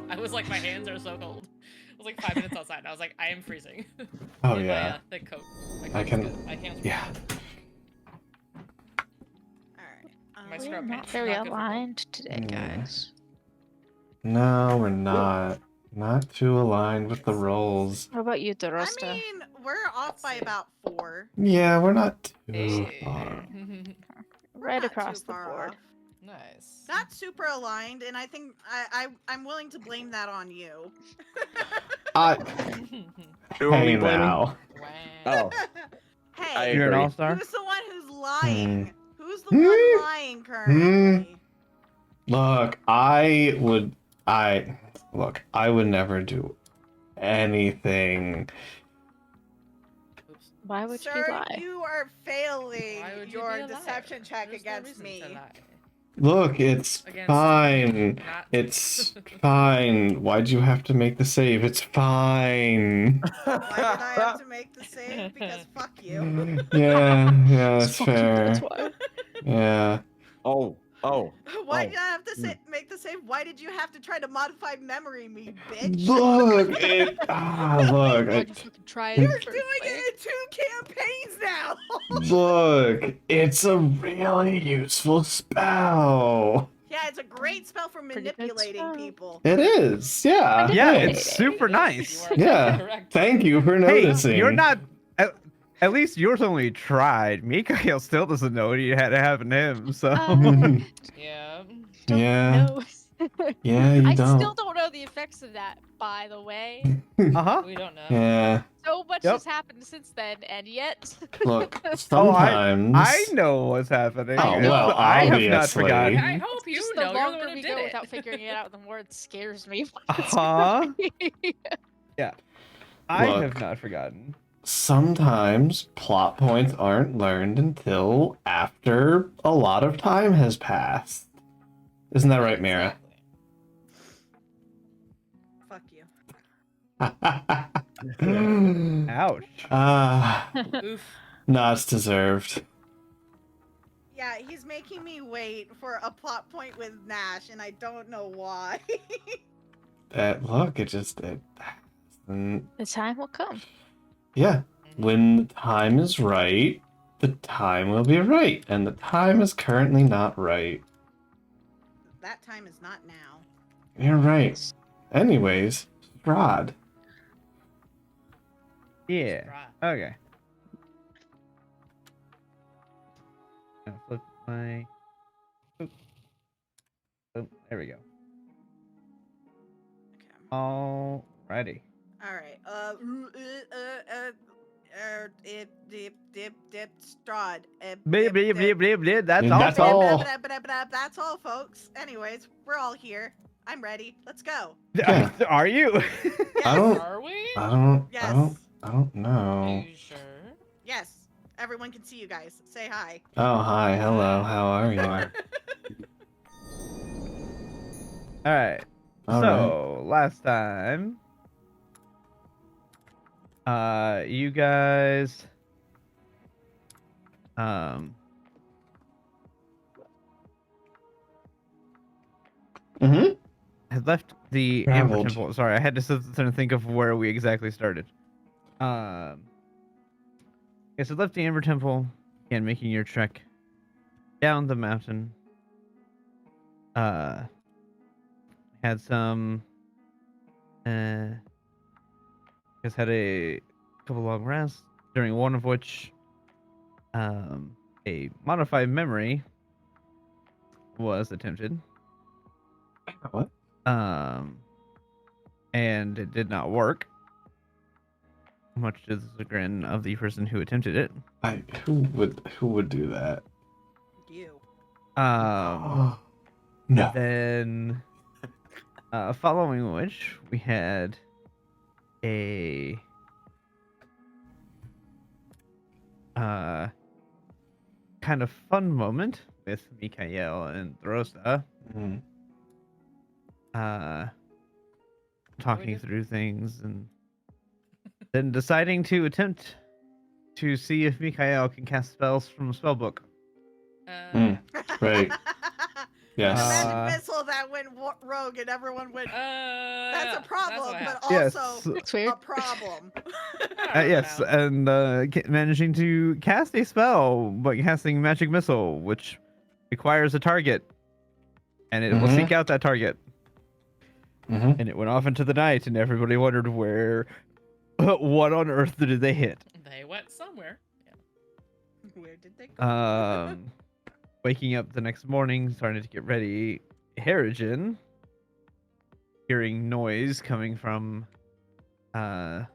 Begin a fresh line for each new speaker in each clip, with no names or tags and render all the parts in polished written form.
I was like, my hands are so cold. I was like 5 minutes outside. And I was like, I am freezing.
Oh
In
yeah.
my thick coat. My
I
coat's
can.
good. I can't.
Yeah.
Alright.
My
We're
scrub
not
pants,
very
not good for cold.
aligned today,
Yeah.
guys.
No, we're not. Not too aligned with the rolls.
What about you,
I
Dorosta?
mean, we're off by about 4.
Yeah, we're not too
Hey.
far.
We're
Right
not
across
too
the
far
board.
off.
Nice.
Not super aligned, and I think I'm willing to blame that on you.
Who are we
Hey
blaming?
now.
Wow.
Oh,
Hey,
I
You're an
agree.
all-star?
who's the one who's lying? Who's the
Hmm.
one lying currently?
Look, I would never do anything.
Oops.
Why would
Sir,
you lie?
you are failing
Why would you
your
be a liar?
deception check
There's no
against
reason
me.
to lie.
Look, it's
Against
fine.
not-
It's fine. Why'd you have to make the save? It's fine.
Why did I have to make the save? Because fuck you.
Yeah, that's
Fuck you, that's
fair.
why.
Yeah.
Oh.
Why
Oh.
did I have to make the save? Why did you have to try to modify memory me, bitch?
Look,
Why'd
look.
you fucking try it?
You're
first
doing
place?
it in 2 campaigns now!
Look, it's a really useful spell.
Yeah, it's a great spell for
Pretty good
manipulating
spell.
people.
It is, yeah.
Yeah,
Hey,
it's super nice.
You are
Yeah.
correct.
Thank you for
Hey,
noticing.
you're not. At least yours only tried. Mikael still doesn't know what you had to happen to him. So.
Yeah.
Don't
Yeah.
know.
Yeah, you
I
don't.
still don't know the effects of that, by the way.
Uh-huh.
We don't know.
Yeah.
So much
Yep.
has happened since then, and yet.
Look,
Oh,
sometimes.
I know what's happening.
Oh, well,
I have not
obviously.
forgotten.
I hope you
Just
know.
the
You're the
longer
one who
we
did
go
it.
without figuring it out, the more it scares me.
Uh-huh. Yeah. I
Look.
have not forgotten.
Sometimes plot points aren't learned until after a lot of time has passed. Isn't that right, Mira?
Fuck you.
Ouch.
Oof.
No, it's deserved.
Yeah, he's making me wait for a plot point with Nash, and I don't know why.
Look, it hasn't.
The time will come.
Yeah, when the time is right, the time will be right, and the time is currently not right.
That time is not now.
You're right. Anyways, Strahd.
Yeah.
Right.
Okay. I'll flip my. Oh, there we go.
Okay.
Alrighty.
All right. Dip, Strahd.
Bleep, bleep, bleep, bleep, bleep. That's
Dude,
all.
that's
folks.
all.
That's all, folks. Anyways, we're all here. I'm ready. Let's go.
Yeah.
Are you?
I don't.
Are we?
Yes.
I don't know.
You sure?
Yes. Everyone can see you guys. Say hi.
Oh, hi, hello, how are you?
Alright.
All
So, last time. You guys.
Mm-hmm.
Had left the Amber
Traveled.
Temple. Sorry, I had to sit there and think of where we exactly started. Okay, so left the Amber Temple and making your trek down the mountain. Had some. Guys had a couple long rests, during one of which, a modified memory was attempted.
What?
And it did not work, much to the chagrin of the person who attempted it.
Who would do that?
You.
No.
Then, following which, we had a kind of fun moment with Mikael and Rosa.
Mm.
Talking through things and then deciding to attempt to see if Mikael can cast spells from a spellbook.
Right. Yes.
The magic
Uh,
missile that went rogue and everyone went. That's
Yeah,
a problem,
what
but
happened.
also
Yes.
That's weird.
a problem.
I don't
Yes,
know.
and managing to cast a spell, but casting magic missile, which requires a target, and it will seek out that target.
Mm-hmm.
And it went off into the night, and everybody wondered where, what on earth did they hit?
They went somewhere. Yeah.
Where did they go?
Waking up the next morning, starting to get ready, Harrigan, hearing noise coming from the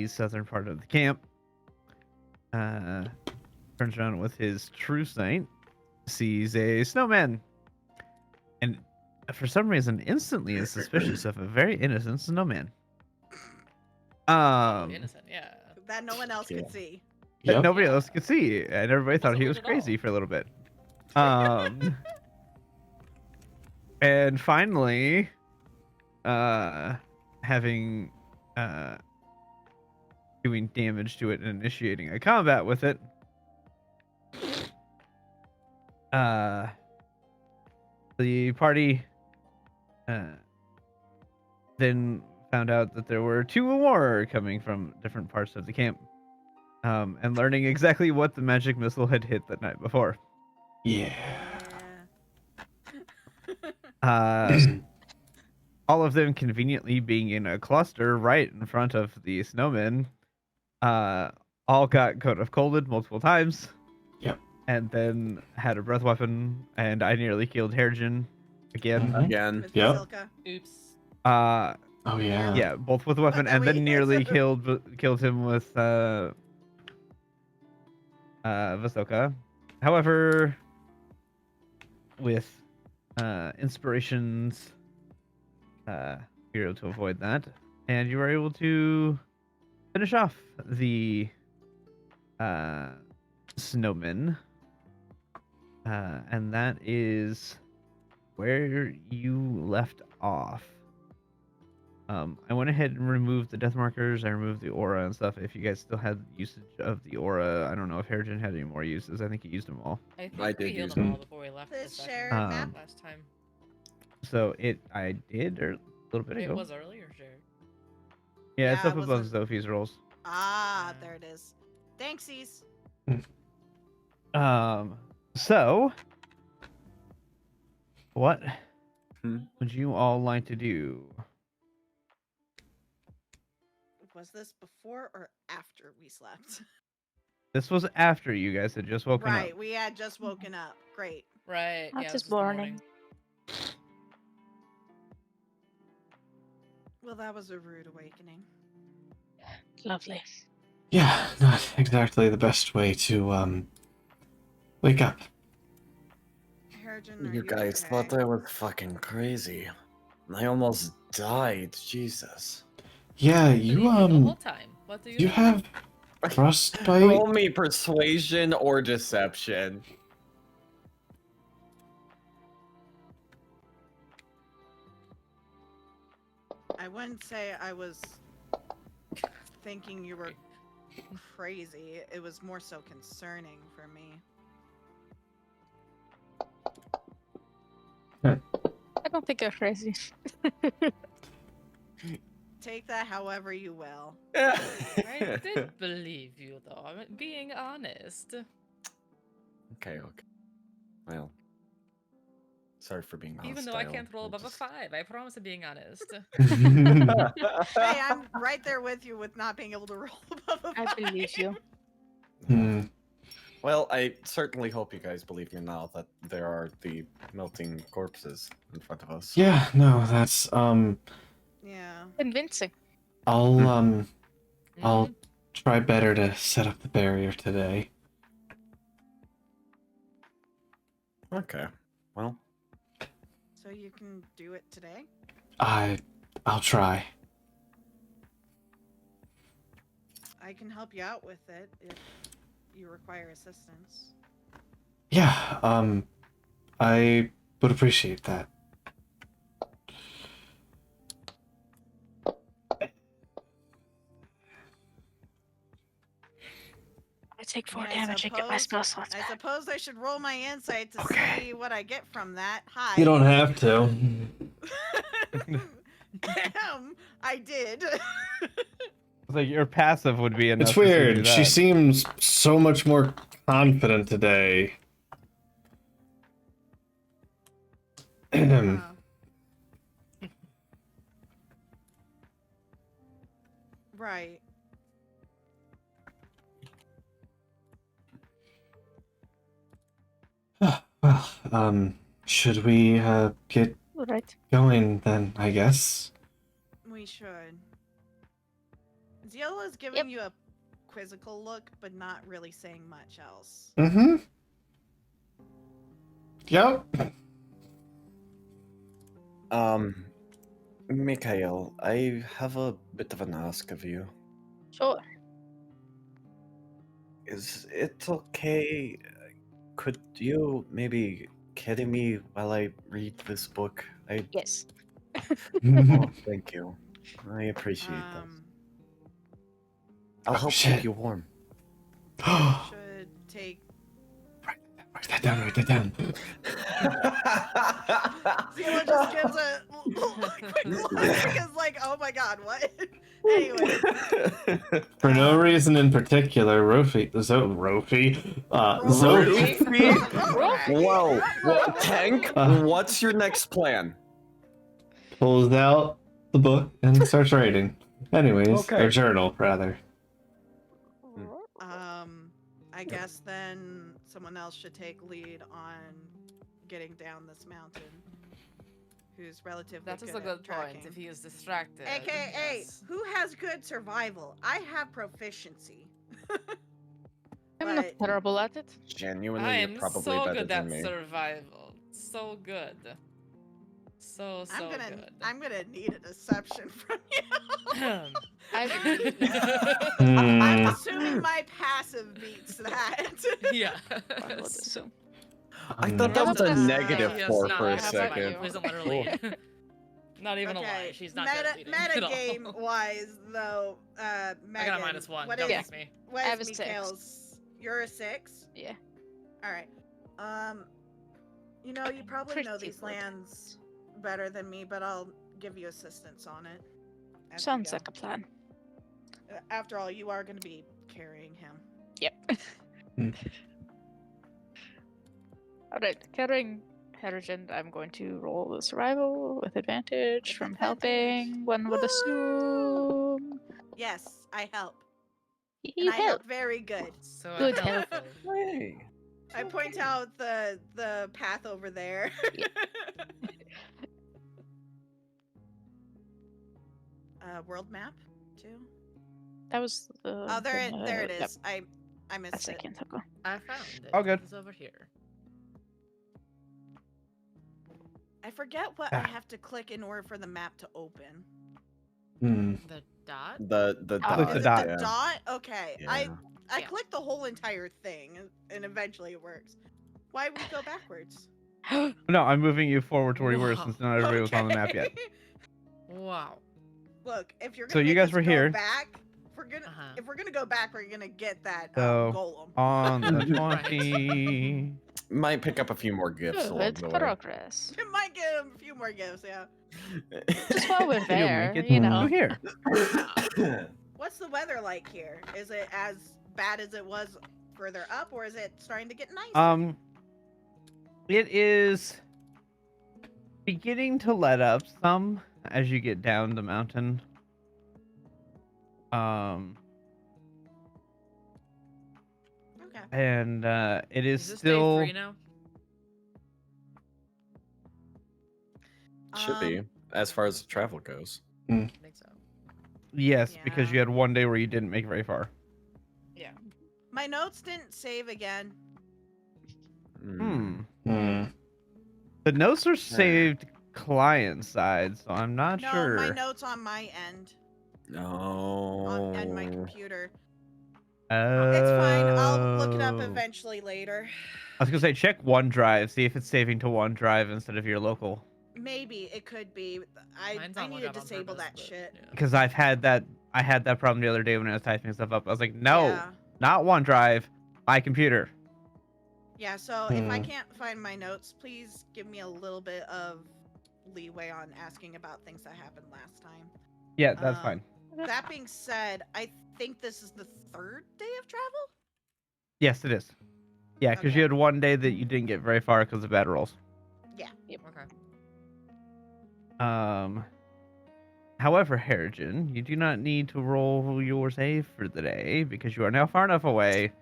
southern part of the camp, turns around with his true sight, sees a snowman, and for some reason instantly is suspicious of a very innocent snowman.
Innocent, yeah.
That no one else
Yeah.
could see.
That
Yeah.
nobody else could see, and everybody thought
Wasn't
he
weird
was
at all.
crazy for a little bit. And finally, having doing damage to it and initiating a combat with it, the party then found out that there were two more coming from different parts of the camp, and learning exactly what the magic missile had hit the night before.
Yeah.
All of them conveniently being in a cluster right in front of the snowmen, all got coat of colded multiple times.
Yep.
And then had a breath weapon, and I nearly killed Harrigan again.
Mhm.
Again.
With
Yep.
Bazilka.
Oops.
Oh yeah.
Yeah, both with a weapon,
then
and then
we-
nearly killed him with Vasoka. However, with inspirations, you were able to avoid that, and you were able to finish off the snowman, and that is where you left off. I went ahead and removed the death markers. I removed the aura and stuff. If you guys still had usage of the aura, I don't know if Harrigan had any more uses. I think he used them all.
I think
I
we
did
healed
use
them
them.
all before we left
The
the session.
shared map.
Last time.
So I did a little bit
It
ago.
was earlier, sure.
Yeah, it's
Yeah,
up
it was
above
a-
Sophie's rolls.
Ah, there it is. Thanksies.
So what
Hmm?
would you all like to do?
Was this before or after we slept?
This was after you guys had just woken
Right,
up.
we had just woken up. Great.
Right.
That's
yeah,
this
this is the
morning.
Well, that was a rude awakening.
Lovely.
Yeah, not exactly the best way to wake up.
Harrigan, are
You guys
okay?
thought I was fucking crazy. I almost died. Jesus.
Yeah,
What do
you
feel the whole time? What do you
you
think?
have frostbite.
Roll me persuasion or deception.
I wouldn't say I was thinking you were crazy. It was more so concerning for me.
I don't think you're crazy.
Take that however you will.
I did believe you, though. I'm being honest.
Okay. Well, sorry for being
Even
hostile.
though I can't roll above
just-
a 5, I promise I'm being honest.
Hey, I'm right there with you with not being able to roll above a
I
five.
believe you.
Hmm.
Well, I certainly hope you guys believe me now that there are the melting corpses in front of us.
Yeah, no, that's
Yeah.
Convincing.
I'll I'll
Mhm.
try better to set up the barrier today.
Okay. Well,
So you can do it today?
I'll try.
I can help you out with it if you require assistance.
Yeah, I would appreciate that.
Right. take 4
I mean,
damage and get my spell slots
I
back.
suppose I should roll my insight to
Okay.
see what I get from that. Hi.
You don't have to.
I did.
It's like your passive would be enough.
It's
to do
weird. She
that.
seems so much more confident today.
Right.
Well, should we get
Right.
going then, I guess?
We should. Ziola's giving
Yep.
you a quizzical look, but not really saying much else.
Mm-hmm. Yep.
Mikhail, I have a bit of an ask of you.
Sure.
Is it okay? Could you maybe carry me while I read this book?
Yes.
Oh, thank you. I appreciate that. I'll
Oh,
help
shit.
keep you warm.
Should take.
Write that down, write that down.
Ziola just gives a quick look because, like, oh my god, what? Anyway.
For no reason in particular, Rofi,
Whoa, what, Tank? What's your next plan?
pulls out the book and starts writing. Anyways,
Okay.
or journal, rather.
I guess then someone else should take lead on getting down this mountain. Who's relatively
That is
good
a
at
good
tracking.
point. If he is distracted.
AKA,
yes.
who has good survival? I have proficiency.
I'm not
But-
terrible at it.
Genuinely,
I
you're
am
probably
so
better
good
than
at
me.
survival. So good. So good.
I'm gonna need a deception from you.
I
I'm
Hmm.
assuming my passive beats that.
yeah.
I would assume.
I thought that was a
Uh,
negative
She has
4
not
for a
had
about
second.
you?
Please don't let her lead. Not even a lie. She's not good at leading
meta
at all.
game wise though.
I
Megan,
got a -1.
What
Don't
is,
make me.
what
I have
is
a 6.
Mikhail's? You're a 6.
Yeah.
All right. You know, you probably know
Pretty
these
good.
lands better than me, but I'll give you assistance on it. as we
Sounds
go.
like a plan.
After all, you are going to be carrying him.
Yep.
Alright, carrying Harrigan, I'm going to roll the survival with advantage
With
from
advantage.
helping. One would assume.
Yes, I help.
You
And I help
help.
very good.
So
Good
helpful.
Hey.
I point out the path over there. World map too.
That was the.
Oh, there
thing,
there it
yep,
is. I
a
missed it.
second ago.
I found it.
All good.
It's over here.
I forget what I have to click in order for the map to open.
Hmm.
The dot?
The
Oh,
dot.
the
Is it
dot.
the
yeah.
dot? Okay. I
Yeah.
Yeah.
clicked the whole entire thing, and eventually it works. Why would we go backwards?
No, I'm moving you forward to where you were
Wow.
since not everybody was on the map yet.
Okay.
Wow.
Look, if you're
So
gonna
you
make
guys
us
were
go
here.
back, if we're gonna go back, we're gonna get that
So,
golem.
On the
Right.
20.
Might pick up a few more gifts along
Good
the way.
progress.
It might get him a few more gifts, yeah.
Just while we're
You'll
there,
make it
you know.
here.
What's the weather like here? Is it as bad as it was further up, or is it starting to get nicer?
It is beginning to let up some as you get down the mountain.
Okay.
And it is
Is this
still
day 3 now?
Should be, as far as travel goes.
I think so.
yes, because
Yeah.
you had one day where you didn't make it very far.
Yeah.
My notes didn't save again.
Hmm.
Hmm.
The notes are saved client side, so I'm not
No,
sure.
my notes on my end,
No.
and my computer.
Oh.
It's fine. I'll look it up eventually later.
I was gonna say check OneDrive, see if it's saving to OneDrive instead of your local.
Maybe it could be.
Mine's
I
on
need to
lookup on
disable
purpose,
that
but,
shit.
yeah.
Because I had that problem the other day when I was typing stuff up. I was like, no,
Yeah.
not OneDrive, My computer.
Yeah, so if I
Hmm.
can't find my notes, please give me a little bit of leeway on asking about things that happened last time.
Yeah, that's
Um,
fine.
That being said, I think this is the third day of travel?
Yes, it is. Yeah, because you
Okay.
had one day that you didn't get very far because of bad rolls.
Okay.
However, Harrigan, you do not need to roll your save for the day because you are now far enough away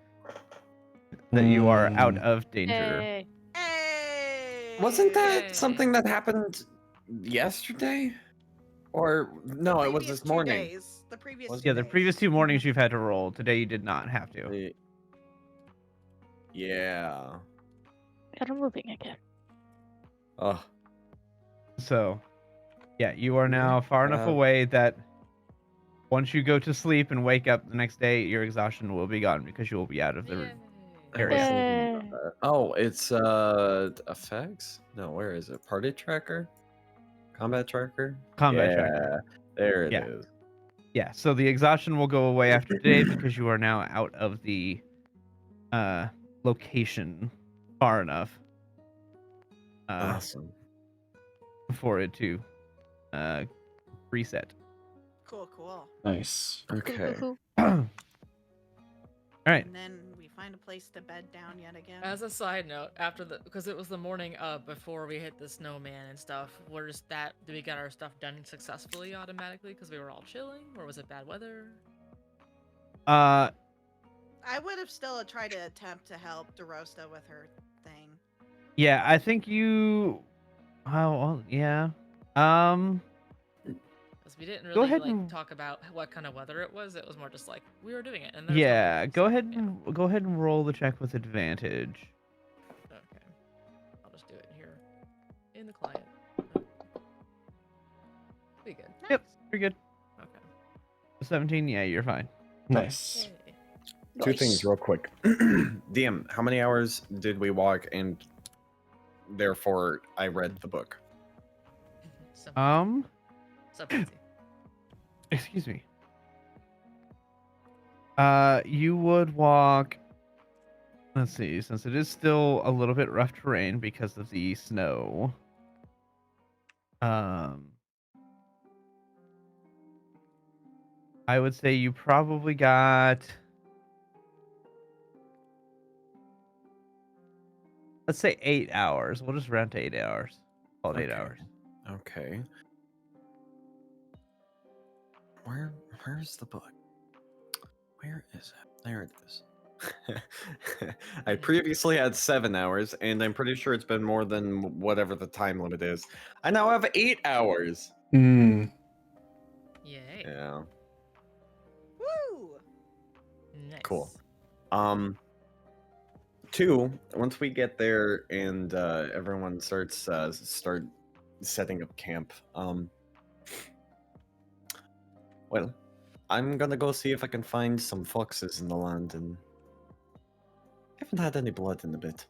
that you are out
Hmm.
of danger.
Hey.
Hey!
Wasn't that
Yay.
something that happened yesterday? Or no, it was
Previous
this
2
morning.
days. The previous
Was
2
Yeah,
days.
the previous 2 mornings you've had to roll. Today you did not have to.
Yeah.
And I'm moving again.
Oh.
So, yeah, you are now far enough
Uh,
away that once you go to sleep and wake up the next day, your exhaustion will be gone because you will be out of the
Yay.
I was
area.
thinking about that. Oh, it's effects? No, where is it? Party tracker? Combat tracker?
Combat
yeah,
tracker.
there it
Yeah.
is.
Yeah, so the exhaustion will go away after today because you are now out of the location far enough
Awesome.
for it to reset.
Cool, cool.
Nice.
Okay.
All right.
And then we find a place to bed down yet again.
As a side note, because it was the morning before we hit the snowman and stuff, did we get our stuff done successfully automatically because we were all chilling, or was it bad weather?
Uh,
I would have still tried to attempt to help DeRosta with her thing.
yeah, I think you. Oh, well, yeah.
Because we didn't
Go
really
ahead
like
and-
talk about what kind of weather it was. It was more just like we were doing it, and there was
Yeah,
no wind,
go
so,
ahead
yeah.
and go ahead and roll the check with advantage.
Okay, I'll just do it here in the client. Be good.
Yep, you're good.
Okay.
17, yeah, you're fine.
Nice.
Yay.
Two things real quick. DM, how many hours did we walk and therefore I read the book?
So,
Um,
so fancy.
excuse me. You would walk. Let's see, since it is still a little bit rough terrain because of the snow. I would say you probably got. Let's say 8 hours. We'll just round to 8 hours. Call it 8
Okay.
hours.
Okay. Where's the book? Where is it? There it is. I previously had 7 hours, and I'm pretty sure it's been more than whatever the time limit is. I now have 8 hours.
Hmm.
Yay.
Yeah.
Woo!
Nice.
Cool. 2, once we get there and everyone starts start setting up camp. Well, I'm gonna go see if I can find some foxes in the land, and I haven't had any blood in a bit.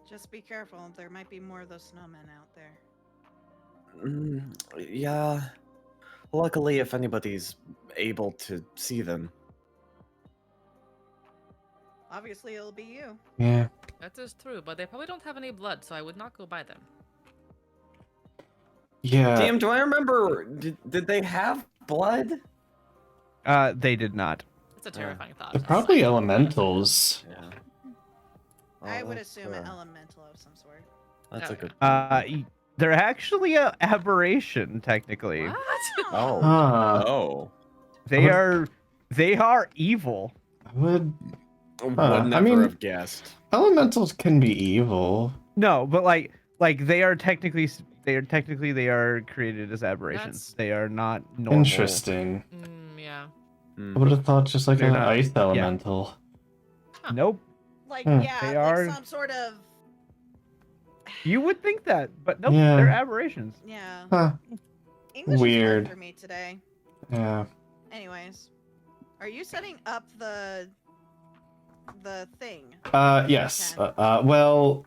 Just be careful. There might be more of those snowmen out there.
Yeah. Luckily, if anybody's able to see them.
Obviously, it'll be you.
Yeah.
That is true, but they probably don't have any blood, so I would not go by them.
Yeah.
Damn, do I remember? Did they have blood?
They did not.
It's a terrifying thought.
They're
as a
probably
side note.
elementals.
Yeah.
I
Oh,
would
that's,
assume an elemental of some sort.
That's a
Okay.
good point.
They're actually a aberration technically.
What?
Oh.
Huh.
Oh.
They are evil.
I would.
Would
I
never
mean-
have guessed.
Elementals can be evil.
No, but like they are technically they are created as aberrations.
That's-
They are not normal.
Interesting.
Yeah.
I would have thought just like
They're
an
not-
ice elemental.
Nope.
Like,
Hmm.
yeah,
They
like
are-
some sort of.
You would think that, but nope,
Yeah.
they're aberrations.
Yeah.
Huh.
English is
Weird.
hard for me today.
Yeah.
Anyways, are you setting up the thing?
Yes.
Okay.
Well,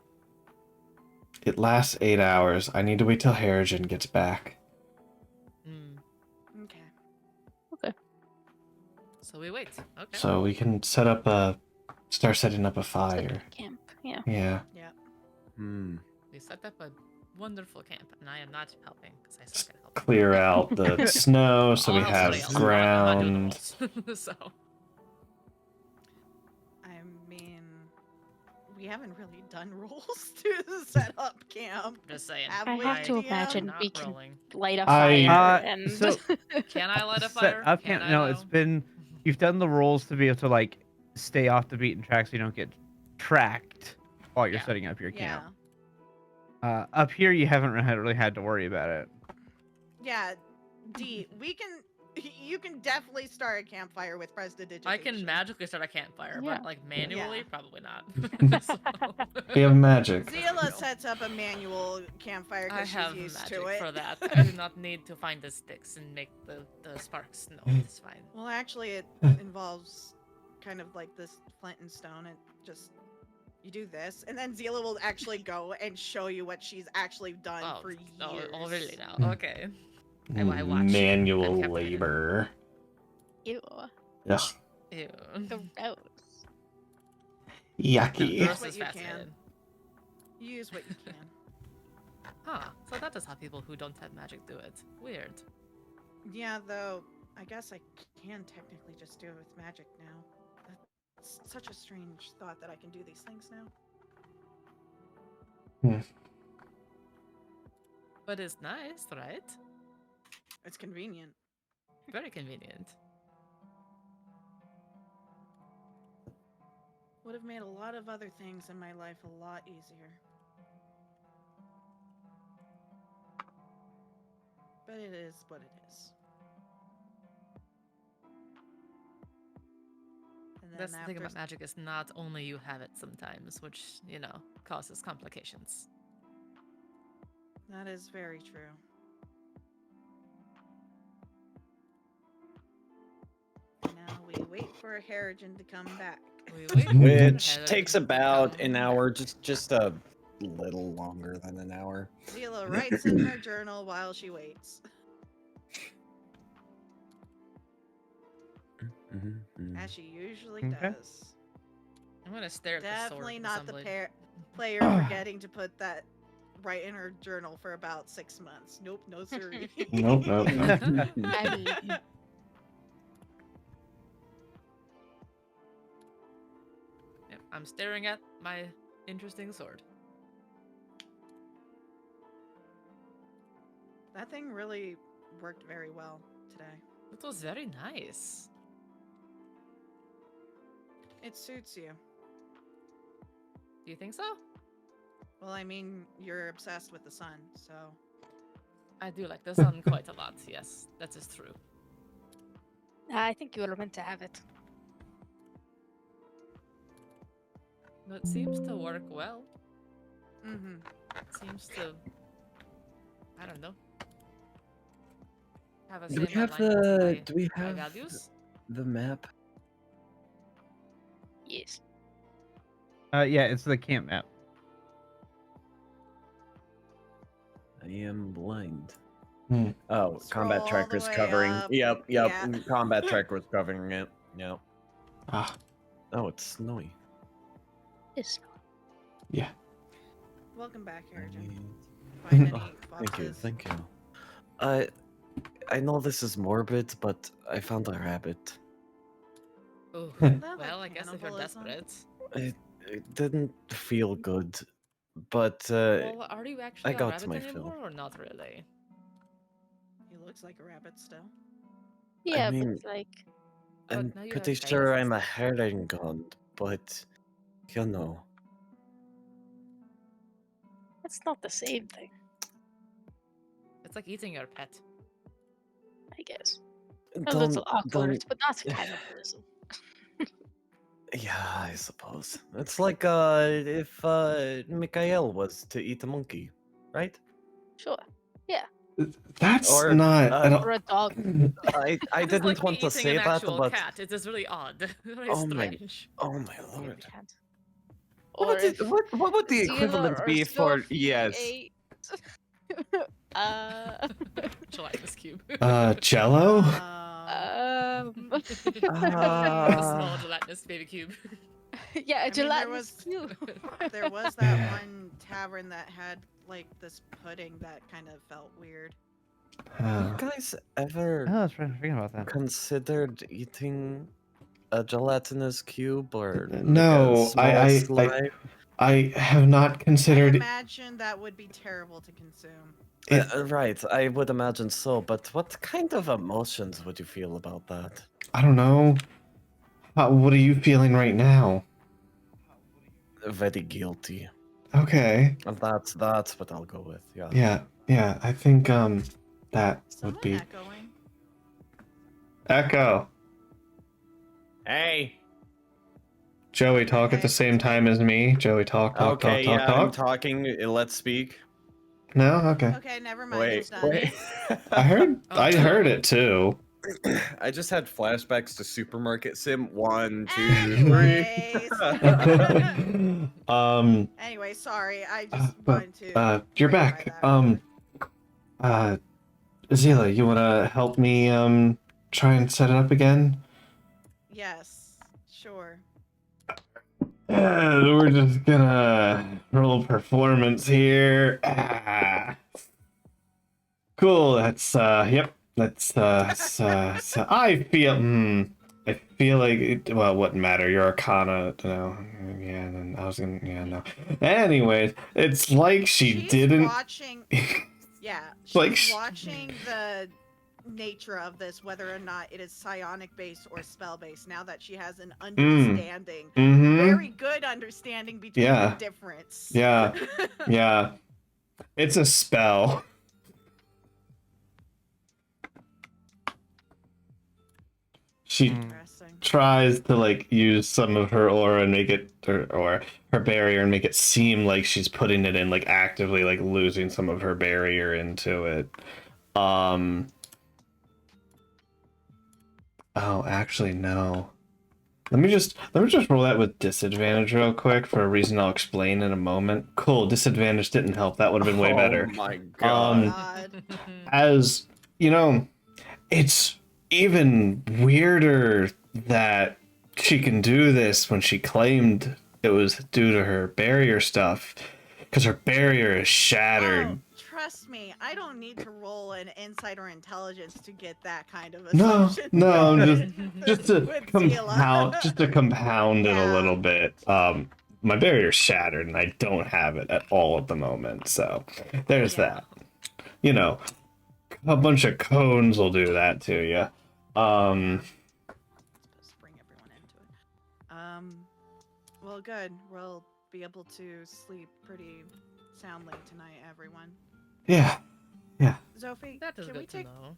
it lasts 8 hours. I need to wait till Harrigan gets back.
Mm.
Okay.
So we wait. Okay.
So we can start setting up a fire.
Camp. Yeah.
Yeah.
Yeah.
Hmm.
We set up a wonderful camp, and I am not helping because I suck at helping.
Clear out the snow so
I'll
we
help somebody
have
else. I'm not doing the
ground.
rolls. So
I mean, we haven't really done rolls to set up camp.
just saying.
Have
I
we,
have to
DM?
imagine
Not
we can
rolling.
light a
I-
fire and
so
Can I light a
set
fire?
up
Can
camp.
I
No,
though?
it's been you've done the rolls to be able to like stay off the beaten track so you don't get tracked while you're
Yeah.
setting up your
Yeah.
camp. Up here, you haven't really had to worry about it.
Yeah. D, you can definitely start a campfire with prestidigitation.
I can magically start a campfire,
Yeah.
but like manually,
Yeah.
probably not. So-
We have magic.
Zila sets up a manual campfire
I
because she's
have
used
magic
to it.
for that. I do not need to find the sticks and make the sparks. No, it's fine.
Well, actually, it involves kind of like this flint and stone. It just you do this, and then Zila will actually go and show you what she's actually done
Oh,
for years.
oh, really now? Okay. I watch.
Manual
I'm captivated.
labor.
Ew.
Ugh.
Ew.
Gross.
Yucky.
Gross
what
is
you can.
fascinating.
Use what you can.
Huh. So that is how people who don't have magic do it. Weird.
Yeah, though, I guess I can technically just do it with magic now. That's such a strange thought that I can do these things now.
But it's nice, right?
It's convenient.
Very convenient.
Would have made a lot of other things in my life a lot easier. But it is what it is. And then
That's the thing
after
about magic is not only you have it sometimes, which, you know, causes complications.
that is very true. Now we wait for Harrigan to come back.
We wait for
Which
Heather
takes
to
about an
come.
hour, just a little longer than an hour.
Zila writes in her journal while she waits. As she usually
Okay.
does.
I'm gonna stare at
Definitely
the sword.
not the
assembly.
player forgetting to put that right in her journal for about 6 months. Nope, no siree.
Nope, nope.
I mean,
Yep, I'm staring at my interesting sword.
That thing really worked very well today.
It was very nice.
It suits you.
Do you think so?
Well, I mean, you're obsessed with the sun, so.
I do like the sun quite a lot. Yes, that is true.
I think you were meant to have it.
No, it seems to work well.
Mm-hmm.
It seems to, I don't know, have a
Do we
same
have
alignment to
the?
my-
Do we
my
have
values?
the map?
Yes.
Yeah, it's the camp map.
I am blind.
Hmm.
Oh,
Scroll
combat
all
track
the
was
way
covering.
up.
Yep.
Yeah.
Combat track was covering it. Yep.
Ah,
Oh, it's snowy.
Yes.
yeah.
Welcome back, Harrigan.
I-
Find any
Oh, thank you,
boxes?
thank you. I know this is morbid, but I found a rabbit.
Ooh.
Isn't that
Well, I
like
guess if you're
cannibalism?
desperate.
It didn't feel good, but
Well, are you actually a
got
rabbit
my
anymore,
fill.
or not really?
He looks like a rabbit still.
Yeah,
mean-
but like,
I'm
now you
pretty
have
sure
fangs
I'm
and
a
stuff.
herringon, but you know.
that's not the same thing,
It's like eating your pet.
I guess. A
Don't-
little awkward,
don't-
but not cannibalism.
Yeah, I suppose. It's like if Mikhail was to eat a monkey, right?
Sure.
That's
Or,
not at all.
Or a dog.
I
It is
didn't
like me
want to
eating
say
an
that,
actual
but
cat. It is really odd. Very
Oh my-
strange.
oh my
You
lord.
can't.
What,
Or
would it-
if
what would the
Zila
equivalent
or
be for
Sophie
yes?
ate-
Gelatinous cube.
Jello?
Um,
A small gelatinous baby cube.
Yeah, a
I mean,
gelatinous cube.
there was that one tavern that had like this pudding that kind of felt weird.
Have you
Oh.
guys ever
Oh, I was thinking about that.
considered eating a gelatinous cube or like a
No,
small slime?
I have not
I
considered
imagine that would be terrible to consume.
it.
Right, I would imagine so, but what kind of emotions would you feel about that?
I don't know. What are you feeling right now?
Very guilty.
Okay.
And that's what I'll go with, yeah.
Yeah. I think that would
Someone
be
echoing.
Echo.
Hey!
Joey, talk at
Okay,
the same
it's like-
time as me. Joey, talk.
Okay, yeah, I'm
Talk.
talking, let's speak.
No, okay.
Okay, never mind.
Wait,
It's done.
wait.
I heard.
Oh,
I
no.
heard it too.
I just had flashbacks to Supermarket Sim. 1, 2, 3.
Anyways.
um.
Anyway, sorry. I just
But
wanted to.
you're
clarify
back.
that.
Zila, you wanna help me try and set it up again?
Yes, sure.
Yeah, we're just gonna roll performance here. Cool. That's yep. That's so I feel like well, it wouldn't matter. Your Arcana, no. Yeah, then I was gonna no. Anyways, it's like she
She's
didn't.
watching. Yeah, she's
Like
watching the nature of this, whether or not it is psionic based or spell based. Now that she has an understanding, very good understanding between
Yeah.
the difference.
Yeah. Yeah. It's a spell. She
Interesting.
tries to like use some of her aura and make it or her barrier and make it seem like she's putting it in, like actively like losing some of her barrier into it. Oh, actually no. Let me just roll that with disadvantage real quick for a reason I'll explain in a moment. Cool, disadvantage didn't help. That would have been way better.
Oh my god.
God.
As you know, it's even weirder that she can do this when she claimed it was due to her barrier stuff, because her barrier is shattered.
Oh, trust me, I don't need to roll an insight or intelligence to get that kind of
No,
assumption.
no,
going
just to
with
compound,
Zila.
just to compound it a
Yeah.
little bit. My barrier's shattered, and I don't have it at all at the moment. So there's
Yeah.
that. You know, a bunch of cones will do that to you.
Supposed to bring everyone into it. Well, good. We'll be able to sleep pretty soundly tonight, everyone.
Yeah.
Zophie,
That is
can we
good to
take
know.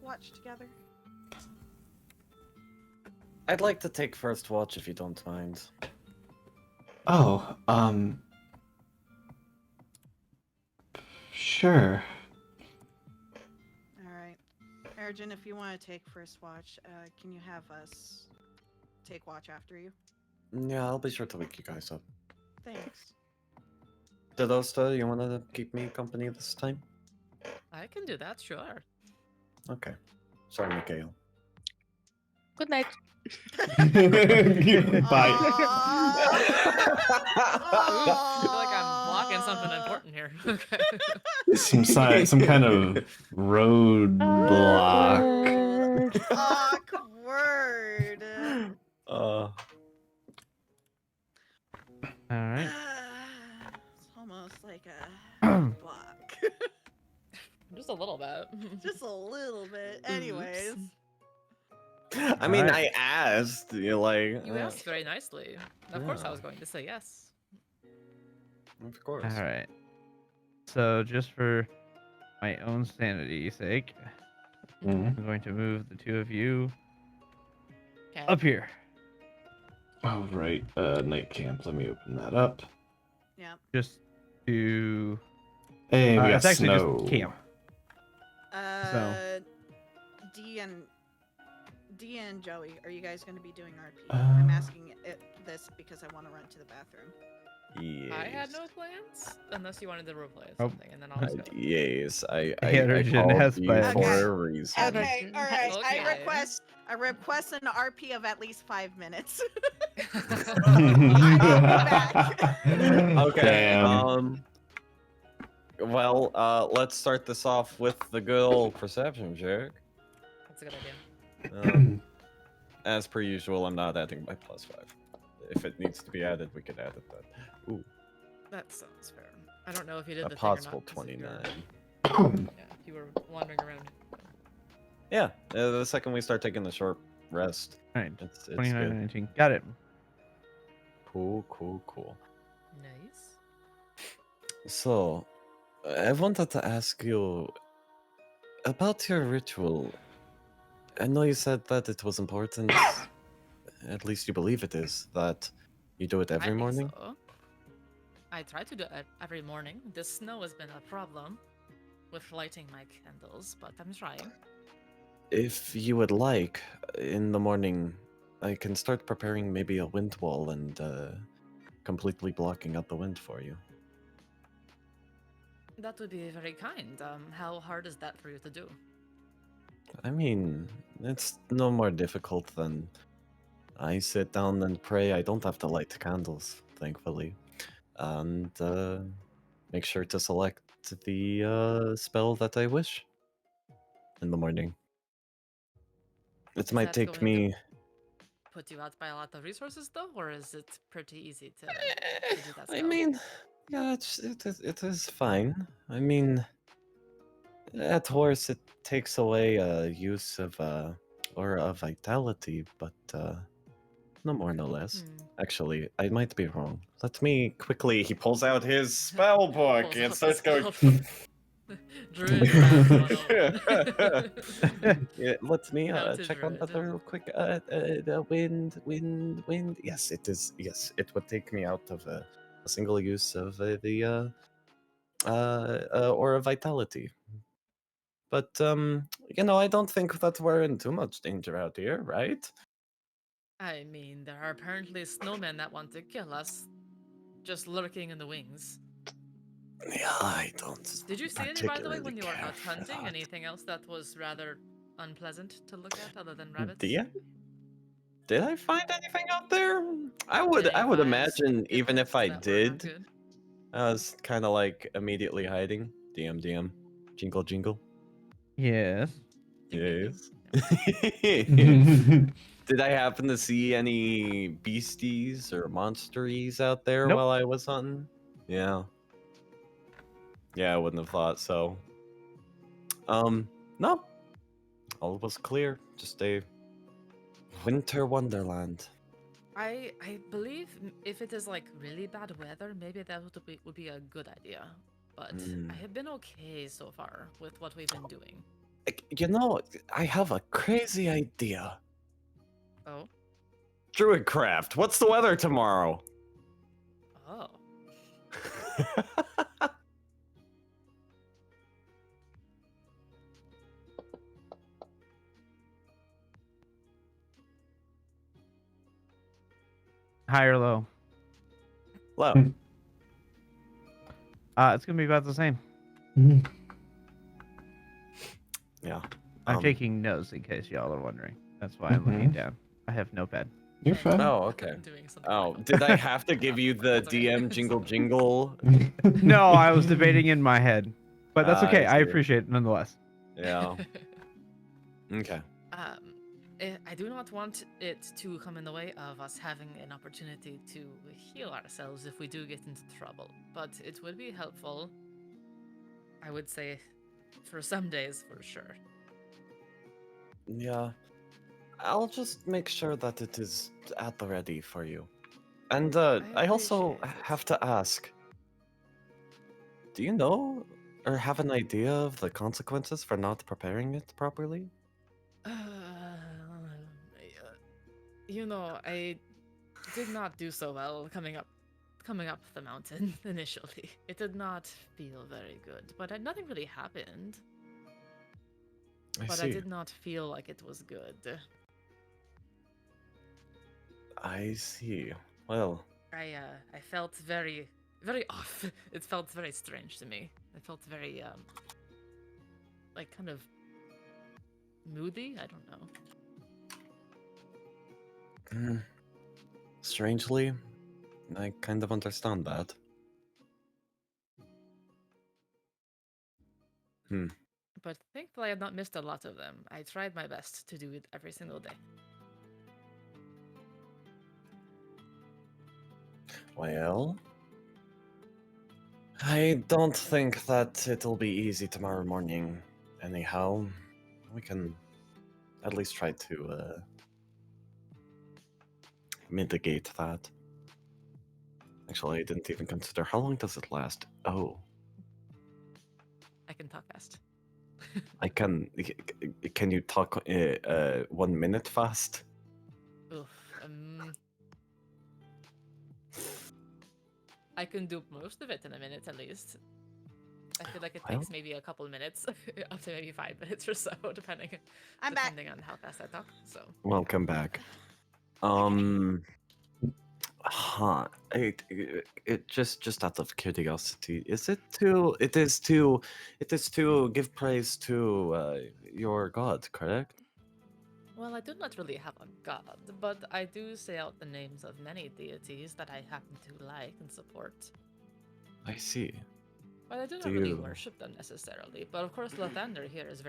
watch together?
I'd like to take first watch if you don't mind.
Oh, sure.
All right. Ergen, if you want to take first watch, can you have us take watch after you?
Yeah, I'll be sure to wake you guys up.
Thanks.
Dedosta, you wanna keep me company this time?
I can do that, sure.
Okay. Sorry, Mikhail.
Good night.
Bye.
I feel like I'm blocking something important here. Okay.
Seems like some kind of roadblock.
Awkward.
All right.
It's almost like a block.
Just a little bit.
Just a little bit. Anyways.
I mean,
Alright.
I asked. You're like.
You asked very nicely. Of course I
Yeah.
was going to say yes.
Of course.
All right. So just for my own sanity's sake,
Mhm.
I'm going to move the two of you
Okay.
up here.
Oh, right. Night camp. Let me open that up.
Yeah.
Just to
Hey, we got
it's actually
snow.
just camp.
D and Joey, are you guys going to be doing RP? I'm asking this because I want to run to the bathroom.
Yes.
I had no plans, unless you wanted to roleplay
Oh.
something, and then I'll just go.
Yes, I
Harogen
called
has
you
plans.
for
Okay.
a reason.
Okay, all right.
Okay.
I request an RP of at least 5 minutes.
Okay.
Damn.
Well, let's start this off with the good old perception check.
That's a good idea.
As per usual, I'm not adding my +5. If it needs to be added, we can add it then. Ooh,
That sounds fair. I don't know if you did
a
the thing or
possible
not. 'Cause if you're-
29.
Yeah, if you were wandering around.
Yeah, the second we start taking the short rest,
All right.
it's
29
good.
and 19. Got it.
Cool.
Nice.
So, I wanted to ask you about your ritual. I know you said that it was important, at least you believe it is, that you do it
I
every
think
morning.
so. I try to do it every morning. The snow has been a problem with lighting my candles, but I'm trying.
If you would like, in the morning, I can start preparing maybe a wind wall and completely blocking out the wind for you.
That would be very kind. How hard is that for you to do?
I mean, it's no more difficult than I sit down and pray. I don't have to light candles, thankfully. And make sure to select the spell that I wish in the morning. It
Is
might
that
take
going to
me.
put you out by a lot of resources, though, or is it pretty easy to do that
I
spell?
mean, yeah, it is fine. I mean, at worst, it takes away use of or of vitality, but no more, no less.
Hmm.
Actually, I might be wrong. Let me quickly. He pulls out his spell book
Pulls
and
out the
starts going.
spell Druid craft 101.
Yeah, let me
How to
check on that
druid.
real quick. The wind. Yes, it is. Yes, it would take me out of a single use of the or a vitality. But I don't think that we're in too much danger out here, right?
I mean, there are apparently snowmen that want to kill us, just lurking in the wings.
Yeah, I don't.
Did you see any, by the way, when
particularly
you were
care
out
for
hunting?
that.
Anything else that was rather unpleasant to look at other than rabbits?
Did I find anything out there? I would
Any vibes,
imagine even if
impacts
I
that were not
did,
good?
I was kind of like immediately hiding. DM. Jingle.
Yes.
Ding, ding, ding.
Yes. Did I happen to see any beasties or monsteries out there
Nope.
while I was hunting? Yeah. Yeah, I wouldn't have thought so. No. All was clear. Just a winter wonderland.
I believe if it is like really bad weather, maybe that would be a good idea. But I have been okay so far with what we've been doing.
I have a crazy idea.
Oh.
Druidcraft, what's the weather tomorrow?
Oh.
High or low?
Low.
It's gonna be about the same.
Yeah.
I'm taking notes in case y'all are wondering. That's why I'm looking down. I have notepad.
You're fine.
Oh, okay.
Doing something
Oh,
like
did I have to give you the
That's okay.
DM jingle?
No, I was debating in my head, but that's okay. I
see.
appreciate it nonetheless.
Yeah. Okay.
I do not want it to come in the way of us having an opportunity to heal ourselves if we do get into trouble, but it would be helpful, I would say, for some days for sure.
Yeah. I'll just make sure that it is at the ready for you. And I also
appreciate it.
have to ask, do you know or have an idea of the consequences for not preparing it properly?
I did not do so well coming up the mountain initially. It did not feel very good, but nothing really happened. I did not feel like it was good.
I see. Well,
I felt very very off. It felt very strange to me. It felt very like kind of moody. I don't know.
Strangely, I kind of understand that.
But thankfully, I have not missed a lot of them. I tried my best to do it every single day.
Well, I don't think that it'll be easy tomorrow morning. Anyhow, we can at least try to mitigate that. Actually, I didn't even consider how long does it last. Oh,
I can talk fast.
I can. Can you talk 1 minute fast?
Oof. I can do most of it in a minute at least. I feel like it
Well-
takes maybe a couple minutes, up to maybe 5 minutes or so, depending
I'm back.
depending on how fast I talk. So
Welcome back. Huh. It just out of curiosity, is it to? It is to. It is to give praise to your god, correct?
well, I do not really have a god, but I do say out the names of many deities that I happen to like and support.
I see.
But I do not
Do
really
you-
worship them necessarily. But of course, Lathander here is,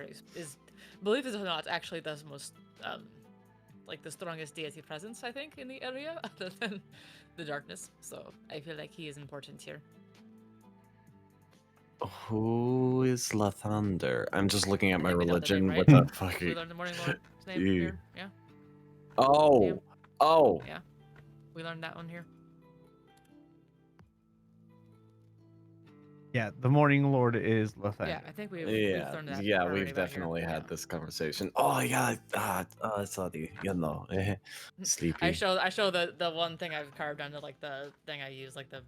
believe it or not, actually the most like the strongest deity presence I think in the area, other than the darkness. So I feel like he is important here.
Who is Lathander? I'm just looking at
I
my
think we know the name,
religion.
right?
What the
We
fucking?
learned the Morning Lord's name
Ew.
here. Yeah,
Oh,
Damn.
oh.
yeah, we learned that one here.
Yeah, the Morning Lord is Lathander.
Yeah, I think we've
Yeah,
learned that.
yeah,
already
we've
by here.
definitely had
Yeah.
this conversation. Oh yeah, sorry, sleepy.
I show the one thing I've carved onto like the thing I use, like the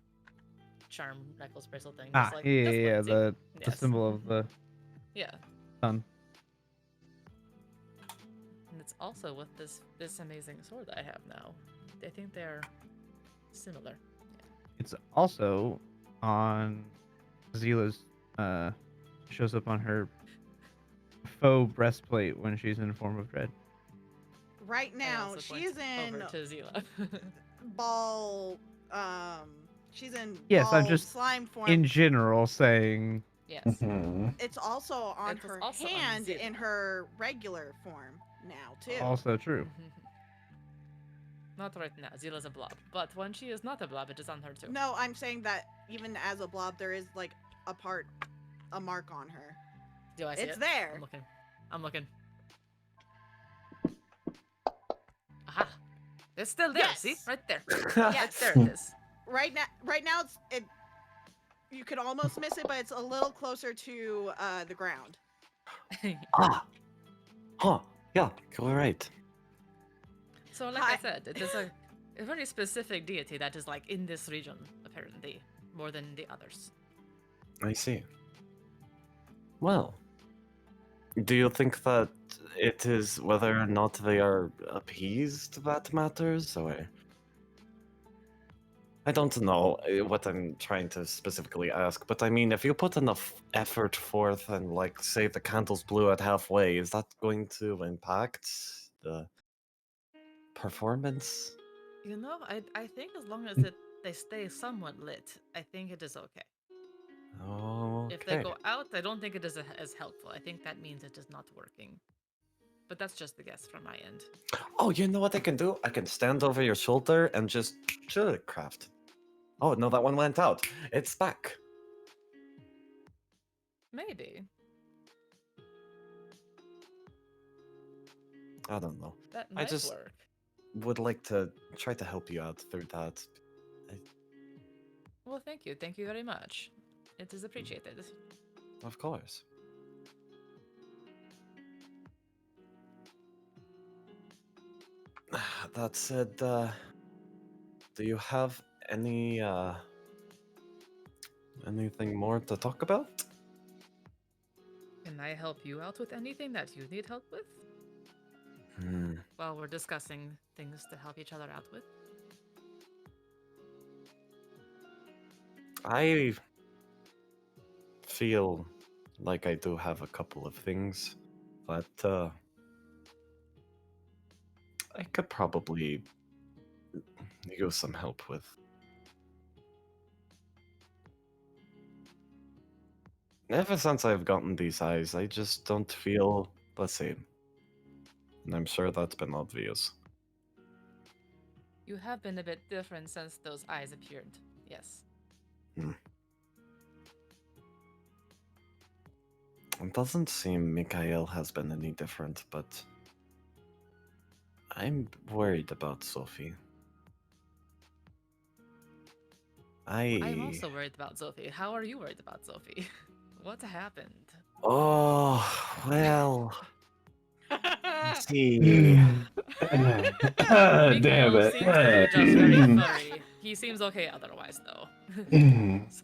charm necklace bracelet thing. Just like
yeah,
just
yeah,
look, see?
the
Yes.
symbol of the
Yeah.
sun.
And it's also with this amazing sword that I have now. I think they're similar.
It's also on Zila's. Shows up on her faux breastplate when she's in form of dread.
Right
I
now,
also point
she's in
over to Zila.
ball. She's in
Yes, I'm
ball
just
slime form.
In general, saying
yes.
Mhm.
It's also on
It was
her
also on
hand
Zila.
in her regular form now too.
also true.
Not right now. Zila's a blob, but when she is not a blob, it is on her too.
No, I'm saying that even as a blob, there is like a mark on her.
Do I see
It's
it?
there.
I'm looking. I'm looking. Aha! It's still there. See,
Yes.
right there.
Yes.
There it is.
Right now, it. You could almost miss it, but it's a little closer to the ground.
Ah, huh? Yeah, you're right.
So, like
Hi.
I said, it is a very specific deity that is like in this region, apparently, more than the others.
I see. Well, do you think that it is whether or not they are appeased that matters, or? I don't know what I'm trying to specifically ask, but I mean, if you put enough effort forth and, like, say the candles blew out halfway, is that going to impact the performance?
You know, I think as long as they stay somewhat lit, I think it is okay.
Okay.
If they go out, I don't think it is as helpful. I think that means it is not working. But that's just the guess from my end.
Oh, you know what I can do? I can stand over your shoulder and just craft. Oh no, that one went out. It's back.
Maybe.
I don't know.
That might
just-
work.
Would like to try to help you out through that.
Well, thank you. Thank you very much. It is appreciated.
Of course. That said, do you have anything more to talk about?
Can I help you out with anything that you need help with? While we're discussing things to help each other out with.
I feel like I do have a couple of things that I could probably use some help with. Ever since I've gotten these eyes, I just don't feel the same. And I'm sure that's been obvious.
You have been a bit different since those eyes appeared. Yes.
It doesn't seem Mikhail has been any different, but I'm worried about Sophie.
I'm also worried about Sophie. How are you worried about Sophie? What happened?
Oh, well. See.
Damn
Mikhail
it.
seems to be just very furry. He seems okay otherwise, though. So,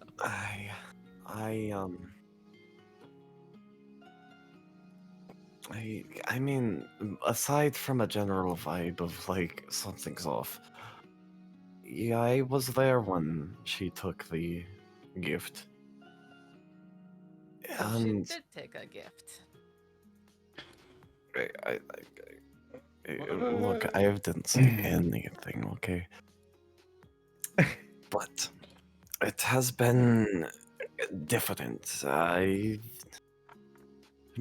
I mean, aside from a general vibe of like something's off, yeah, I was there when she took the gift.
so she
And
did take a gift.
look, I didn't say anything, okay? But it has been different.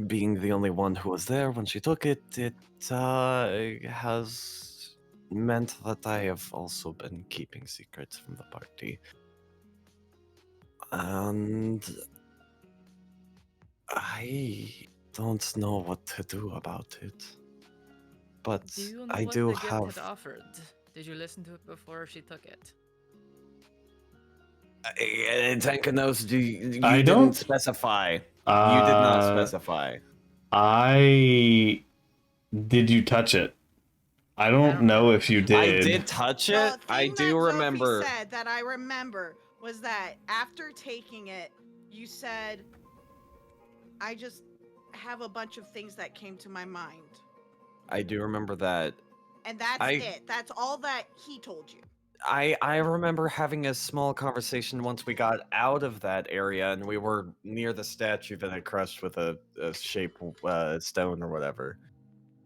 Being the only one who was there when she took it, it has meant that I have also been keeping secrets from the party. And I don't know what to do about it. But
Do you know
I
what
do
the gift
have.
had offered? Did you listen to it before she took it?
Tankanos, you
I
didn't
don't-
specify. You did not specify.
Did you touch it? I
don't
don't know
remember
if you
touching
I
did.
did touch it.
The
I
thing
do
that
remember.
Sophie said that I remember was that after taking it, you said, "I just have a bunch of things that came to my mind,"
I do remember that.
and that's
I-
it. That's all that he told you.
I remember having a small conversation once we got out of that area and we were near the statue that I crushed with a shape stone or whatever.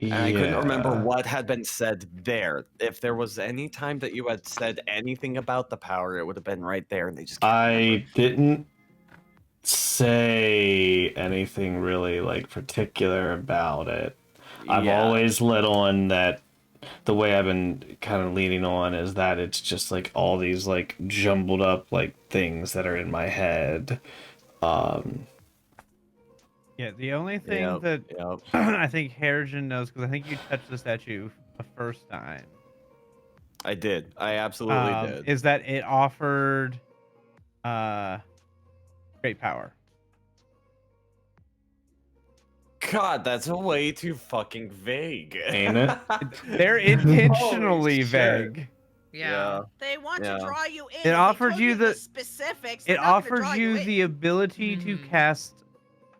And I couldn't remember
Yeah.
what had been said there. If there was any time that you had said anything about the power, it would have been right there, and they just can't remember.
I didn't say anything really like particular about it. I've
Yeah.
always let on that the way I've been kind of leaning on is that it's just like all these like jumbled up like things that are in my head.
Yeah, the only thing
Yep,
that
yep.
I think Harrigan knows, because I think you touched the statue the first time,
I did. I absolutely did.
is that it offered great power.
God, that's way too fucking vague.
Ain't it?
They're intentionally
Holy shit.
vague.
Yeah.
They want
Yeah.
to draw you in.
It
If they
offered
told
you
the
the-
specifics.
It
they're not gonna
offers
draw
you
in.
the ability to
Mhm.
cast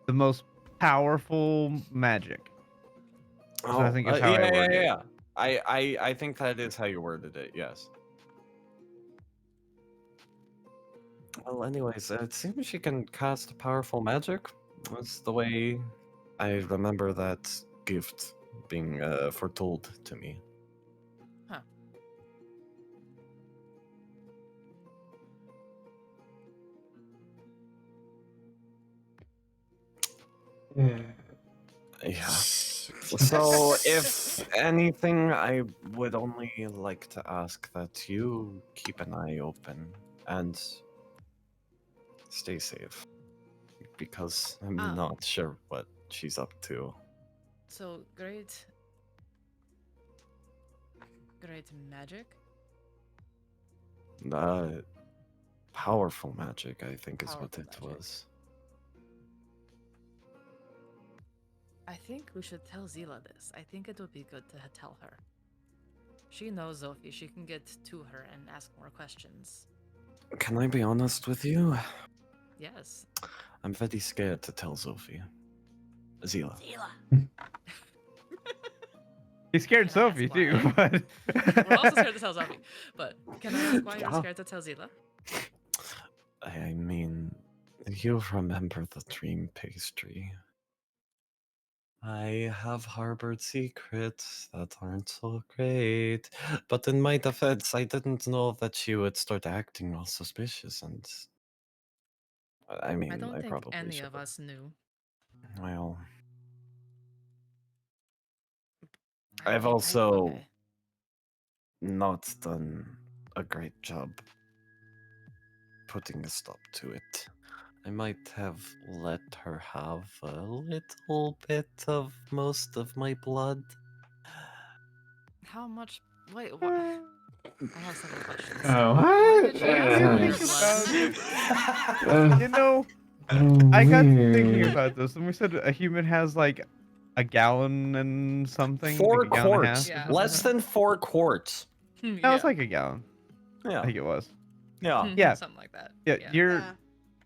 the most powerful magic.
Oh,
I think is how I
yeah,
worded it.
yeah. I think that is how you worded it. Yes. Well, anyways, it seems she can cast powerful magic. That's the way I remember that gift being foretold to me.
Huh.
Yeah. So, if anything, I would only like to ask that you keep an eye open and stay safe. Because I'm not sure what she's up to.
So great magic?
Powerful magic, I think, is what
Powerful
it
magic.
was.
I think we should tell Zila this. I think it would be good to tell her. She knows Sophie. She can get to her and ask more questions.
Can I be honest with you?
Yes.
I'm very scared to tell Sophie. Zila.
He scared
Can I ask
Sophie too,
why?
but
We're also scared to tell Sophie. But can I ask why you're
Yeah.
scared to tell Zila?
I mean, you remember the dream pastry. I have harbored secrets that aren't so great, but in my defense, I didn't know that she would start acting all suspicious, and I
I
mean,
don't
I
think
probably
any
should
of
have.
us knew.
Well,
I
I've
mean,
also
okay.
not done a great job putting a stop to it. I might have let her have a little bit of most of my blood.
How much? Wait, what? I have several questions.
Oh,
Why
what?
did she ask for your
Think
blood?
about it. You know, I got thinking
weird.
about this, and we said a human has like a gallon and something, like
4
a gallon and a half.
quarts,
Or
Yeah.
something.
less than 4 quarts.
No, it's like a gallon. I
Yeah,
think it was.
yeah,
Yeah.
Something like that.
Yeah,
Yeah.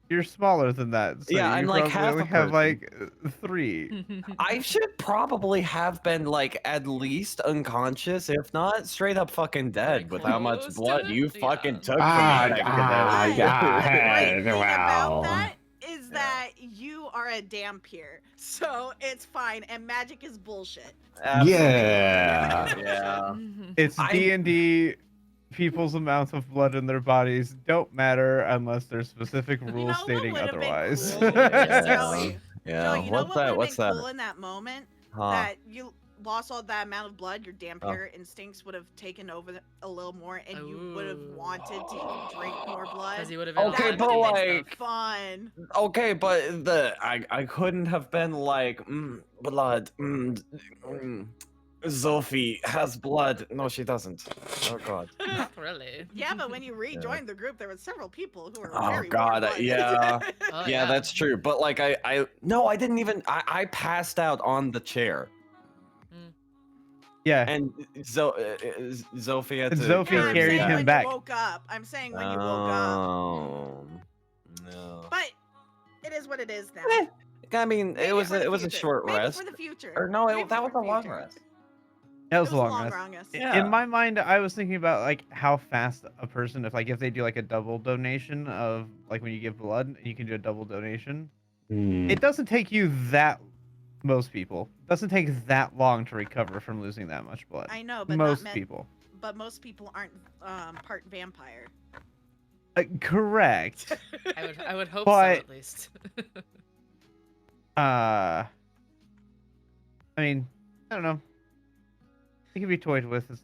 you're smaller than that, so
Yeah, I'm
you
like
probably
half
only
a
have
person.
like 3.
I should probably have been like at least unconscious, if not straight up fucking dead, with how much
close to
blood
it?
you
Yeah.
fucking took from me back in the day.
The great thing about
Wow.
that is
Yeah.
that you are a dampier, so it's fine, and magic is bullshit.
Yeah.
Yeah.
It's
I-
D&D. People's amounts of blood in their bodies don't matter unless there's specific rules
You know what
stating
would have been
otherwise.
cool?
Yeah.
Joey,
Yeah.
Joey, you know
What's
what would
that?
have
What's
been
that?
cool in that moment?
Huh.
That you lost all that amount of blood, your
Oh.
dampier instincts would have taken over a little more, and you would have
Ooh.
wanted to drink more blood.
Because you would have been
Okay,
all
but
empty and
like-
stuff.
Fun.
Okay, but I couldn't have been like blood. Sophie has blood. No, she doesn't. Oh god.
Not really.
Yeah, but when you rejoined the group, there were several people who were
Oh,
very
God,
warm-blooded.
yeah.
Oh,
Yeah, that's true. But like no, I didn't even. I passed out on the chair,
Yeah.
and Sophie had
And
to.
Sophie
Yeah, I'm
carried
saying
him
when
back.
you woke up. I'm saying when you woke up.
Oh no.
But it is what it is now.
Eh, I mean,
Maybe
it was
for the
a
future.
short
Maybe
rest.
for the future.
Or no,
Maybe
that
for
was
the
a long
future.
rest.
That was
It
a long rest.
rest.
Yeah.
In my mind, I was thinking about like how fast a person, if they do like a double donation of like when you give blood, you can do a double donation. It doesn't take you that. Most people doesn't take that long to recover from losing that much blood.
I know, but
most
not
people.
But most people aren't part vampire.
Correct.
I would hope so,
But-
at least.
I mean, I don't know. It can be toyed with.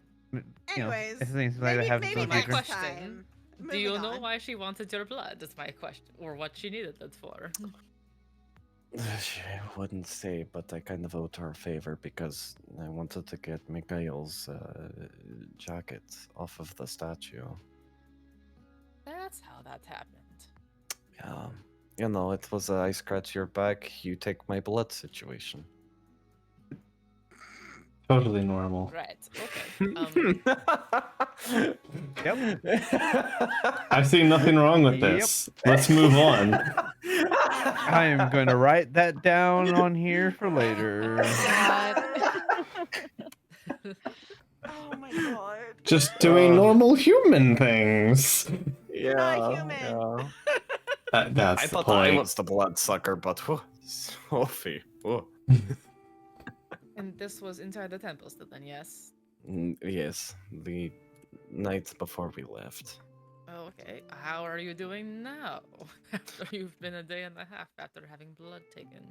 Anyways,
if things like that
maybe,
happen in
maybe
the
my
next
future.
question,
time.
Do you
Moving
know
on.
why she wanted your blood? That's my question. Or what she needed it for.
She wouldn't say, but I kind of owed her a favor because I wanted to get Mikhail's jacket off of the statue.
That's how that happened.
Yeah, you know, it was a I scratch your back, you take my blood situation.
Totally normal.
Right. Okay.
Yep.
I see nothing wrong with
Yep.
this. Let's move on.
I am going to write that down on here for later.
Oh my god.
Just doing normal human things.
Yeah,
Not human.
yeah.
That's
I
the
thought
point.
I was the bloodsucker, but whew, Sophie. Whew.
And this was inside the temple still then, yes?
Yes, the night before we left.
Okay. How are you doing now? After you've been a day and a half after having blood taken.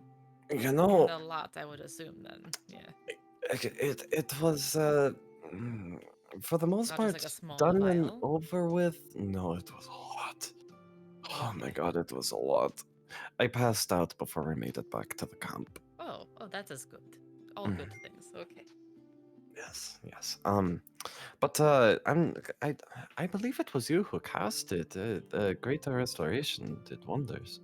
You
And
know,
a lot, I would assume then. Yeah.
it was for the most
Not just
part
like a small
done and
vial?
over with. No, it was a lot. Oh my god, it was a lot. I passed out before we made it back to the camp.
Oh, that is good. All
Mm.
good things. Okay.
Yes, yes. But I believe it was you who cast it. The Greater Restoration did wonders.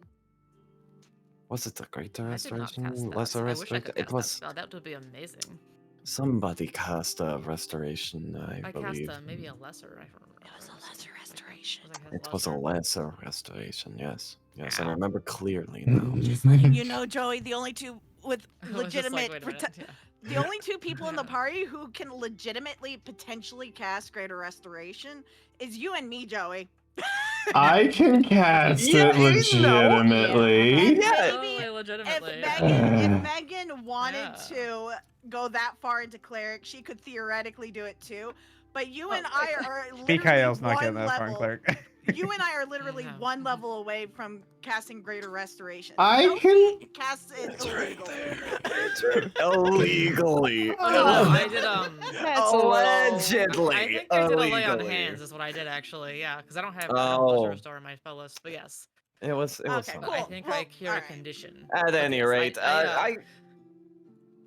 Was it the Greater
I did not
Restoration?
cast that.
Lesser
I wish I
Restoration?
could
It
cast that
was
spell. That would be amazing.
somebody cast a restoration, I believe.
Cast maybe a lesser. I don't remember.
It was a lesser restoration.
It was a lesser restoration, yes. Yes, I
Ow.
remember clearly now.
Just letting you know, Joey, the only two with
I was just
legitimate
like, wait a minute, yeah.
the only two people in the party who can legitimately potentially cast Greater Restoration is you and me, Joey.
I can cast
Yeah,
it
you know.
legitimately.
And
Yeah.
Totally
maybe
legitimately.
if Megan wanted
Yeah.
to go that far into cleric, she could theoretically do it too. But you
Oh,
and I are literally
Mikael's not getting
one
that far,
level.
cleric.
You and I are literally
No.
one level away from casting Greater Restoration.
I
Sophie
can-
casts it illegally.
Illegally.
Oh no, I did
That's low.
Allegedly.
I think I did a lay on
illegally.
hands is what I did actually, yeah, because I don't have
Oh.
Buzzer Restore in my spell list, but yes.
It was
Okay,
something.
But I
cool.
think
Well,
I cure a
alright.
condition.
At
But
any
yes,
rate,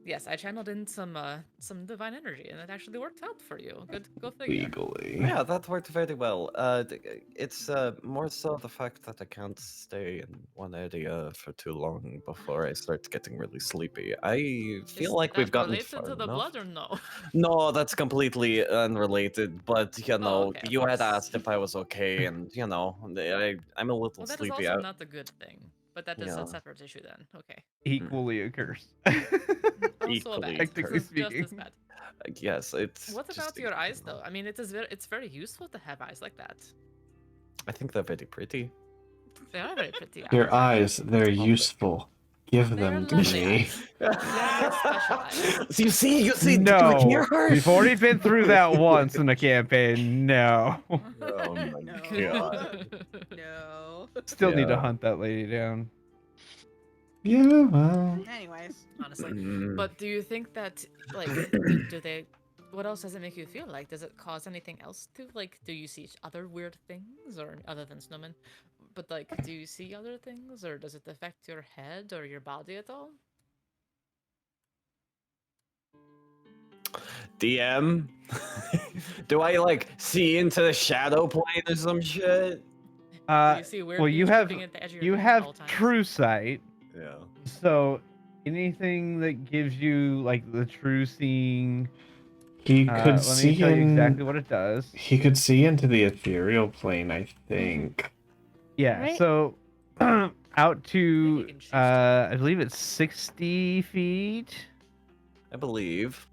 yes, I channeled in some divine energy, and it actually worked out for you. Good, go figure.
Legally.
yeah, that worked very well. It's more so the fact that I can't stay in one area for too long before I start getting really sleepy. I feel
Is
like we've
that
gotten
related
far
to the
enough.
blood or no?
No, that's completely unrelated. But you know,
okay, of
you had
course.
asked if I was okay, and you know, I'm a little
Well, that is
sleepy.
also not the good thing, but that is
Yeah.
a separate issue then. Okay.
Equally a curse.
Also
Equally
bad.
Technically
Just as
speaking.
bad.
Yes, it's.
What
just
about your
in
eyes,
general.
though? I mean, it's very useful to have eyes like that.
I think they're very pretty.
They are very pretty.
Your eyes, they're
thank you.
useful. Give
They are
them to
lovely
me.
eyes. Very special eyes.
You see, do you
No,
hear her?
we've already been through that once in the campaign. No.
Oh my
No.
god.
No.
Still need to
Yeah.
hunt that lady down.
Yeah, well.
Anyways.
Honestly.
Mm.
But do you think that, like, do they... What else does it make you feel like? Does it cause anything else to, like, do you see other weird things, or other than snowmen? But, like, do you see other things, or does it affect your head or your body at all?
DM? Do I like see into the shadow plane or some shit?
Do you see weird
well, you
things
have
creeping at the edge of your
you
vision at
have
all times?
true sight,
Yeah.
so anything that gives you like the true seeing.
He could
Let me
see
tell you exactly
in.
what it does.
He could see into the ethereal plane, I think.
Yeah,
Right.
so out to
can choose to.
I believe it's 60 feet.
I believe.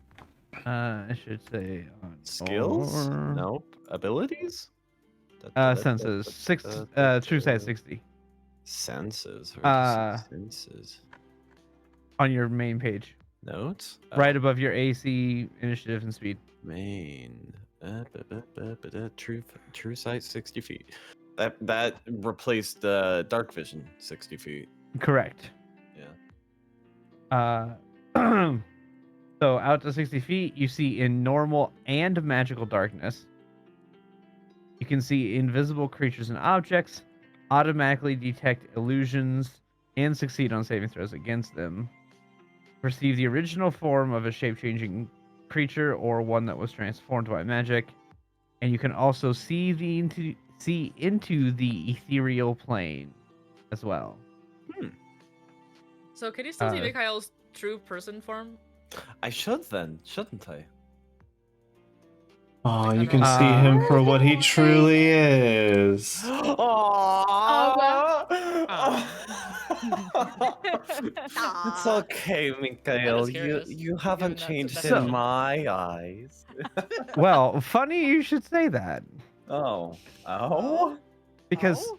I should say on
Skills?
or-
Nope. Abilities?
senses. True sight 60
Senses. Where
Uh,
senses?
on your main page,
Notes?
right above your AC, initiative, and speed.
Main. True sight 60 feet. That replaced dark vision 60 feet.
Correct.
Yeah.
So out to 60 feet, you see in normal and magical darkness. You can see invisible creatures and objects, automatically detect illusions, and succeed on saving throws against them. Perceive the original form of a shape-changing creature or one that was transformed by magic, and you can also see into the ethereal plane as well.
So can you still see
Uh,
Mikhail's true person form?
I should then, shouldn't I?
Oh,
Like
you can
under-
see him for what he
Oh,
truly is.
It's
Aw.
okay,
I
Mikhail.
was
You
curious,
you haven't
given that
changed
definition.
in my eyes.
Well, funny you should say that,
Oh.
because
Oh?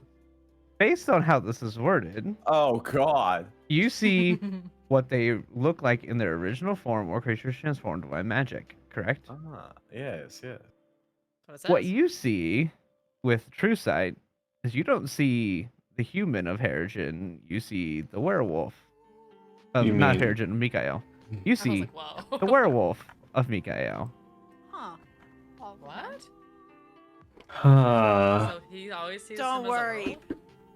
based on how this is worded,
Oh God.
you see what they look like in their original form or creatures transformed by magic, correct?
Yes.
What it
What
says.
you see with true sight is you don't see the human of Harrigan, you see the werewolf.
You
Not
mean-
Harrigan, Mikael. You
I was
see
like, wow.
the werewolf of Mikael.
Huh.
What?
Huh.
So he always sees
Don't
him as a
worry.
werewolf?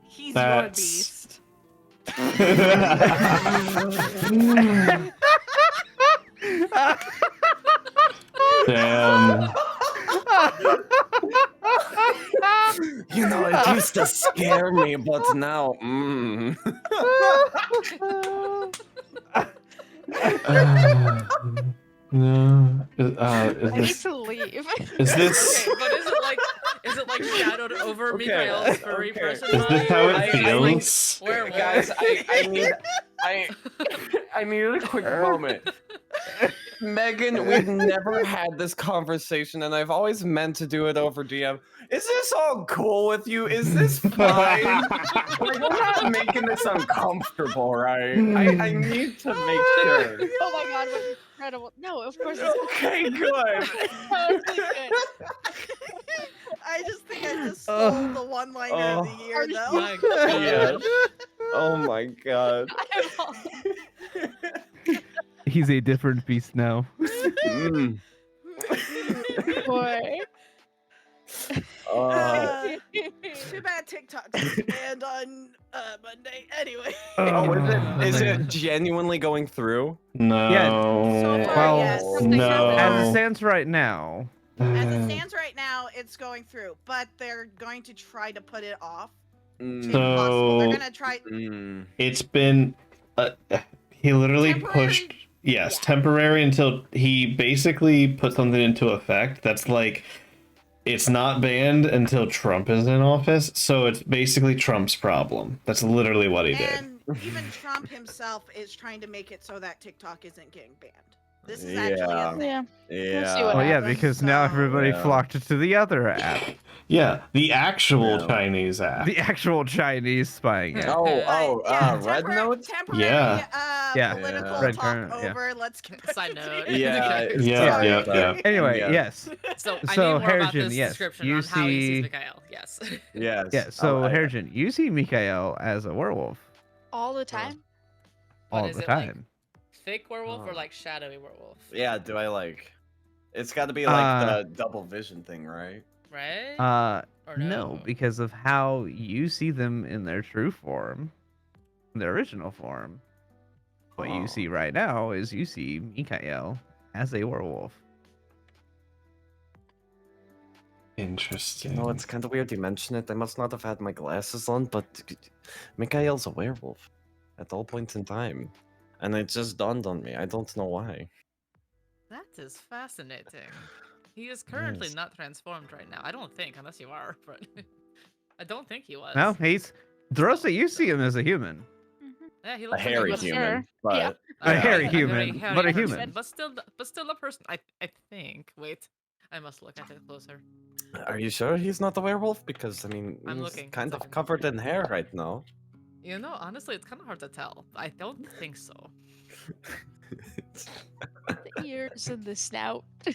He's
That's-
your beast.
Damn.
You know, it used to scare me, but now,
No. Is
I need
this?
to leave.
Is this?
Okay, but is it like shadowed over
Okay,
Mikhail's furry
okay.
person
Is
body?
this how
or
it
is it like
feels?
werewolf?
guys, I need a quick moment. Megan, we've never had this conversation, and I've always meant to do it over DM. Is this all cool with you? Is this fine? Like, we're not making this uncomfortable, right? I need to make sure.
Oh my god, what incredible. No, of course it's
Okay, good.
totally good.
I just think I just stole the one-liner of the year,
Are you-
though.
My
Yes.
gosh.
Oh my god.
I'm all-
He's a different beast now.
Mm.
Boy.
Too bad TikTok's banned on Monday. Anyway.
Oh, is
man.
it genuinely going through?
No.
So far,
Well,
yes.
no.
As it stands right now,
As it stands right now, it's going through, but they're going to try to put it off.
Mm.
If possible. They're
So-
gonna try.
Mm.
It's been he literally
Temporary?
pushed yes,
Yeah.
temporary until he basically put something into effect that's like it's not banned until Trump is in office, so it's basically Trump's problem. That's literally what he did.
And even Trump himself is trying to make it so that TikTok isn't getting banned. This is
Yeah.
actually a thing.
Yeah.
Yeah.
see what
oh yeah,
happens,
because now
so-
everybody
Yeah.
flocked to the other app,
Yeah, the actual
Yeah.
Chinese app.
the actual Chinese spying app.
Oh,
But, yeah,
Red Note?
Temporary
Yeah.
Yeah.
political
Red
talk
current, yeah.
over. Let's get back
Side
to
note.
the-
Yeah,
Okay.
Yeah.
Anyway,
Yeah.
yes.
So I
So,
need more about
Harrigan,
this
yes,
description
you
on how he
see-
sees Mikhail. Yes.
Yes.
Yeah, so
I-
Harrigan, you see Mikael as a werewolf
All the time?
But
all
is
the
it, like,
time.
Fake werewolf or
Oh.
like shadowy werewolf?
Yeah, do I like? It's got to be like
Uh,
the double vision thing, right?
Right? Or
No, because of how you see them in their true form, their original form. What
Oh.
you see right now is you see Mikael as a werewolf.
Interesting.
You know, it's kind of weird you mention it. I must not have had my glasses on, but Mikhail's a werewolf at all points in time. And it just dawned on me. I don't know why.
That is fascinating. He is currently
Yes.
not transformed right now. I don't think, unless you are, but I don't think he was.
No, he's Drosa. You see him as a human.
Yeah, he
A
looks like
hairy
person.
human,
Sure.
but
Yeah.
A hairy
very
human,
hairy
but a
person,
human.
but still a person. I think. Wait, I must look at it closer.
are you sure he's not a werewolf? Because I mean,
I'm
he's
looking,
kind
one
of
second.
covered in hair right now.
You know, honestly, it's kind of hard to tell. I don't think so.
The ears and the snout.
Do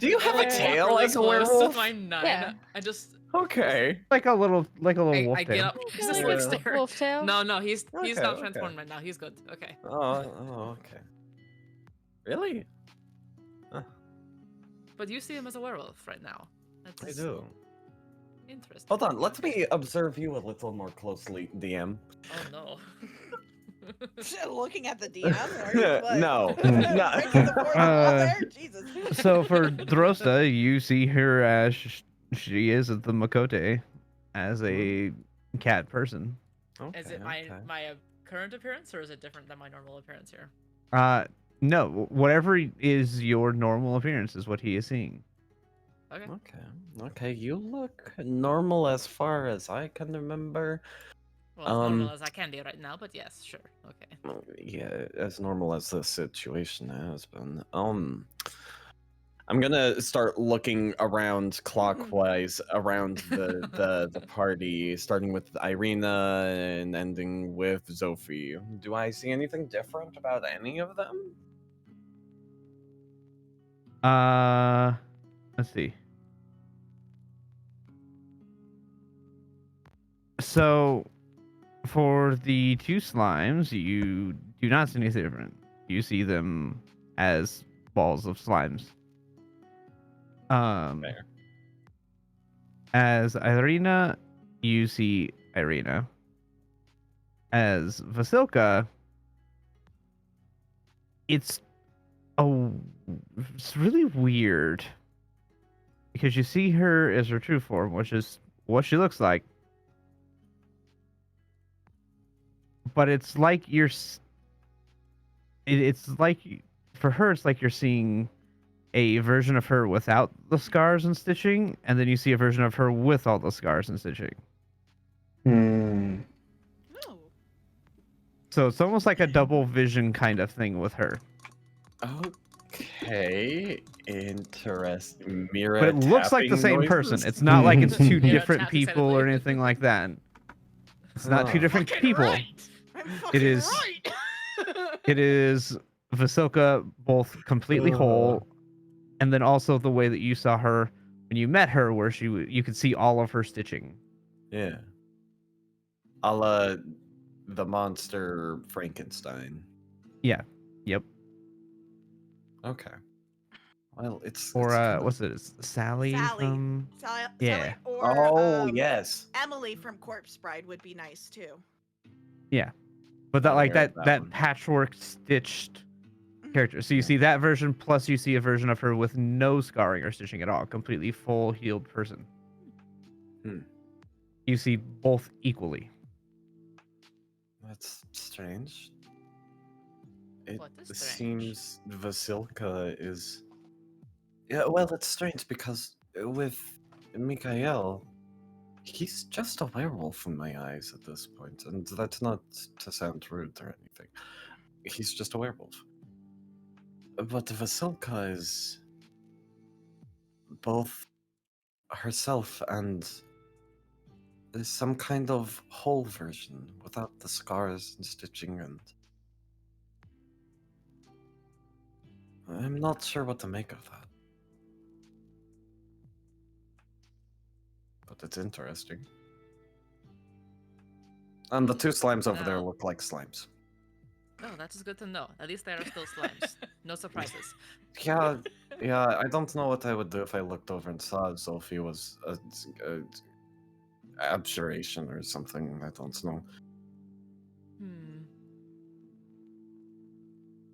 you have a
Like,
tail
really
like a
close to
werewolf?
my nine.
Yeah.
I just
Okay.
Like a little wolf
I get
tail.
up. He's just
Yeah.
like
Wolf
stare.
Wolf tail?
No, he's
Okay,
not
okay.
transformed right now. He's good. Okay.
Oh, okay. Really?
But you see him as a werewolf right now. That's
I do.
interesting.
Hold on, let me observe you a little more closely, DM.
Oh no.
Looking at the DM. Are you, like,
No,
breaking the fourth wall there? Jesus.
So for Drosa, you see her as she is at the Makote, as a cat person.
Okay,
Is it my
okay.
current appearance or is it different than my normal appearance here?
No, whatever is your normal appearance is what he is seeing.
Okay.
Okay, you look normal as far as I can remember.
Well, as normal as I can be right now, but yes, sure. Okay.
Yeah, as normal as the situation has been. I'm gonna start looking around clockwise around the party, starting with Irina and ending with Zophie. Do I see anything different about any of them?
Let's see. So, for the two slimes, you do not see anything different. You see them as balls of slimes.
Fair.
As Irina, you see Irina. As Vasilka, it's really weird because you see her as her true form, which is what she looks like. But it's like it's like for her, it's like you're seeing a version of her without the scars and stitching, and then you see a version of her with all the scars and stitching.
Hmm.
Oh.
So it's almost like a double vision kind of thing with her.
Okay, interesting. Mirror
But it looks like the
tapping
same
noises?
person. It's not like it's two
Yeah,
different
tapping
people or
silently.
anything like that. It's not two
Huh.
different
Fucking
people.
right! I'm fucking
is-
right!
It is Vasilka both completely whole, and then also the way that you saw her when you met her, where you could see all of her stitching.
Yeah. A la the monster Frankenstein.
Yeah. Yep.
Okay. Well, it's
Or
kinda-
what's it? It's Sally,
Sally.
from
Sally,
Yeah.
or
Oh yes.
Emily from Corpse Bride would be nice too.
Yeah. But that
I'm
like
aware of
that
one.
patchwork stitched
Mhm.
character. So you see that version, plus you see a version of her with no scarring or stitching at all, completely full healed person.
Hmm.
You see both equally.
That's strange. It
What is strange?
seems Vasilka is. Yeah, well, it's strange because with Mikhail, he's just a werewolf in my eyes at this point, and that's not to sound rude or anything. He's just a werewolf. But Vasilka is both herself and is some kind of whole version without the scars and stitching, and I'm not sure what to make of that. But it's interesting. And the two slimes over there
Now-
look like slimes.
Oh, that is good to know. At least they are still slimes. No surprises.
Yeah, I don't know what I would do if I looked over and saw Sophie was a abjuration or something. I don't know.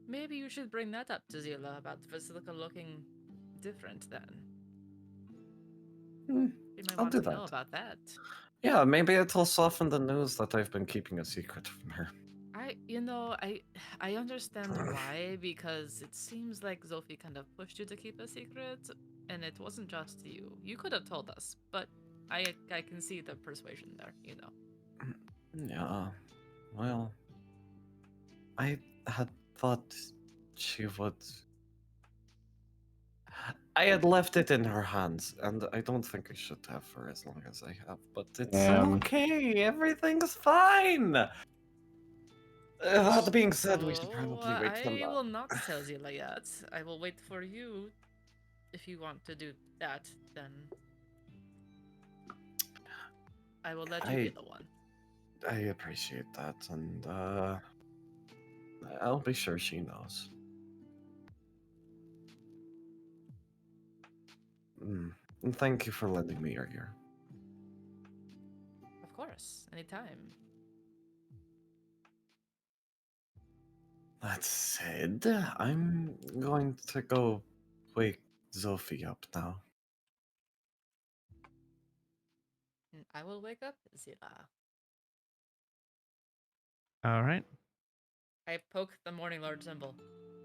Maybe you should bring that up to Zila about Vasilka looking different then.
Hmm,
You might
I'll
want
do
to know
that.
about that.
Yeah, maybe it'll soften the news that I've been keeping a secret from her.
I understand why, because it seems like Zophie kind of pushed you to keep a secret, and it wasn't just you. You could have told us, but I can see the persuasion there, you know.
Yeah, well, I had thought she would. I had left it in her hands, and I don't think I should have for as long as I have, but it's okay. Everything's fine. That being said, we should
So,
probably wait for
I
that.
will not tell Zila yet. I will wait for you. If you want to do that, then I will let you be the one.
I appreciate that, and I'll be sure she knows. And thank you for lending me your ear.
Of course, anytime.
That said, I'm going to go wake Sophie up now.
I will wake up Zila.
All right.
I poke the Morning Lord symbol.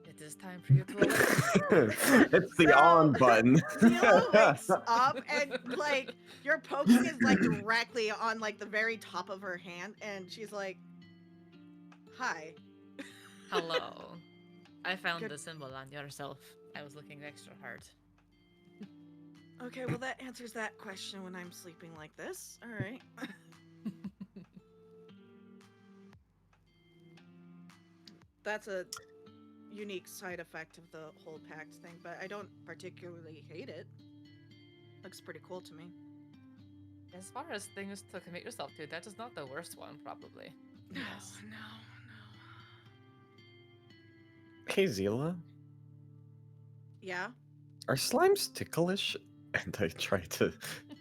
It is time for you to awaken.
It's the
So,
on button.
Zila wakes up and like your poking is like directly on like the very top of her hand, and she's like, "Hi."
Hello. I found
Good.
the symbol on yourself. I was looking extra hard.
Okay, well that answers that question when I'm sleeping like this. All right. That's a unique side effect of the whole pact thing, but I don't particularly hate it. Looks pretty cool to me.
As far as things to commit yourself to, that is not the worst one, probably.
No,
Yes.
no.
Hey, Zila,
Yeah.
are slimes ticklish? And I try to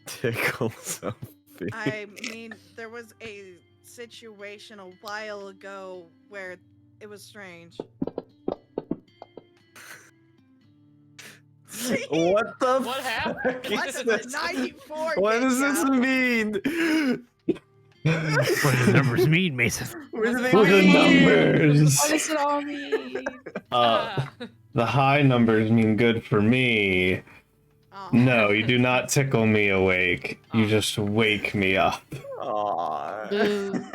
tickle Sophie.
I mean, there was a situation a while ago where it was strange.
What the
What
fuck
happened?
What
is
does
this?
the 94
What
get
does this
ya?
mean?
What do the numbers mean, Mason?
What do they
What are the
mean?
numbers?
What does it all mean?
Ah.
The high numbers mean good for me.
Aw.
No, you do not tickle me awake. You
Oh.
just wake me up.
Aw.
Boo.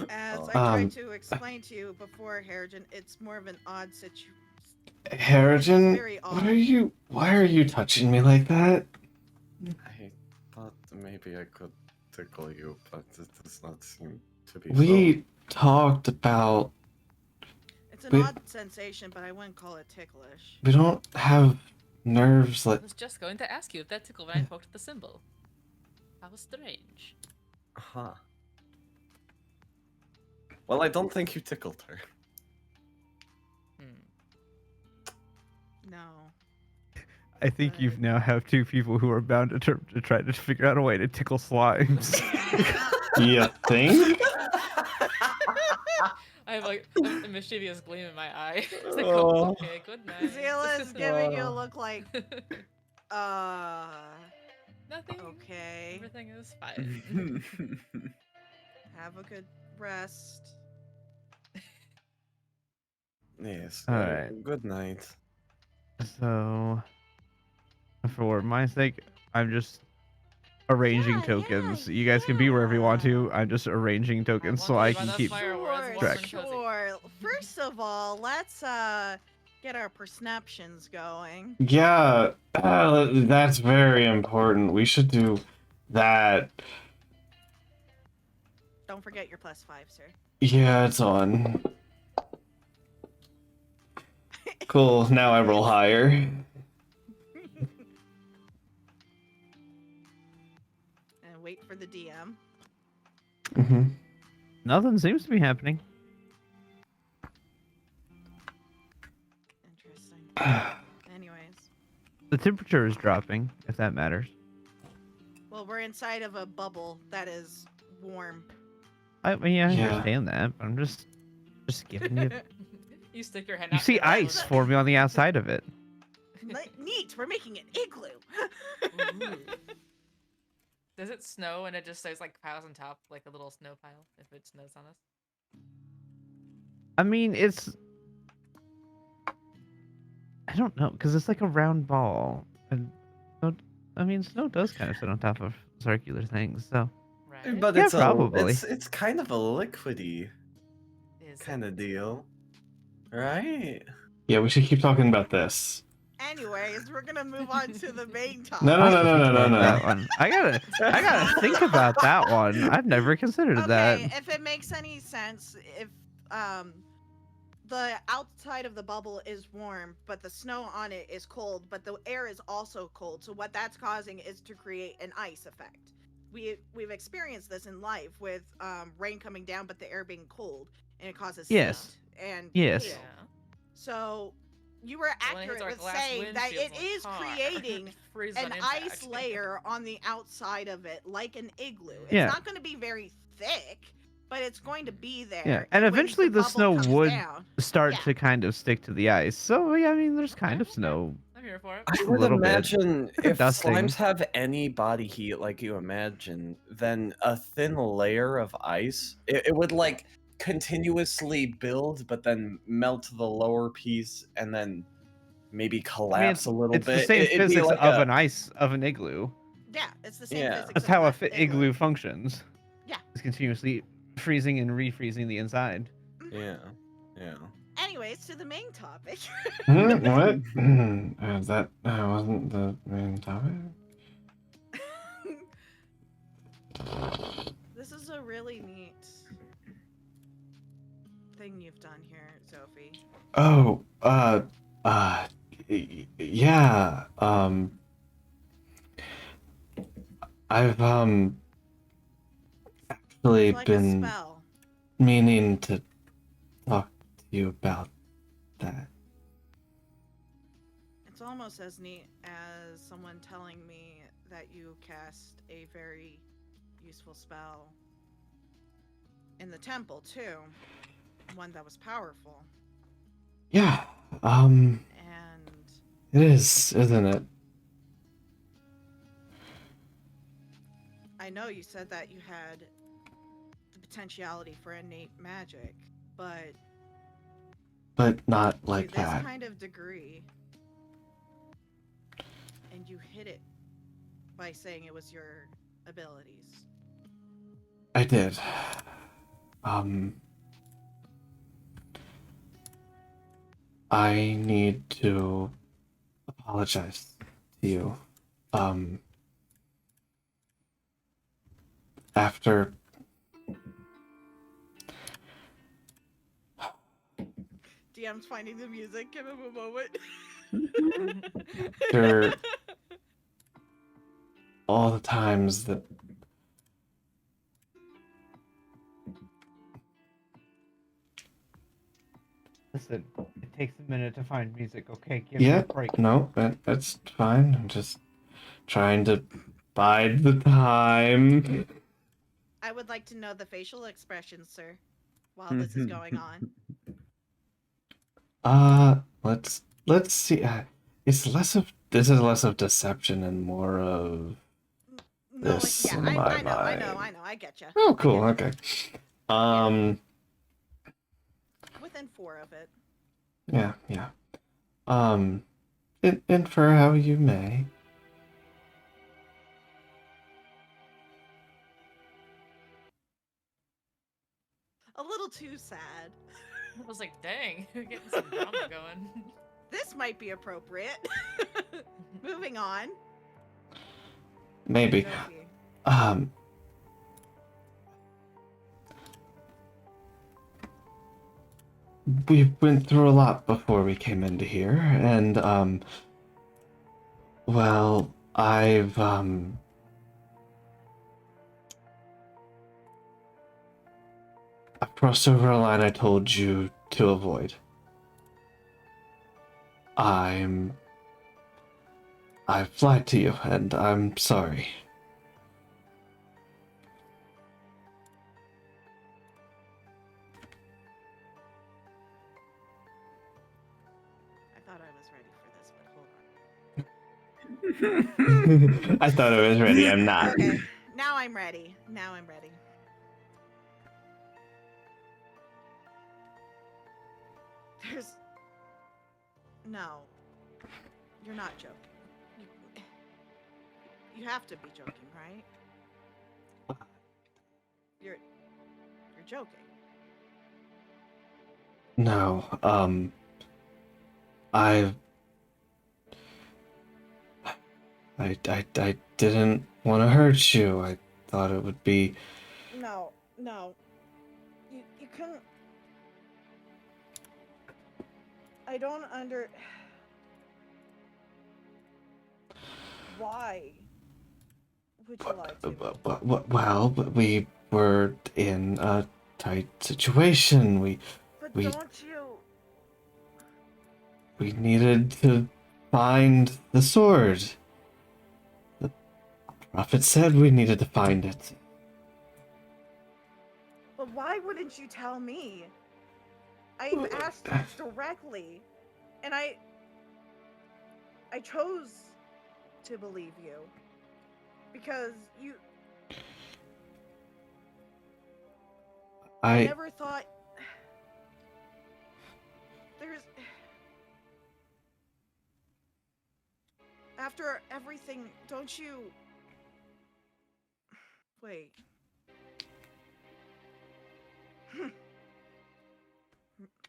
As I
Um,
tried to explain to you before, Harrigan, it's more of an odd situation.
Harrigan,
Very
what
odd.
are you? Why are you touching me like that?
I thought maybe I could tickle you, but it does not seem to be
We talked about
It's an
We-
odd sensation, but I wouldn't call it ticklish.
we don't have nerves
I
like.
was just going to ask you if that tickled when I poked the symbol. How strange.
so. Huh. Well, I don't think you tickled her.
Hmm.
No.
I think you now have two people who are bound to try to figure out a way to tickle slimes.
You think?
I have like a mischievous gleam in my eye. It's like,
Oh.
okay, good night.
Zila is giving you a look like,
Nothing.
okay.
Everything is fine.
Have a good rest.
Yes.
All right.
Good night.
So, for my sake, I'm just arranging
Yeah,
tokens.
yeah,
You guys can be wherever you want to.
yeah.
I'm just arranging tokens
want
so
to
I
live by
can
the
keep.
fire where it's
Sure,
warm and
track.
cozy.
sure. First of all, let's get our perceptions going.
Yeah, that's very important. We should do that.
Don't forget your +5, sir.
Yeah, it's on. Cool. Now I roll higher.
And wait for the DM.
Hmm.
Nothing seems to be happening.
Interesting. Anyways,
The temperature is dropping, if that matters.
well, we're inside of a bubble that is warm.
I mean, I
Yeah.
understand that, but I'm just giving you.
You stick your hand
You
out.
see
your mouth.
ice forming on the outside of it.
Neat. We're making an igloo.
Ooh. Does it snow and it just stays like piles on top, like a little snow pile, if it snows on us?
I mean, it's. I don't know, because it's like a round ball, and I mean, snow does kind of sit on top of circular things, so.
Right?
But
Yeah,
it's
probably.
it's kind of a liquidy
Is
kind
it?
of deal, right?
Yeah, we should keep talking about this.
Anyways, we're gonna move on to the main topic.
No, no,
I
no,
have to
no,
think
no,
about
no.
that one. I gotta think about that one. I've never considered
Okay,
that.
if it makes any sense, if the outside of the bubble is warm, but the snow on it is cold, but the air is also cold. So what that's causing is to create an ice effect. We've experienced this in life with rain coming down, but the air being cold, and it causes
Yes.
sleet and
Yes.
Yeah.
hail. So you were
So when it hits
accurate
our
with
glass
saying that it
windshields on
is
car,
creating
it freezes
an
on
ice
impact.
layer on the outside of it, like an igloo. It's
Yeah.
not going to be very thick, but it's going to be there.
Yeah, and
when
eventually the
bubble
snow
comes
would
down,
start
Yeah.
to kind of stick to the ice. So yeah, I mean, there's kind of
Okay.
snow.
I'm here for it.
I
a
would
little bit.
imagine
Like a
if
dusting.
slimes have any body heat like you imagine, then a thin layer of ice, it would like continuously build, but then melt to the lower piece and then maybe collapse a little
it's
bit.
the same
It'd be
physics
like
of an igloo.
yeah, it's the same
Yeah.
physics.
That's
of
how
an
a igloo functions.
Yeah.
It's continuously freezing and refreezing the inside.
Yeah, yeah.
Anyways, to the main topic.
What? That wasn't the main topic.
This is a really neat thing you've done here, Sophie.
Oh, yeah. I've actually
It's like a
been
spell.
meaning to talk to you about that.
It's almost as neat as someone telling me that you cast a very useful spell in the temple too. One that was powerful.
Yeah.
And
It is, isn't it?
I know you said that you had the potentiality for innate magic, but
Not
to
like
this
that.
kind of degree, and you hid it by saying it was your abilities.
I did. Um, I need to apologize to you. After
DM's finding the music. Give him a moment.
after all the times that
Listen, it takes a minute to find music. Okay, give me a break.
no, that's fine. I'm just trying to bide the time.
I would like to know the facial expressions, sir, while this is going on.
Let's see. This is less of deception and more of
No,
this
yeah,
in my
I know,
mind.
I get you.
Oh, cool. Okay.
Within 4 of it.
Yeah. Infer how you may.
A little too sad.
I was like, dang, you're getting some drama going.
This might be appropriate. Moving on.
Maybe.
Jokey.
We went through a lot before we came into here, and well, I've crossed over a line I told you to avoid. I've lied to you, and I'm sorry.
I thought I was ready for this, but hold on.
I thought I was ready. I'm not.
Okay, now I'm ready. There's... No. You're not joking. You have to be joking, right? You're joking.
No, I didn't want to hurt you. I thought it would be...
No. You couldn't... I don't Why would you lie to me?
Well, we were in a tight situation.
But
we-
don't you...
We needed to find the sword. The prophet said we needed to find it.
But why wouldn't you tell me? I've asked you directly, and I chose to believe you because I never thought there's... After everything, don't you... Wait.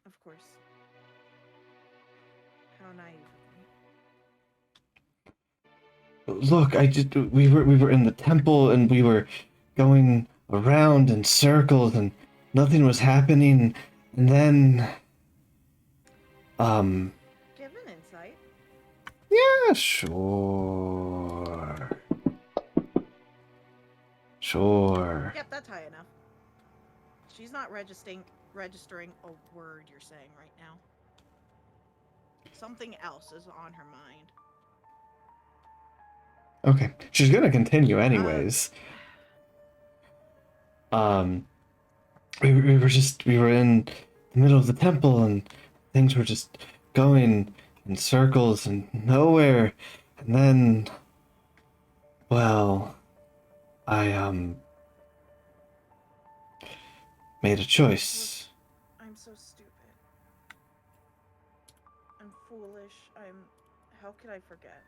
Of course. How naive of me.
Look, we were in the temple and we were going around in circles and nothing was happening, and then
Give an insight.
yeah, sure.
Yep, that's high enough. She's not registering a word you're saying right now. Something else is on her mind.
Okay, she's gonna continue anyways. We were in the middle of the temple and things were just going in circles and nowhere, and then, well, I made a choice.
I'm so stupid. I'm foolish. How could I forget?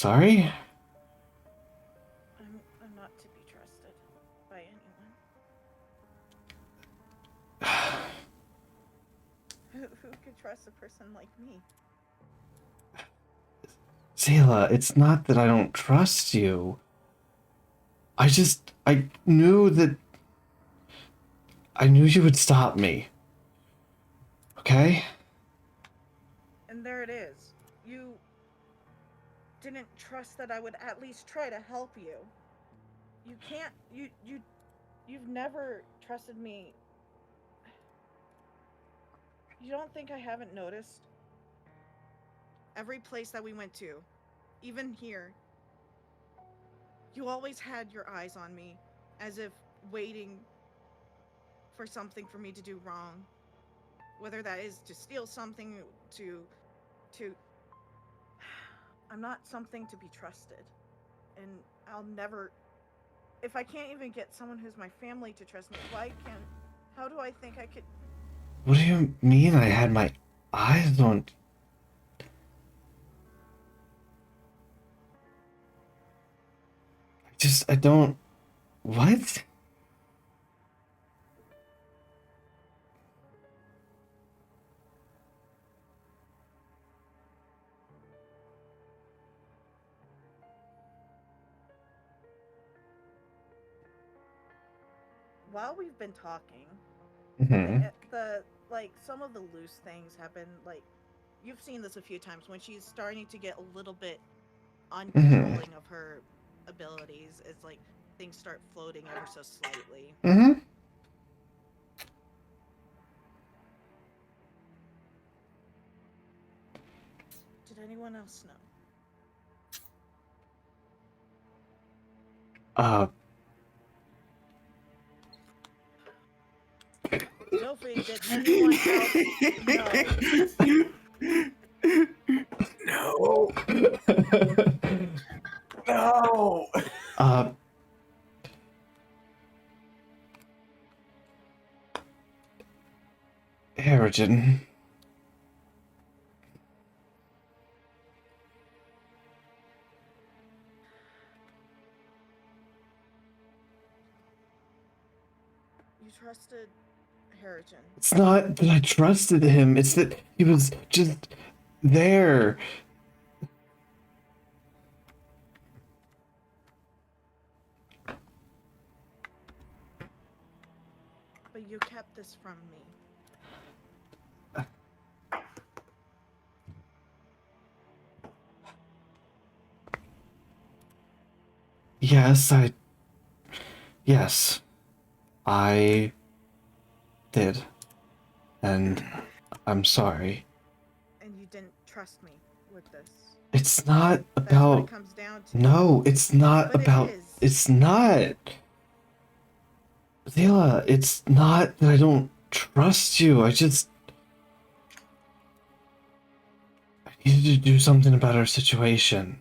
Sorry?
I'm not to be trusted by anyone. Who could trust a person like me?
Zayla, it's not that I don't trust you. I knew that. I knew you would stop me. Okay?
And there it is. You didn't trust that I would at least try to help you. You can't. You've never trusted me. You don't think I haven't noticed? Every place that we went to, even here, you always had your eyes on me, as if waiting for something for me to do wrong. Whether that is to steal something, to... I'm not something to be trusted. And I'll never... If I can't even get someone who's my family to trust me, how do I think I could...
What do you mean I had my eyes on... I don't... What?
While we've been talking,
Mm-hmm.
some of the loose things have been, like, you've seen this a few times when she's starting to get a little bit uncontrolling of her abilities. It's like things start floating ever so slightly.
Mm-hmm.
Did anyone else know? Sophie, did anyone else know?
No. No.
Harrigan.
You trusted Harrigan.
It's not that I trusted him, it's that he was just there.
But you kept this from me.
Yes, I did. And I'm sorry.
And you didn't trust me with this.
It's not
That's what it
about...
comes down to.
No, it's not
But
about...
it is.
It's not. Zayla, it's not that I don't trust you. I needed to do something about our situation.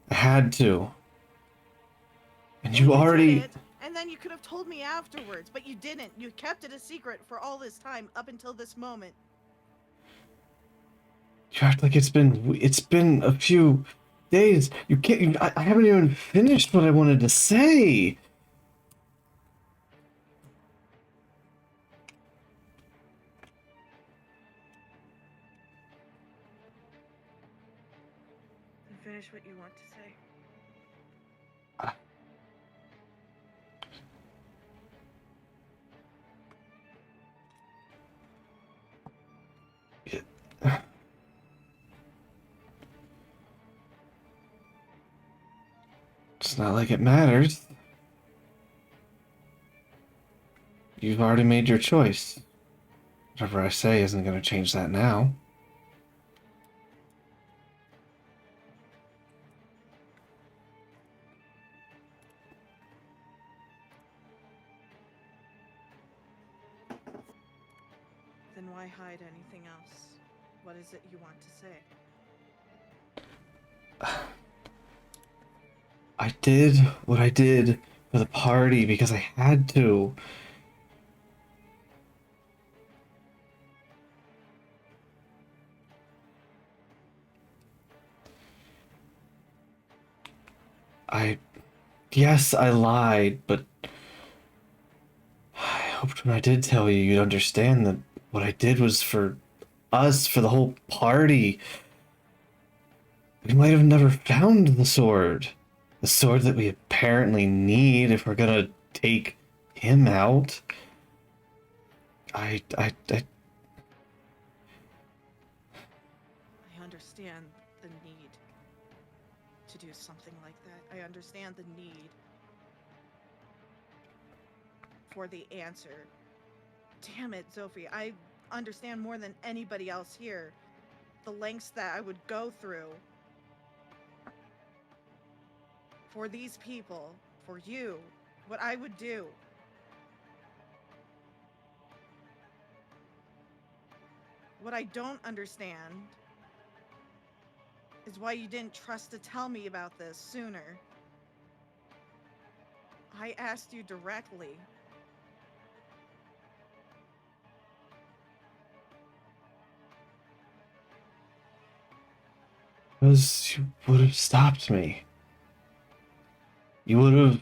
I had to. And you already...
did it, and then you could have told me afterwards, but you didn't. You kept it a secret for all this time up until this moment.
You act like it's been a few days. You can't... I haven't even finished what I wanted to say.
Then finish what you want to say.
It's not like it matters. You've already made your choice. Whatever I say isn't going to change that now.
Then why hide anything else? What is it you want to say?
I did what I did for the party because I had to. Yes, I lied, but I hoped when I did tell you, you'd understand that what I did was for us, for the whole party. We might have never found the sword. The sword that we apparently need if we're gonna take him out. I
understand the need to do something like that. I understand the need for the answer. Damn it, Sophie. I understand more than anybody else here the lengths that I would go through for these people, for you, what I would do. What I don't understand is why you didn't trust to tell me about this sooner. I asked you directly.
Because you would have stopped me. You would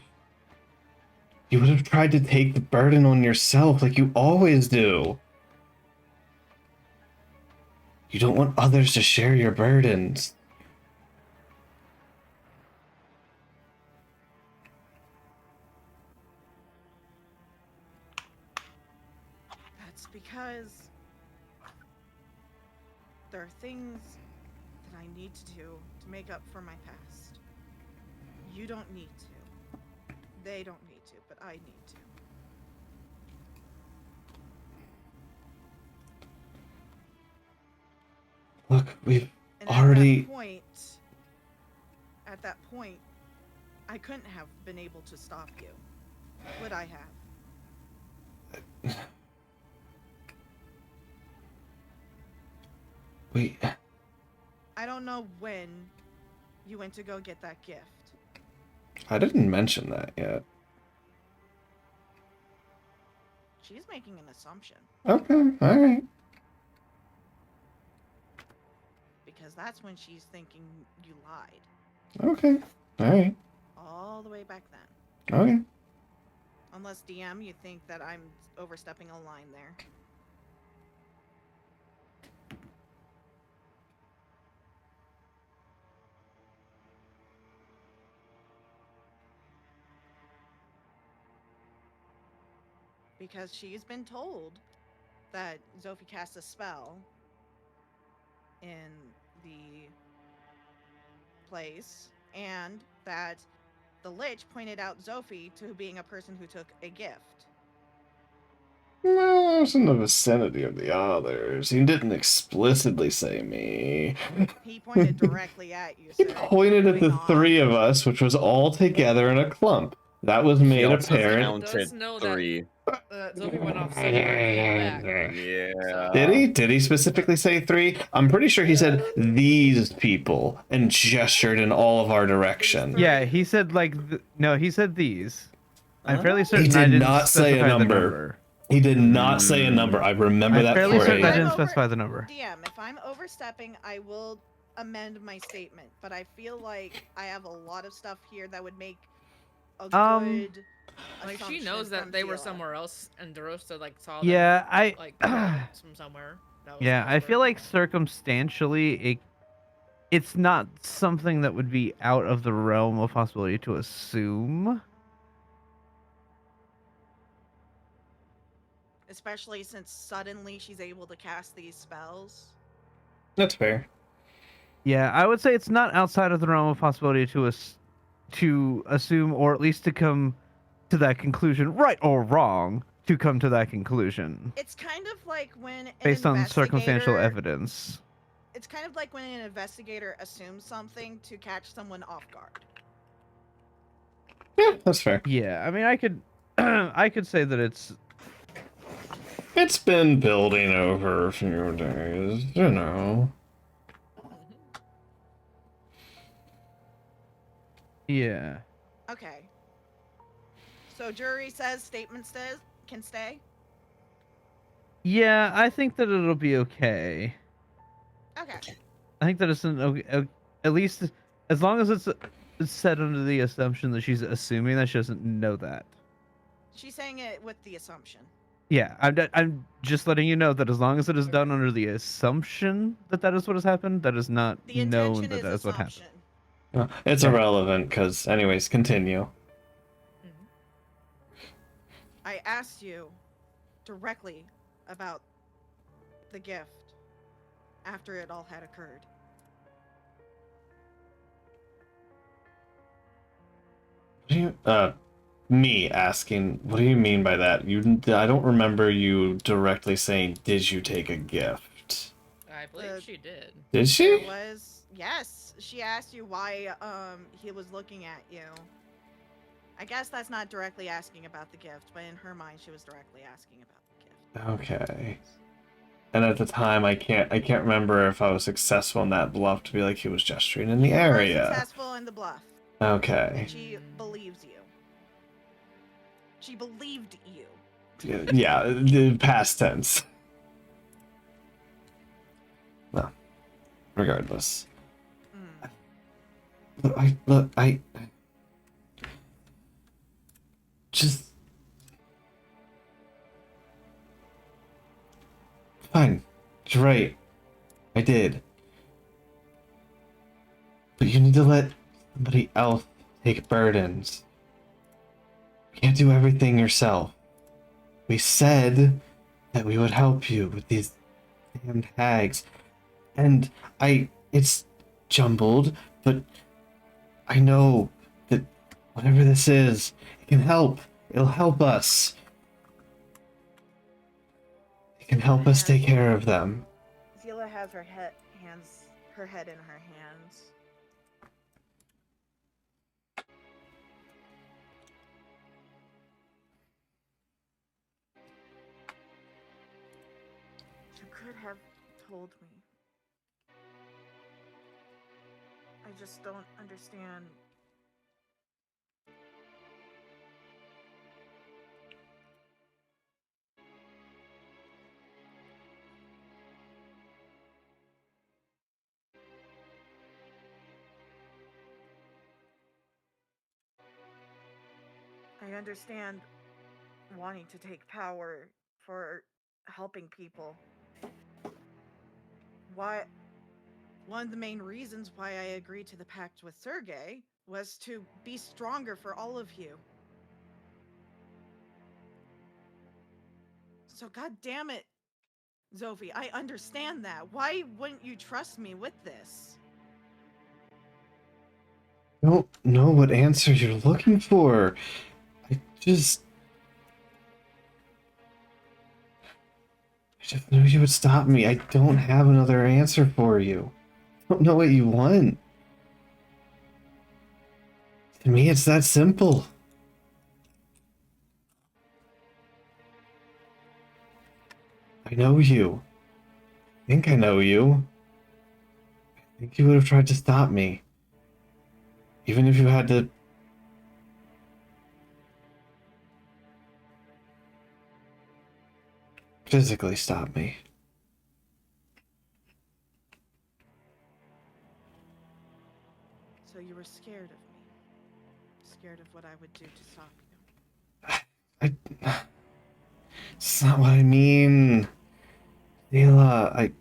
have tried to take the burden on yourself like you always do. You don't want others to share your burdens.
That's because there are things that I need to do to make up for my past. You don't need to. They don't need to, but I need to.
Look, we've
And
already...
At that point, I couldn't have been able to stop you. Would I have?
Wait,
I don't know when you went to go get that gift.
I didn't mention that yet.
She's making an assumption.
Okay, alright.
Because that's when she's thinking you lied.
Okay, alright.
All the way back then.
Okay.
Unless, DM, you think that I'm overstepping a line there. Because she's been told that Zophie cast a spell in the place, and that the Lich pointed out Zophie to being a person who took a gift.
No, I was in the vicinity of the others. He didn't explicitly say me.
He pointed directly at you,
He
sir.
pointed at the
Moving on.
three of us, which was all together in a clump. That was made
also
apparent.
counted
Does know that-
3.
Zoe went off city and came back.
Yeah.
Did he? Did he specifically say 3? I'm pretty sure he said these people and gestured in all of our direction.
Yeah, he said like no, he said these. I'm fairly certain
He
I
did
didn't
not say a
specify the
number. He did not say a number. I remember
I'm
that
fairly certain I
phrase.
didn't specify the number.
DM, if I'm overstepping, I will amend my statement, but I feel like I have a lot of stuff here that would make a good
Like, she
assumption
knows that
from
they were
Tila.
somewhere else, and DeRosa, like, saw them,
Yeah, I
like, come out from somewhere. That was
yeah, I
elsewhere.
feel like circumstantially it's not something that would be out of the realm of possibility to assume.
Especially since suddenly she's able to cast these spells.
That's fair.
Yeah, I would say it's not outside of the realm of possibility to assume, or at least to come to that conclusion, right or wrong, to come to that conclusion
It's kind of like when an
based on circumstantial
investigator-
evidence.
It's kind of like when an investigator assumes something to catch someone off guard.
Yeah, that's fair.
Yeah, I mean, I could, I could say that
It's been building over a few days, you know.
yeah.
Okay. So jury says statement says can stay.
Yeah, I think that it'll be okay.
Okay.
I think that it's at least as long as it's said under the assumption that she's assuming that she doesn't know that.
She's saying it with the assumption.
Yeah, I'm just letting you know that as long as it is done
Okay.
under the assumption that that is what has happened, that is not
The
known
intention
that
is
that is what happened.
assumption.
It's
Okay.
irrelevant, because, anyways, continue.
Mhm.
I asked you directly about the gift after it all had occurred.
What do you, me asking, what do you mean by that? I don't remember you directly saying, did you take a gift?
I believe she did.
Did
There
she?
was, yes, she asked you why he was looking at you. I guess that's not directly asking about the gift, but in her mind she was directly asking about the gift.
Okay. And at the time, I can't remember if I was successful in that bluff to be like he was gesturing in the
You were
area.
successful in the bluff,
Okay.
and she believes you. She believed you.
Yeah, the past tense. Well, regardless.
Mm.
Look, I just fine. You're right. I did. But you need to let somebody else take burdens. You can't do everything yourself. We said that we would help you with these damned hags. And it's jumbled, but I know that whatever this is, it can help. It'll help us. It can help us take care of them.
Zila has her head in her hands. You could have told me. I just don't understand. I understand wanting to take power for helping people. Why? One of the main reasons why I agreed to the pact with Sergei was to be stronger for all of you. So god damn it, Zophie, I understand that. Why wouldn't you trust me with this?
I don't know what answer you're looking for. I just knew you would stop me. I don't have another answer for you. I don't know what you want. To me, it's that simple. I know you. I think I know you. I think you would have tried to stop me. Even if you had to physically stop me.
So you were scared of me. Scared of what I would do to stop you.
It's not what I mean. Leela, I'm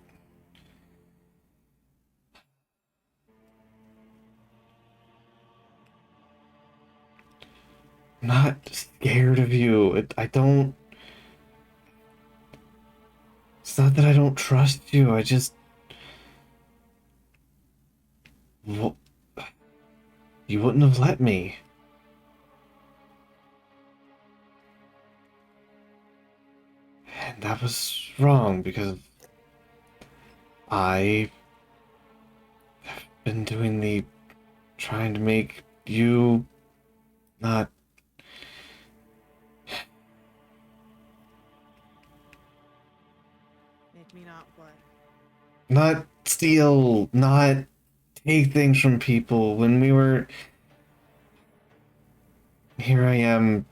not scared of you. I don't. It's not that I don't trust you. I just. You wouldn't have let me. And that was wrong because I have been doing the trying to make you not
Make me not what?
not steal, not take things from people. When we were here, I am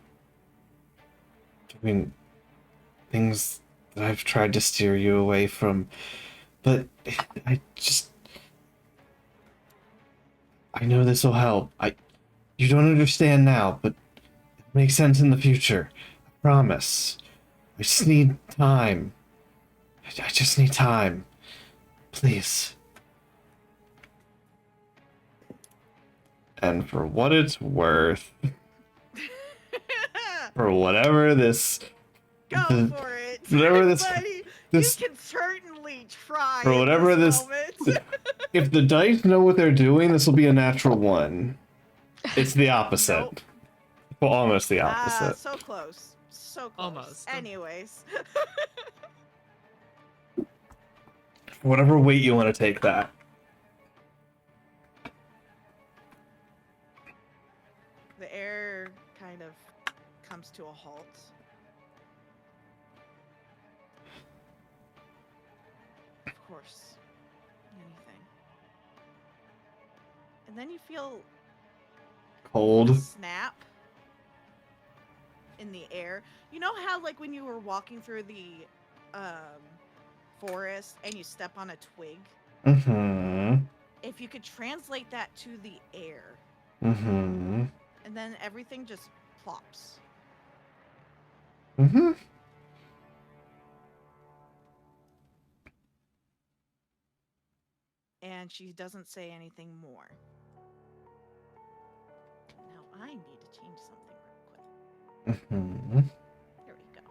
doing things that I've tried to steer you away from, but I just I know this will help. You don't understand now, but it makes sense in the future. I promise. I just need time. I just need time. Please. And for what it's worth, for whatever this,
Go
the-
for it.
whatever this-
Buddy.
this,
You can certainly try.
for
at
whatever
this,
this,
moment.
if the dice know what they're doing, this will be a natural one. It's the opposite.
Nope.
Well, almost the opposite.
So close. So close.
Almost.
Anyways.
Whatever weight you want to take that.
The air kind of comes to a halt. Of course. Anything. And then you feel a
Cold.
snap in the air. You know how like when you were walking through the forest and you step on a twig?
Mm-hmm.
If you could translate that to the air,
Mm-hmm.
and then everything just plops.
Mm-hmm.
And she doesn't say anything more. Now I need to change something real quick.
Mm-hmm.
Here we go.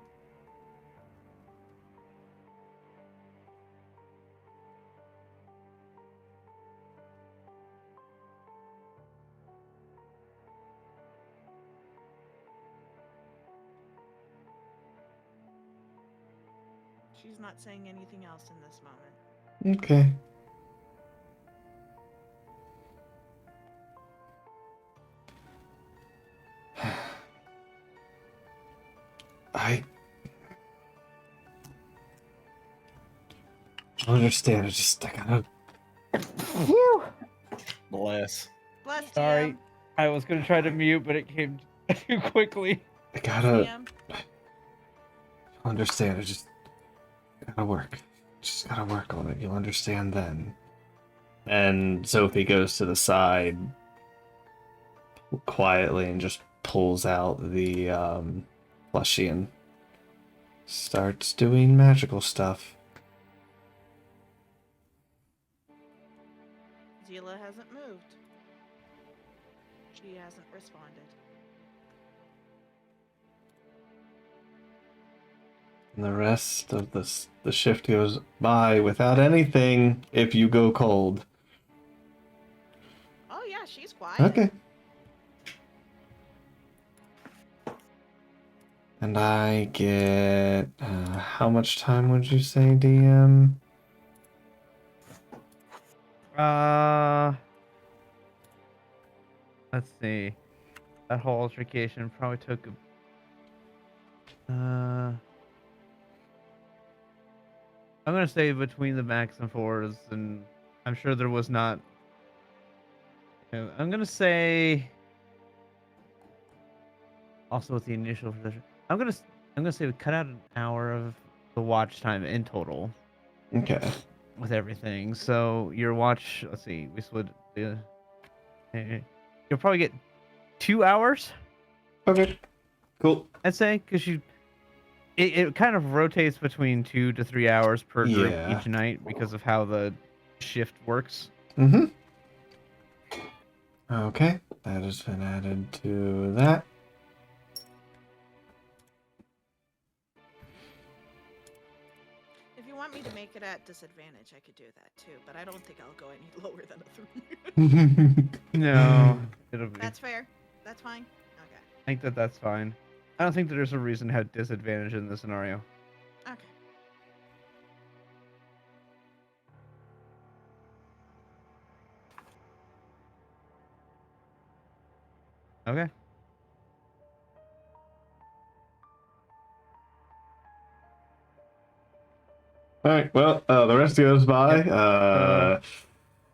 She's not saying anything else in this moment.
Okay. I don't understand. I gotta.
Phew.
Bless.
Bless
Sorry. I was gonna try to mute, but it came too quickly.
I
TM.
gotta
TM.
understand. Gotta work. Just gotta work on it. You'll understand then. And Sophie goes to the side quietly and just pulls out the plushie and starts doing magical stuff.
Zila hasn't moved. She hasn't responded.
And the rest of the shift goes by without anything if you go cold.
Oh yeah, she's quiet.
Okay. And I get how much time would you say, DM?
Let's see. That whole altercation probably took I'm gonna say between the backs and forwards, and I'm sure there was not. I'm gonna say also with the initial position. I'm gonna say we cut out an hour of the watch time in total
Okay.
with everything. So your watch, let's see, we split the. You'll probably get 2 hours,
Okay. Cool.
I'd say, because it kind of rotates between 2 to 3 hours per group
Yeah.
each night because of how the shift works.
Mm-hmm. Okay. That has been added to that.
If you want me to make it at disadvantage, I could do that too, but I don't think I'll go any lower than a 3.
No, it'll be.
That's fair. That's fine. Okay.
I think that's fine. I don't think that there's a reason to have disadvantage in this scenario.
Okay.
Okay.
All right. Well, the rest goes by.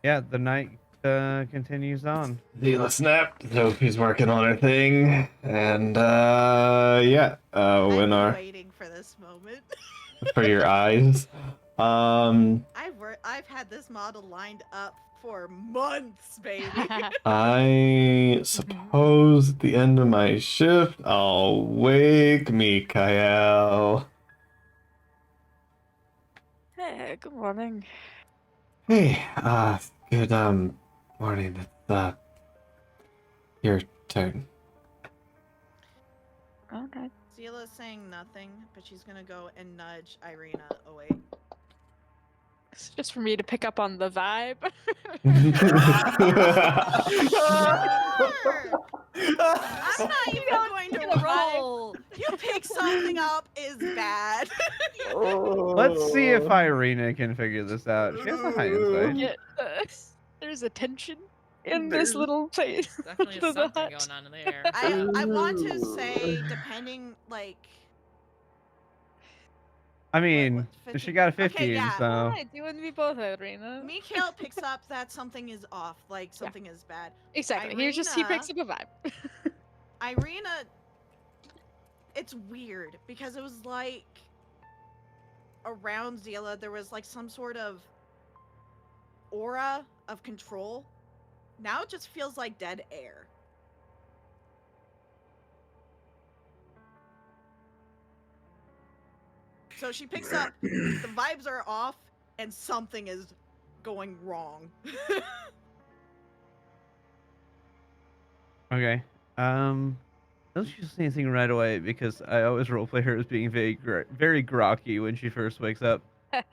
Yeah, the night continues on.
Zila snapped. Sophie's working on her thing, and yeah.
I've
When
been
our
waiting for this moment.
for your eyes.
I've had this model lined up for months, baby.
I suppose at the end of my shift, I'll wake Mikael.
Hey, good morning.
Hey, good, morning. It's, your turn.
Alright.
Zela's saying nothing, but she's gonna go and nudge Irina away.
It's just for me to pick up on the vibe.
Sure! I'm not even going to roll. You pick something up is bad.
Let's see if Irina can figure this out. She has a high insight.
Yeah, there's a tension in this little place.
Definitely
little
something
hut.
going on in the air.
I want to say, depending, like,
I mean,
what,
she got a
15?
15,
Okay, yeah.
so
Alright, you and me both, Irina.
Mikael picks up that something is off, like something is bad.
Exactly. He picks up a vibe.
Irina, it's weird because it was like around Zela there was like some sort of aura of control. Now it just feels like dead air. So she picks up, the vibes are off, and something is going wrong.
okay. Don't you say anything right away because I always roleplay her as being very groggy when she first wakes up.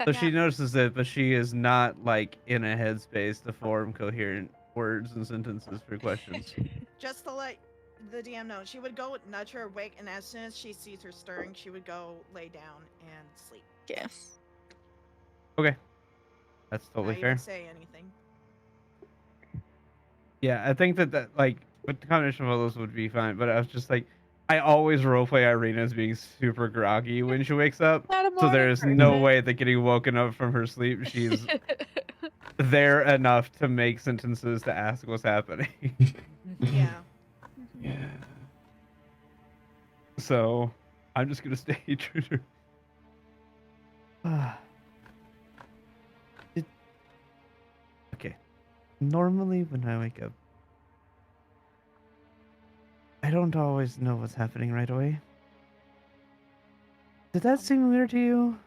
So she notices it, but she is not like in a headspace to form coherent words and sentences for questions.
Just to let the DM know, she would go nudge her awake, and as soon as she sees her stirring, she would go lay down and sleep.
Yeah.
Okay, that's totally
Not
fair.
even say anything.
Yeah, I think that like with the combination of all those would be fine. But I was just like, I always roleplay Irina as being super groggy when she wakes up.
Not a
So
morning
there's no
person.
way that getting woken up from her sleep, she's there enough to make sentences to ask what's happening.
Yeah.
Yeah.
So I'm just gonna stay true to. Okay. Normally when I wake up, I don't always know what's happening right away. Did that seem weird to you?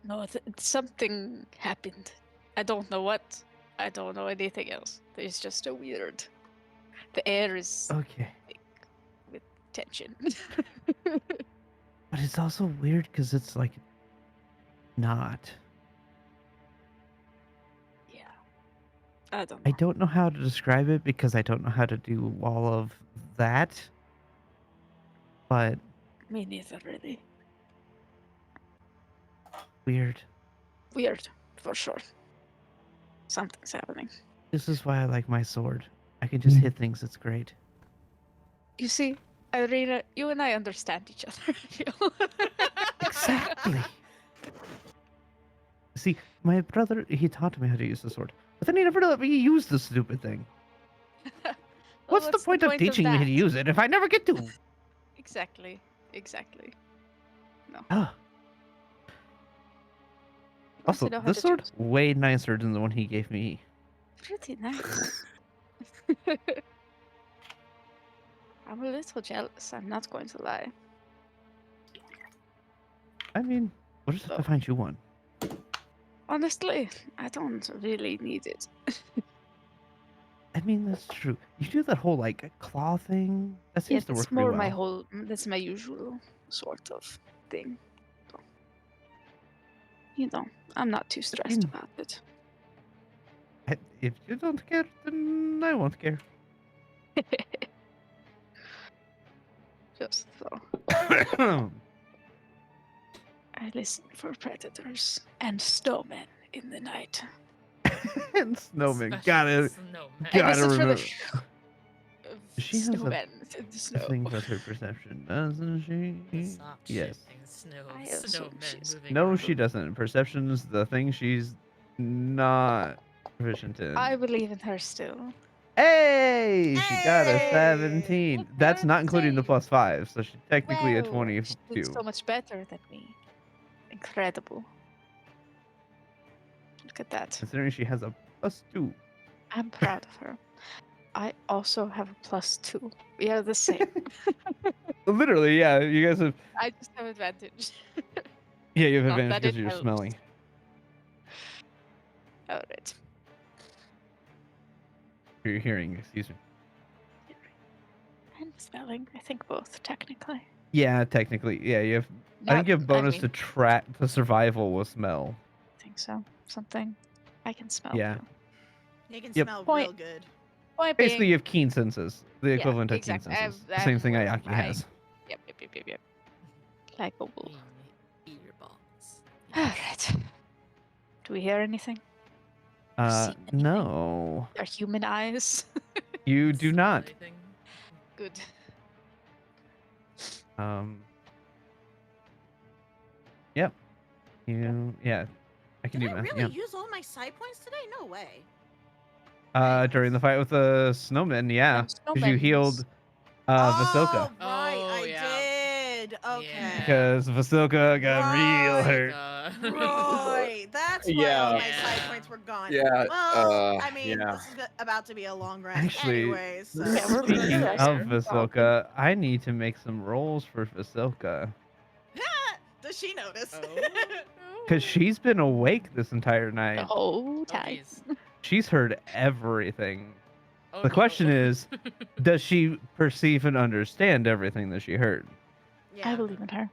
No, something happened. I don't know what. I don't know anything else. There's just a weird. The air is
Okay.
thick with tension.
But it's also weird because it's like not.
Yeah. I don't
I
know.
don't know how to describe it because I don't know how to do all of that. But
Me neither, really.
weird.
Weird, for sure. Something's happening.
This is why I like my sword. I can just hit things. It's great.
You see, Irina, you and I understand each other, I feel.
Exactly. See, my brother, he taught me how to use the sword. But then he never let me use the stupid thing.
Well,
What's the point of teaching me how to
that?
use it if I never get to?
Exactly. Exactly. No.
Ah.
Once you
Also,
know how
this
to do
sword
it.
way nicer than the one he gave me.
Pretty nice. I'm a little jealous, I'm not going to lie.
I mean, we'll just have to find you one.
Honestly, I don't really need it.
I mean, that's true. You do that whole like claw thing. That
Yeah,
seems to work
that's
pretty
more
well.
my whole. That's my usual sort of thing. So, you know, I'm not too stressed
Mm.
about it.
If you don't care, then I won't care.
Just so. I listen for predators and snowmen in the night.
And snowman,
Especially
gotta
snowmen.
I
gotta
listen for the
remember. She has a
snowmen in the snow.
thing about her perception, doesn't she?
Soft
Yes.
shifting snow,
I assume
snowmen
she's-
moving
No,
around.
she doesn't. Perception's the thing she's not proficient in.
I believe in her still.
Hey, she got a
Hey!
17.
What
That's
can
not
I
including the
say?
+5, so she's technically a
Well, she did
22.
so much better than me. Incredible. Look at that.
Considering she has a +2.
I'm proud of her. I also have a +2. We are the same.
Literally, yeah. You guys have.
I just have advantage.
Yeah, you have
Not
advantage
that
because
it
you're
helps.
smelly.
Alright.
You're hearing, excuse me.
And smelling, I think both, technically.
Yeah, technically. Yeah, you have. I think you have bonus to track to survival with smell.
I think so. Something. I can smell
Yeah.
too.
You can
Yep.
smell
Point.
real good.
Point
Basically,
being,
you have keen senses. The equivalent of
exactly.
keen senses.
I
The same
have
thing
more
Ayaki
I-
has.
Yep. Like a wolf.
Earballs.
Alright. Do we hear anything? See anything?
No.
Are human eyes?
You do
Smell
not.
anything?
Good.
Yep. Yeah. I can
Did
do
I
math.
really use all my side points today? No way.
Yeah. During the fight with the snowman, yeah. Because you healed Vasilka.
Oh, right,
Oh,
I
yeah.
did. Okay.
Yeah.
Because Vasilka got real
Right.
hurt.
Right. That's why all my side
Yeah.
points were gone.
Yeah,
Well, I mean,
yeah.
this is about to be a long rest
Actually,
anyway, so.
Yeah, we're
Speaking
really
of
resting.
Vasilka, I need to make some rolls for Vasilka.
Does she notice?
Because she's been awake this entire night.
The whole
Oh,
time.
jeez.
She's heard everything.
Oh,
The
no.
question is, does she perceive and understand everything that she heard?
Yeah.
I believe in her.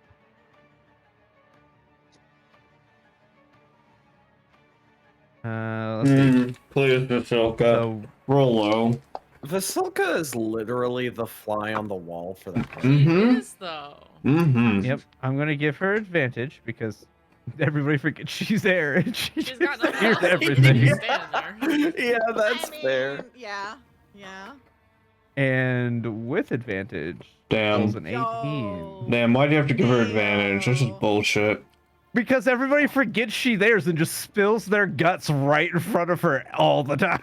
Let's see.
Please, Vasilka.
So,
Roll low.
Vasilka is literally the fly on the wall for that part.
She
Mhm.
is, though.
Mm-hmm.
yep, I'm going to give her advantage because everybody forgets she's there and she
She's got no
hears
health.
everything.
She's standing there.
Yeah, that's
I mean,
fair.
Yeah. Yeah.
And with advantage,
Damn.
rolls an 18.
Yo.
Damn, why'd you have to give her advantage? This is
Ayo.
bullshit.
Because everybody forgets she's theirs and just spills their guts right in front of her all the time.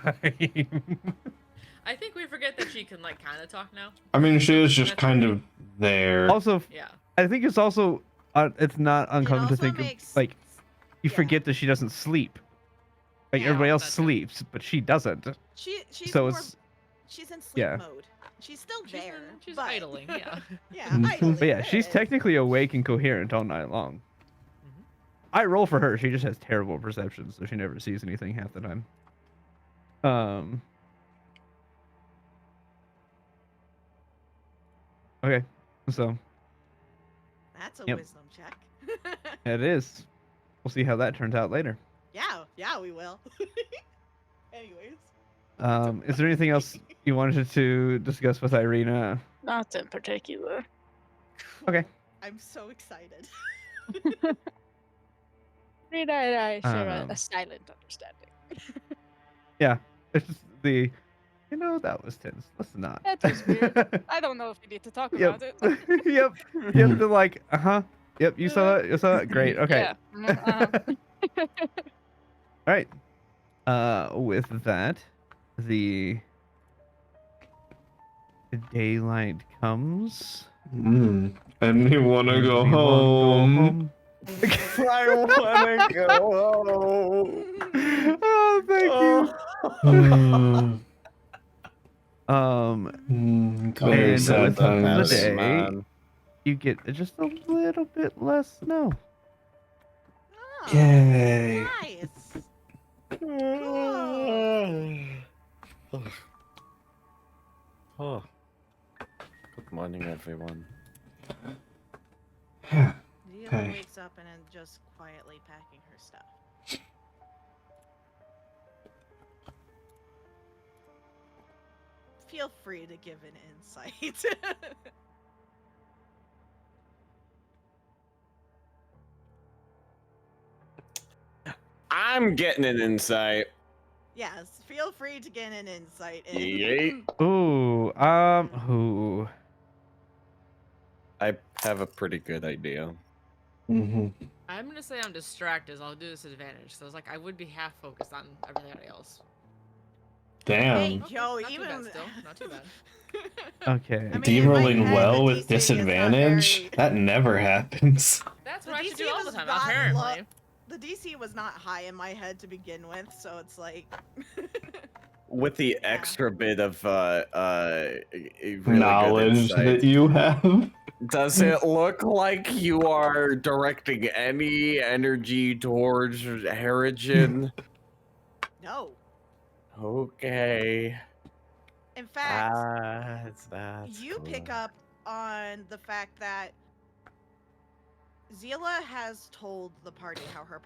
I think we forget that she can, like, kind of talk now.
I mean, she is just kind of there.
Also,
Yeah.
I think it's also it's not uncommon to
also
think
makes-
of, like, you
yeah.
forget that she doesn't sleep. Like
Yeah,
everybody else
that's it.
sleeps, but she doesn't.
She's
So
more,
it's
she's in sleep
yeah.
mode. She's still
She's,
there.
she's
but...
idling, yeah.
Yeah,
Mhm.
idling.
But yeah,
there
she's
it is.
technically awake and coherent all night long.
Mhm.
I roll for her. She just has terrible perception, so she never sees anything half the time. Okay, so
That's a
Yep.
wisdom check.
it is. We'll see how that turns out later.
Yeah, we will. Anyways.
Is there anything else you wanted to discuss with Irina?
Not in particular.
Okay.
I'm so excited.
Rita and I share
Um,
a silent understanding.
Yeah, it's the. That was tense. Let's not.
That was weird. I don't know if we need to talk
Yep.
about it.
Yep. Yep. They're like, Yep. You saw that. You saw that. Great. Okay.
Yeah.
All right. With that, the daylight comes.
And you want to
and
go
we wanna
home.
I wanna go home.
Oh, thank
Very
And
sad
with the
times.
day,
Man.
you get just a little bit less snow.
Oh,
Yay.
nice.
Oh. Good morning, everyone.
Leela
Okay.
wakes up and is just quietly packing her stuff. Feel free to give an insight.
I'm getting an insight.
Yes, feel free to get an insight in.
Yeet.
Ooh.
I have a pretty good idea.
Mm-hmm.
I'm gonna say I'm distracted, so I'll do this advantage. So it's like I would be half focused on everything else.
Damn.
Hey,
Okay,
yo,
not too
even
bad still, not too bad.
Okay.
I mean,
D
in my
rolling
head,
well
the
with
DC is not
disadvantage?
very-
That never happens.
That's
The
what I should
DC
do all the
was
time,
not
apparently.
The The DC was not high in my head to begin with, so it's like.
With the
Yeah.
extra bit of really good
Knowledge
insight,
that you have.
does it look like you are directing any energy towards Harrigan?
No.
Okay.
In fact,
That's
you
cool.
pick up on the fact that Zila has told the party how her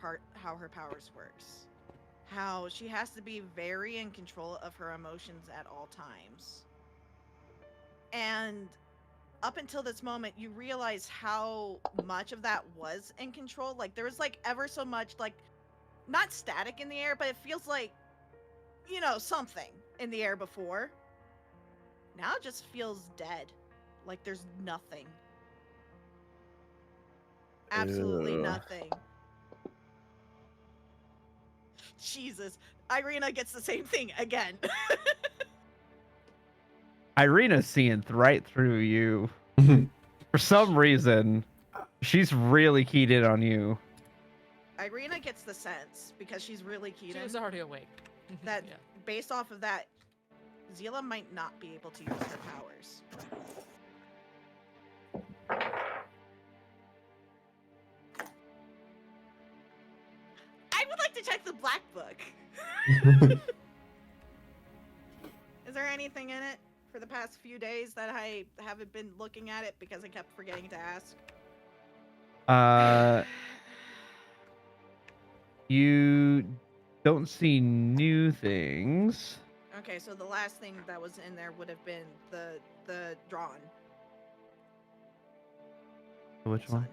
powers works. How she has to be very in control of her emotions at all times. And up until this moment, you realize how much of that was in control. Like, there was, like, ever so much, like, not static in the air, but it feels like, you know, something in the air before. Now it just feels dead. Like, there's nothing. Absolutely
Ugh.
nothing. Jesus. Irina gets the same thing again.
Irina's seeing right through you. For some reason, she's really keyed in on you.
Irina gets the sense, because she's really keyed
She
in,
was already awake.
that
Yeah.
based off of that, Zila might not be able to use her powers. I would like to check the black book. Is there anything in it for the past few days that I haven't been looking at it because I kept forgetting to ask?
You don't see new things.
Okay, so the last thing that was in there would have been the drawn
Which
sun.
one?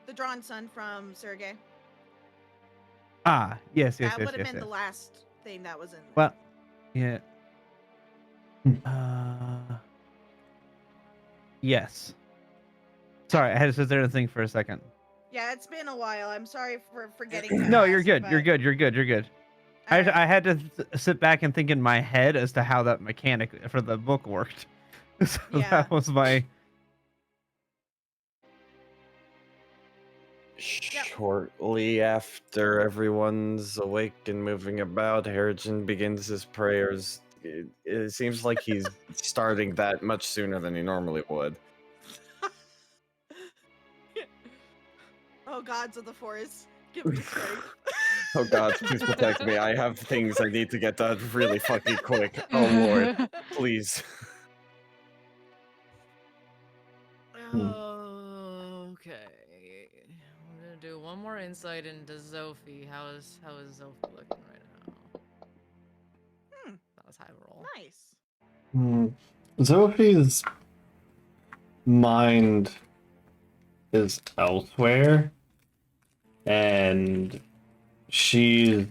The drawn sun from Sergey.
Ah, yes, yes,
That
yes,
would have
yes,
been
yes.
the last thing that was in there.
Well, yeah. Yes. Sorry, I had to sit there and think for a second.
Yeah, it's been a while. I'm sorry for forgetting to
No,
ask.
you're good. You're
but-
good. You're good. You're good.
Alright.
I had to sit back and think in my head as to how that mechanic for the book worked. So
Yeah.
that was my.
Shortly after everyone's awake and moving about, Harrigan begins his prayers. It seems like he's starting that much sooner than he normally would.
Oh, gods of the forest, give me strength.
Oh god, please protect me. I have things I need to get done really fucking quick. Oh lord, please.
Okay. I'm gonna do one more insight into Zophie. How is Zophie looking right now? That was high roll.
Nice.
Zophie's mind is elsewhere, and she's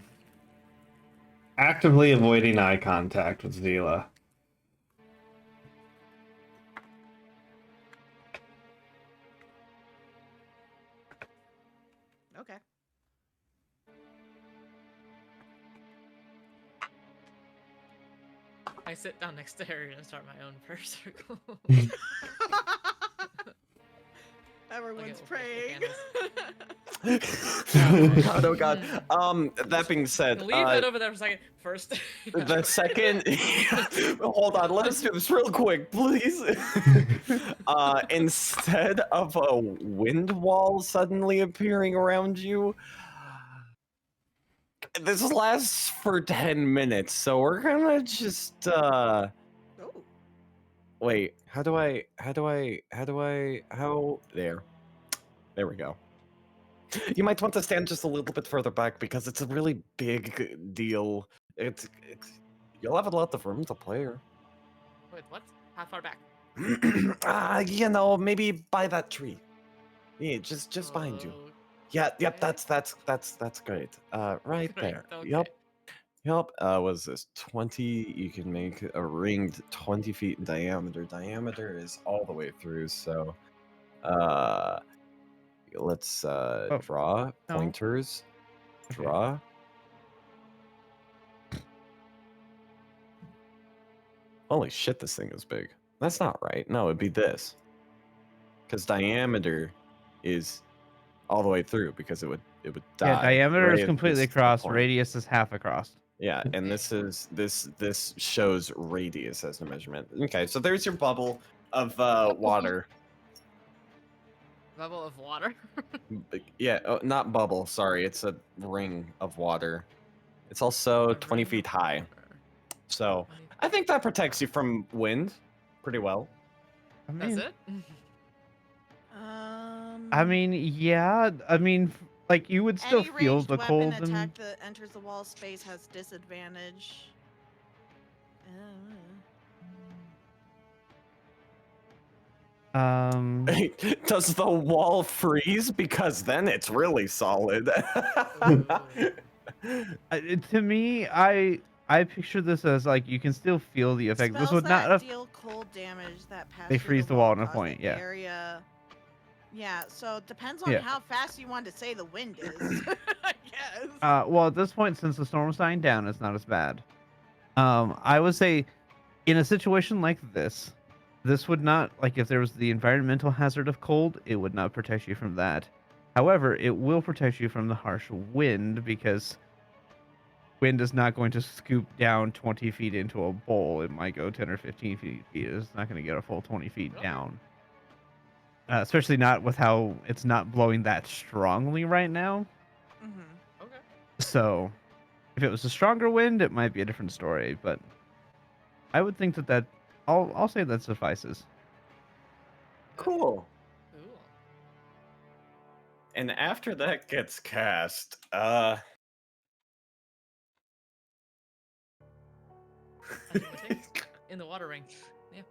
actively avoiding eye contact with Zila.
Okay.
I sit down next to her and start my own prayer circle.
Everyone's
Look at
praying.
Oh god. That being said,
Leave it over there for a second. First.
the second hold on, let us do this real quick, please. Instead of a wind wall suddenly appearing around you, this lasts for 10 minutes, so we're gonna just
Oh.
wait, how there we go. You might want to stand just a little bit further back because it's a really big deal. It's you'll have a lot of room to play.
Wait, what? How far back?
You know, maybe by that tree. Yeah, just behind you. Yeah, yep,
Okay.
that's great. Right
Great,
there.
okay.
Yep. Was this 20? You can make a ring 20 feet in diameter. Diameter is all the way through, so let's draw
no.
pointers.
Okay.
Draw. Holy shit, this thing is big. That's not right. No, it'd be this. Because diameter is all the way through because it would die.
Yeah, diameter is
Radiance
completely
the
across.
point.
Radius is half across.
Yeah, and this shows radius as a measurement. Okay, so there's your bubble of water.
Bubble of water.
Yeah, not bubble. Sorry, it's a ring of water. It's also
A
20
ring
feet
of
high.
water.
So
20
I think that protects you from wind pretty well.
I
That's
mean,
it.
I mean, yeah. I mean, like you would still
any
feel
ranged
the
weapon
cold
attack
and
that enters the wall space has disadvantage.
Does the wall freeze? Because then it's really solid.
to me, I picture this as like you can still feel the effect. This
Spells
would not
that
have.
deal cold damage that pass
They
through
freeze
the
the wall
wall
in a
cause
point,
the
yeah.
area. Yeah, so it depends on
Yeah.
how fast you want to say the wind is. I guess.
Well, at this point, since the storm's dying down, it's not as bad. I would say, in a situation like this would not, like if there was the environmental hazard of cold, it would not protect you from that. However, it will protect you from the harsh wind because wind is not going to scoop down 20 feet into a bowl. It might go 10 or 15 feet. It's not going to get a full 20 feet
Okay.
down. Especially not with how it's not blowing that strongly right now.
Okay.
So, if it was a stronger wind, it might be a different story. But I would think that I'll say that suffices.
Cool.
Cool.
And after that gets cast,
I think we're safe. In the water ring. Yeah.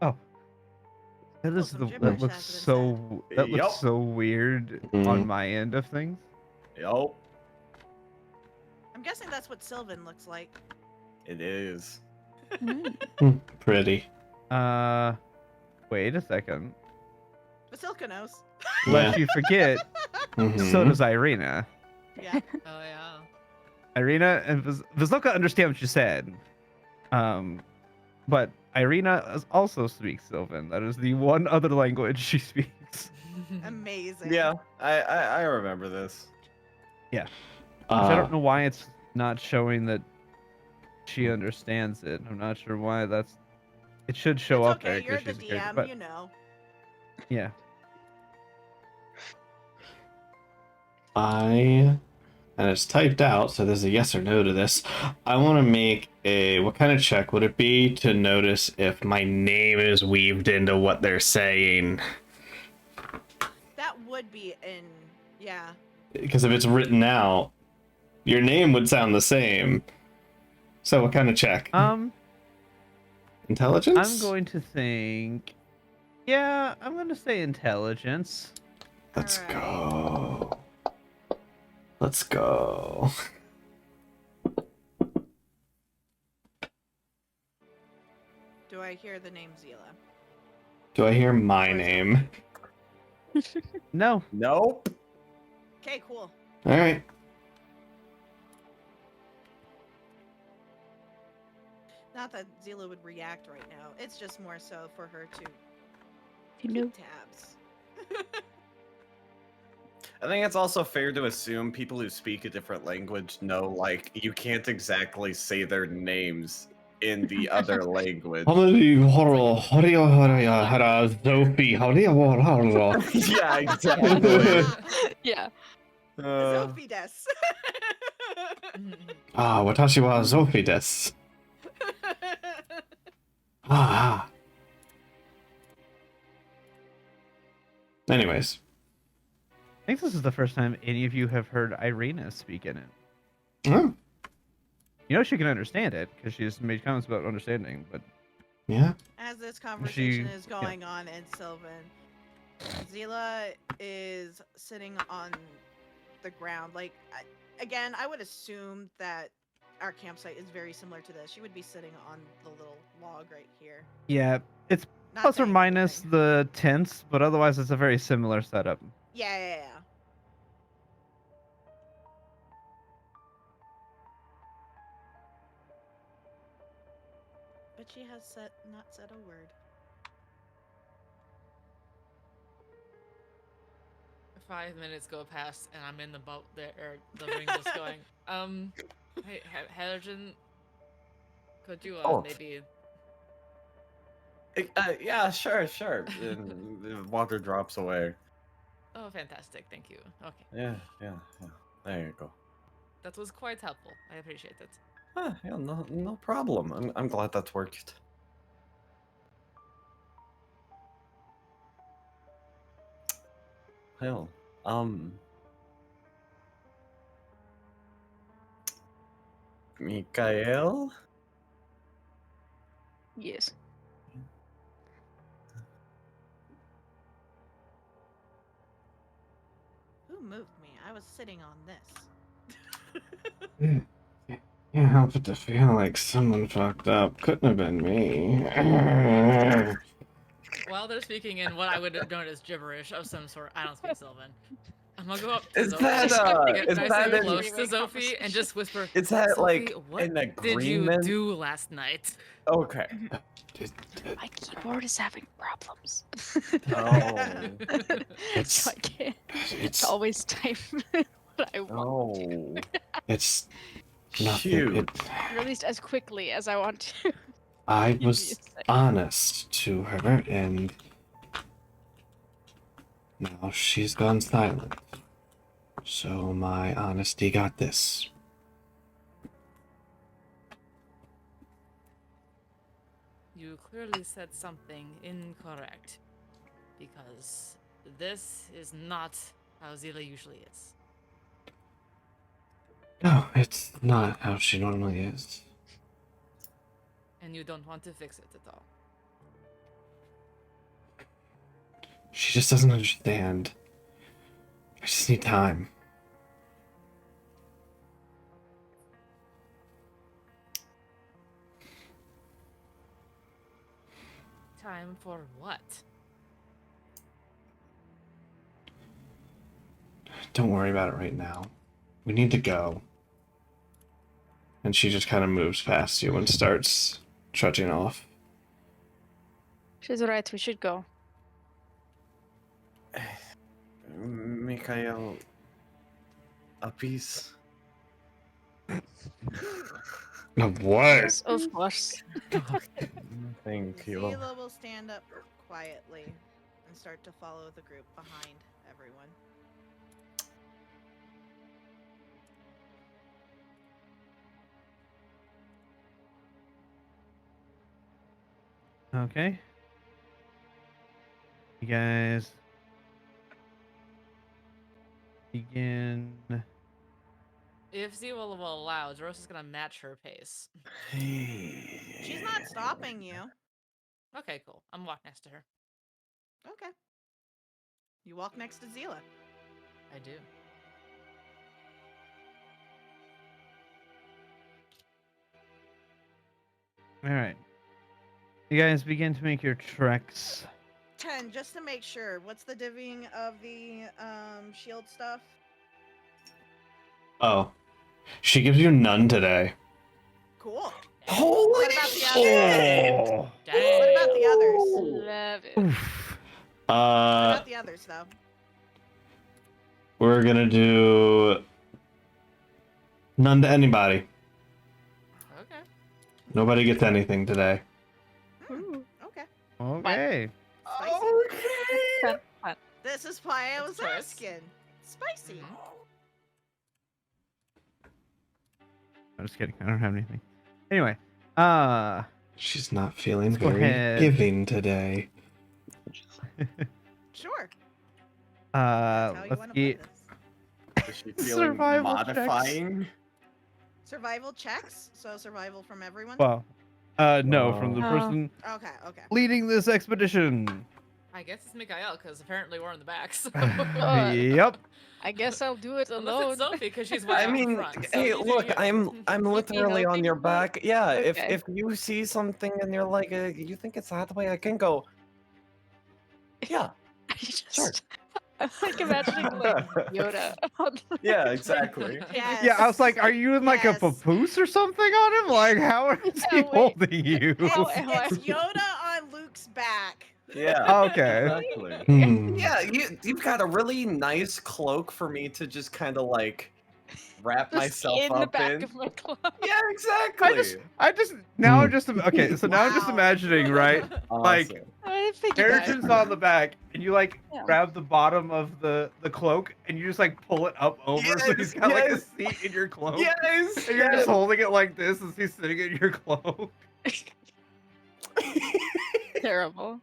Oh, that
Oh,
is
some
the
gibberish
that
has been said.
Yup.
looks so weird
Mhm.
on my end of things.
Yo,
I'm guessing that's what Sylvan looks like.
it is.
Pretty.
Wait a second.
Basilka knows.
Lest you forget, so
Mhm.
does Irina.
Yeah.
Oh yeah.
Irina and Vazoka understand what you said. But Irina also speaks Sylvan. That is the one other language she speaks.
Amazing.
Yeah, I remember this.
Which I don't know why it's not showing that she understands it. I'm not sure why that's. It should show
It's
up
okay.
there
You're
because
the
she's a character,
DM.
but
You know.
yeah.
And it's typed out, so there's a yes or no to this. I want to make a, what kind of check would it be to notice if my name is weaved into what they're saying?
That would be in. Yeah.
Because if it's written out, your name would sound the same. So what kind of check? Intelligence?
I'm going to think. Yeah, I'm going to say intelligence.
Let's
Alright.
go. Let's go.
Do I hear the name Zila?
Do I hear my name?
No.
Nope.
Okay, cool.
All right.
Not that Zila would react right now. It's just more so for her to
You know.
keep tabs.
I think it's also fair to assume people who speak a different language know, like, you can't exactly say their names in the other language. Yeah, exactly.
Yeah.
Sophie des.
Ah, watashi wa Zofi desu. Ah. Anyways.
I think this is the first time any of you have heard Irina speak in it.
Oh,
You know she can understand it because she's made comments about understanding, but
yeah.
As this conversation is
yeah.
going on in Sylvan, Zila is sitting on the ground. Like, again, I would assume that our campsite is very similar to this. She would be sitting on the little log right here.
yeah, it's
Not
plus or
saying
minus
anything.
the tents, but otherwise it's a very similar setup.
Yeah. But she has not said a word.
5 minutes go past, and I'm in the boat there, or the ring, just going. Hey, Halogen, could you
Oh.
maybe?
Yeah, sure. And the water drops away.
Oh, fantastic! Thank you. Okay,
Yeah. There you go.
that was quite helpful. I appreciate it.
Yeah, no problem. I'm glad that worked. Hell, Mikael?
Yes.
Who moved me? I was sitting on this.
Can't help but to feel like someone fucked up. Couldn't have been me.
While they're speaking in what I would note as gibberish of some sort, I don't speak Sylvan. I'm gonna go up to
Is
Zophie,
that,
get
is
nice
that
and
in-
close to Zophie, and just whisper,
Is that
Sophie,
like
what
an
did you
agreement?
do last night?
Okay.
My keyboard is having problems.
Oh.
So I can't
It's
always type what I want.
Oh.
it's nothing.
Shoot.
It,
Or at least as quickly as I want to.
I
Give me a
was
second.
honest to her, and now she's gone silent. So my honesty got this.
You clearly said something incorrect, because this is not how Zila usually is.
No, it's not how she normally is.
And you don't want to fix it at all.
She just doesn't understand. I just need time.
Time for what?
Don't worry about it right now. We need to go. And she just kind of moves past you and starts trudging off.
She's right, we should go.
Mikael, a piece.
Of what?
Yes, of course.
Thank you.
Zila will stand up quietly and start to follow the group behind everyone.
Okay. You guys begin.
If Zila will allow, Zoros is gonna match her pace.
She's not stopping you.
Okay, cool. I'm walking next to her.
Okay. You walk next to Zila.
I do.
All right. You guys begin to make your treks.
10, just to make sure, what's the divvying of the shield stuff?
Oh. She gives you none today.
Cool.
Holy
What about the others?
Oh.
Dang.
What about the others?
Love it.
Oof.
What about the others, though?
We're gonna do none to anybody.
Okay.
Nobody gets anything today.
Hmm, okay.
Okay.
Spicy.
Fun, fun.
This is why I was
That's a choice.
asking. Spicy.
I'm just kidding. I don't have anything. Anyway,
She's not feeling
Let's go
very
ahead.
giving today.
Sure. That's how you
let's
want to play
get.
this.
Is she feeling
Survival checks.
modifying?
Survival checks. So survival from everyone.
Well, no, from the
Oh.
person
Okay. Okay.
leading this expedition.
I guess it's Mikael, because apparently we're in the back. So.
Yep.
I guess I'll do it
Unless
alone.
it's Sophie, because she's way
I
out
mean,
in front. So
hey,
you do
look,
you.
I'm literally on
helping
your
me?
back. Yeah,
Okay.
if you see something and you're like, you think it's that way, I can go. Yeah,
I just
Sure.
I'm like imagining like Yoda.
Yeah, exactly.
Yes.
Yeah, I was like, are you in like a
Yes.
papoose or something on him? Like, how is he
Yeah, wait.
holding you?
How
It's,
am I?
it's Yoda on Luke's back.
Yeah.
Okay.
Exactly.
Hmm.
Yeah, you've got a really nice cloak for me to just kind of like wrap
Just
myself
in the
up
back
in.
of my cloak.
Yeah, exactly.
I just now I'm
Hmm.
just okay. So now I'm just
Wow.
imagining, right? Like
Awesome.
I piggyback.
Harrison's on the back, and you like
Yeah.
grab the bottom of the cloak, and you just like pull it up over, so he's got like a
Yes,
seat in your cloak,
Yes.
and you're
yes.
just holding it like this as he's sitting in your cloak.
Terrible.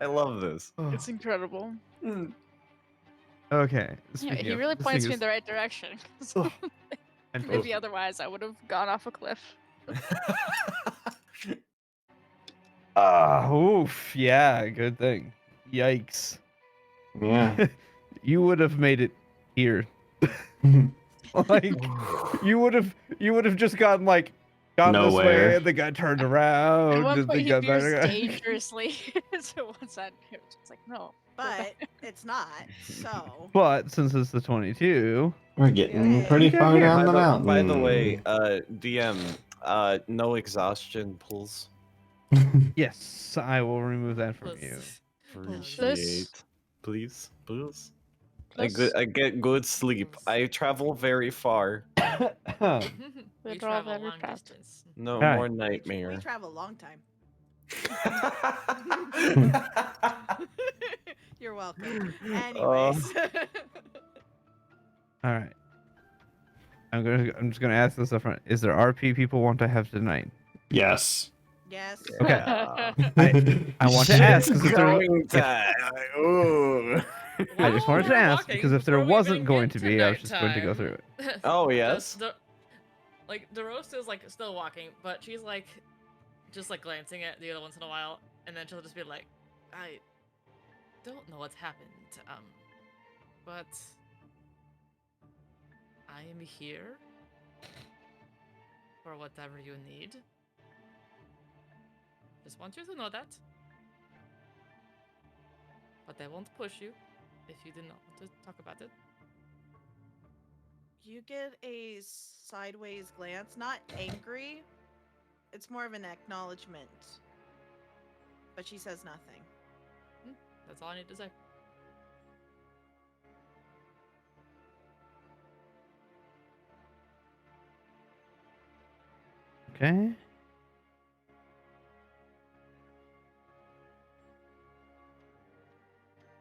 I love this.
It's incredible.
Mm.
Okay.
Yeah,
speaking
he
of,
really
this
points
thing
me in
is-
the right direction.
Ugh. And
Maybe otherwise I would have gone off a cliff.
oof, yeah, good thing. Yikes.
Yeah.
You would have made it here. Like you would have just gone this
Nowhere.
way and then got turned around.
At one
and
point
then
he
got
veers
back.
dangerously to one side. It's like, no. go
But
back.
it's not. So
But since it's the 22,
We're getting
Yeah.
pretty
Okay,
far
here.
down the mountain.
By the way, DM, no exhaustion pulls.
yes, I will remove that from
Plus-
you.
Appreciate. Please, please.
Plus,
I get good sleep. I travel very far.
We
They draw
travel
very
long
fast.
distance.
No
Alright.
more
we
nightmare.
travel a long time. You're welcome. Anyways.
All right. I'm just gonna ask this up front. Is there RP people want to have tonight?
Yes.
Yes.
Okay.
Yeah.
I want to ask because if there,
Going to. Ooh.
I just
While
wanted to
we're
ask
walking,
because if there
before we
wasn't
even
going
get
to be, I was just going to go through it.
nighttime,
Oh, yes?
the roast is like still walking, but she's like just like glancing at the other once in a while, and then she'll just be like, I don't know what's happened, but I am here for whatever you need. Just want you to know that. But I won't push you if you did not want to talk about it.
You get a sideways glance, not angry. It's more of an acknowledgement. But she says nothing.
That's all I need to say.
Okay.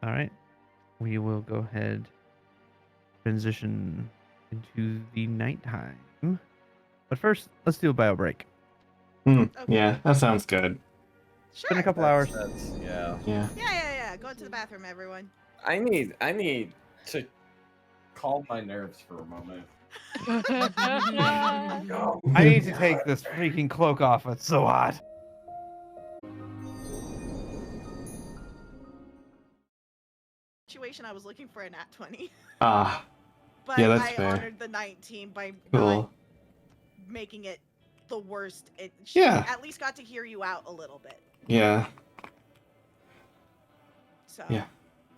All right. We will go ahead transition into the nighttime. But first, let's do a bio break.
Okay.
Yeah, that sounds good.
Sure.
Been a couple hours.
Yeah.
Yeah.
Yeah. Go to the bathroom, everyone.
I need to calm my nerves for a moment.
I need to take this freaking cloak off. It's so hot.
Situation, I was looking for a nat 20.
Ah,
But
Yeah, that's
I
fair.
honored the 19 by
cool.
not making it the worst. She
Yeah.
at least got to hear you out a little bit.
Yeah.
So
Yeah.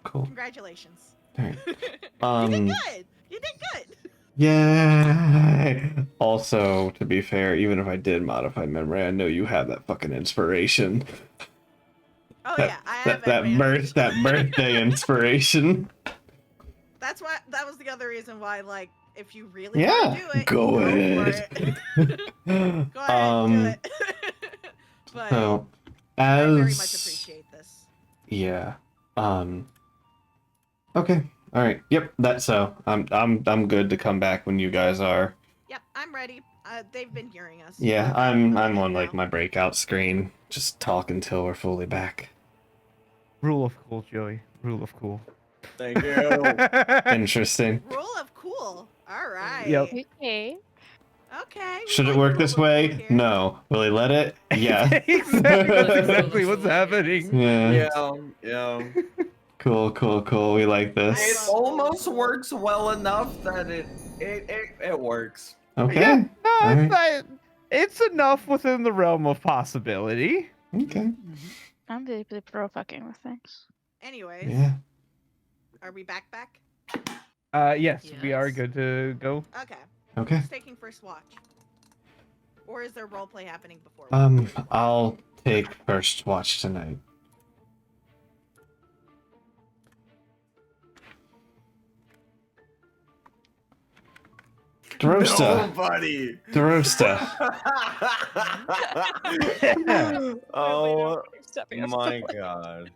Cool.
congratulations.
Alright.
You did
Um.
good. You did good.
Yay! Also, to be fair, even if I did modify memory, I know you have that fucking inspiration.
Oh
That-
yeah, I have
That
advantage.
birthday inspiration.
That's why. That was the other reason why. Like, if you really
Yeah,
want to do it,
go
for
ahead.
it. Go ahead, do it. But
So,
I very much
as
appreciate this.
yeah, okay, all right, yep. That's so. I'm good to come back when you guys are.
Yep, I'm ready. They've been hearing us.
Yeah,
They're
I'm
okay
on like
now.
my breakout screen, just talk until we're fully back.
Rule of cool, Joey. Rule of cool.
Thank you.
Interesting.
Rule of cool. All right.
Yep.
Okay.
Okay. we
Should it
like
work
rule
this
of cool
way?
here.
No. Will he let it? Yeah.
exactly. That's exactly what's happening.
Yeah.
Yeah.
Cool. We like
It
this.
love
almost
rules.
works well enough that it works.
Okay.
Yeah, no,
All
it's,
right.
it's enough within the realm of possibility.
Okay.
I'm deeply pro fucking with things.
Anyways,
Yeah.
Are we back?
Yes, we are
Yes.
good to go.
Okay.
Okay.
Who's taking first watch? Or is there roleplay happening before?
I'll take first watch tonight. Drosta.
Nobody.
Drosta.
Oh
Stepping us
my
forward.
god.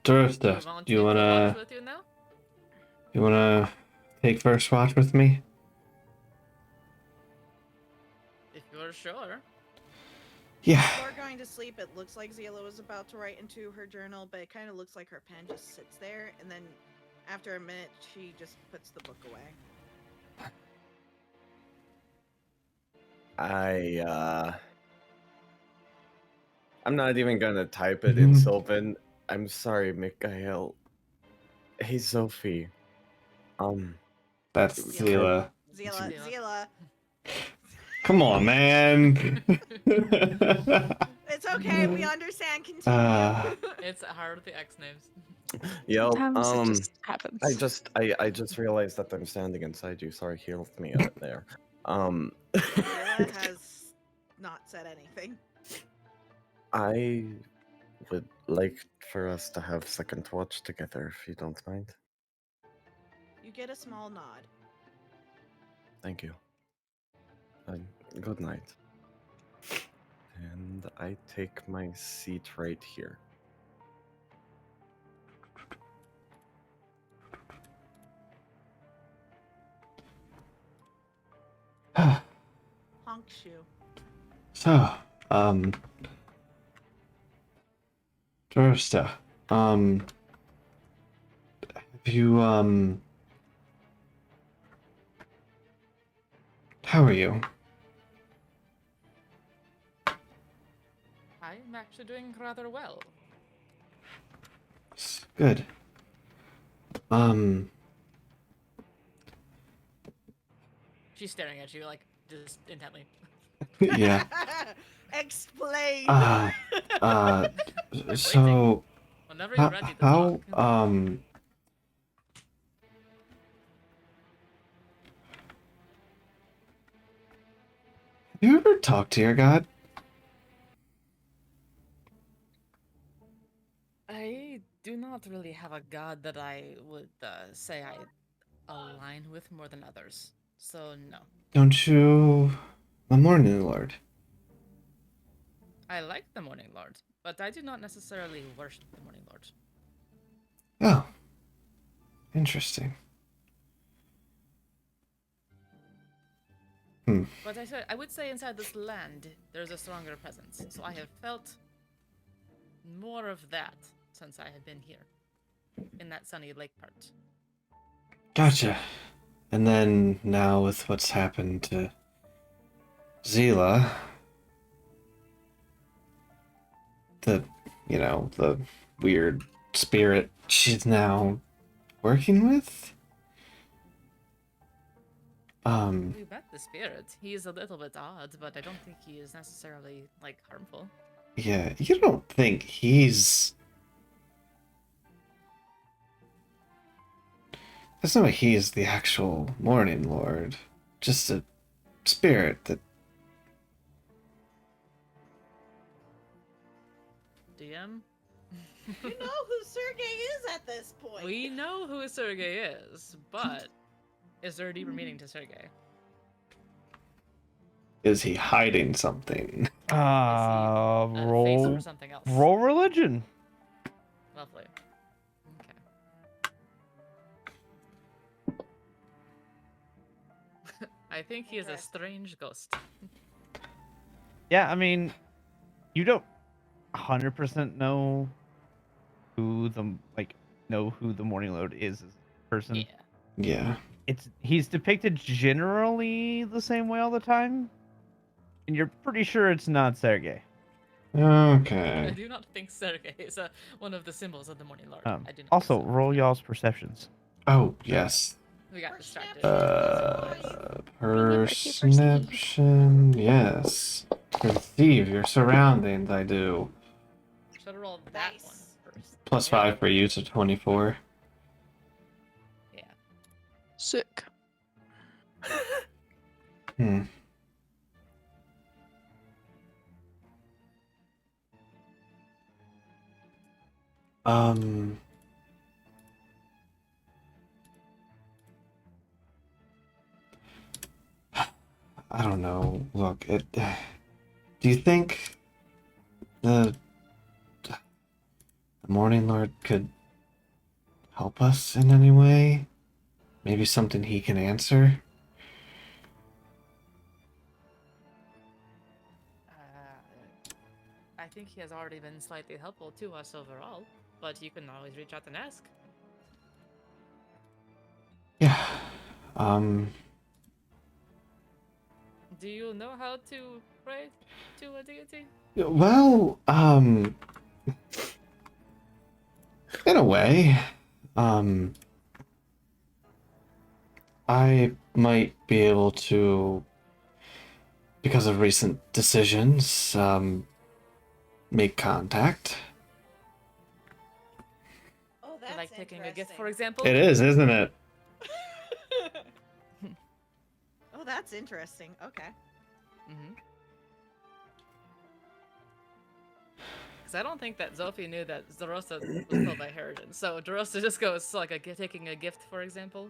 Drosta,
want
do you
me to watch
wanna
with you now?
take first watch with me?
If you're sure.
Yeah.
Before going to sleep, it looks like Zila was about to write into her journal, but it kind of looks like her pen just sits there, and then after a minute, she just puts the book away.
I'm not even gonna type it in Sylvan. I'm sorry, Mikhail. Hey, Sophie.
That's Zila.
Zila.
Come on, man.
It's okay, we understand. Continue.
It's hard with the X names.
Yo,
Sometimes it just happens.
I just realized that I'm standing inside you. Sorry, healed me out there.
Zila has not said anything.
I would like for us to have second watch together, if you don't mind.
You get a small nod.
Thank you. Good night. And I take my seat right here.
Honk shoe.
So, Drosta, have you, how are you?
I'm actually doing rather well.
Good.
She's staring at you, like, just intently.
Yeah.
Explain.
So,
Whenever you're ready to
how,
talk.
have you ever talked to your god?
I do not really have a god that I would say I align with more than others. So, no.
Don't you, the Morning Lord?
I like the Morning Lord, but I do not necessarily worship the Morning Lord.
Oh, interesting.
But I would say inside this land, there's a stronger presence. So I have felt more of that since I have been here, in that sunny lake part.
Gotcha. And then now with what's happened to Zila, the weird spirit she's now working with?
We met the spirit. He is a little bit odd, but I don't think he is necessarily, like, harmful.
Yeah, you don't think he's... There's no way he's the actual Morning Lord. Just a spirit that...
DM?
You know who Sergey is at this point.
We know who Sergey is, but is there a deeper meaning to Sergey?
Is he hiding something?
Is he a face
Roll
for something else?
religion.
Lovely. Okay. I think he is a strange ghost.
Yeah, I mean, you don't 100% know who the Morning Lord is as a person.
Yeah.
Yeah.
He's depicted generally the same way all the time, and you're pretty sure it's not Sergey.
I
Okay.
do not think Sergey is one of the symbols of the Morning Lord. I do not
Also,
think so.
roll y'all's perceptions.
Oh, yes.
We got distracted.
Perception, yes. Perceive your surroundings, I do.
Should have rolled that
Nice.
one first.
Plus 5 for you, so 24.
Sick.
Hmm. Um. I don't know. Look, do you think the Morning Lord could help us in any way? Maybe something he can answer?
I think he has already been slightly helpful to us overall, but you can always reach out and ask.
Yeah. Um.
Do you know how to pray to a deity?
Well, in a way, I might be able to, because of recent decisions, make contact.
Oh, that's
Like taking a gift,
interesting.
for example?
It is, isn't it?
Oh, that's interesting. Okay.
Because I don't think that Zophie knew that Zarosa was killed by Harrigan. So Darosa just goes like taking a gift, for example,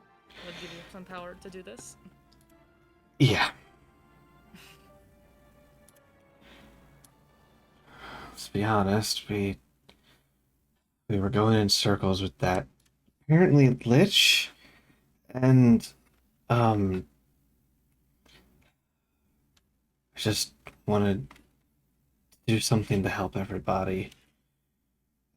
would give you some power to do this.
Yeah. Let's be honest, we were going in circles with that apparently Lich, and I just wanted to do something to help everybody.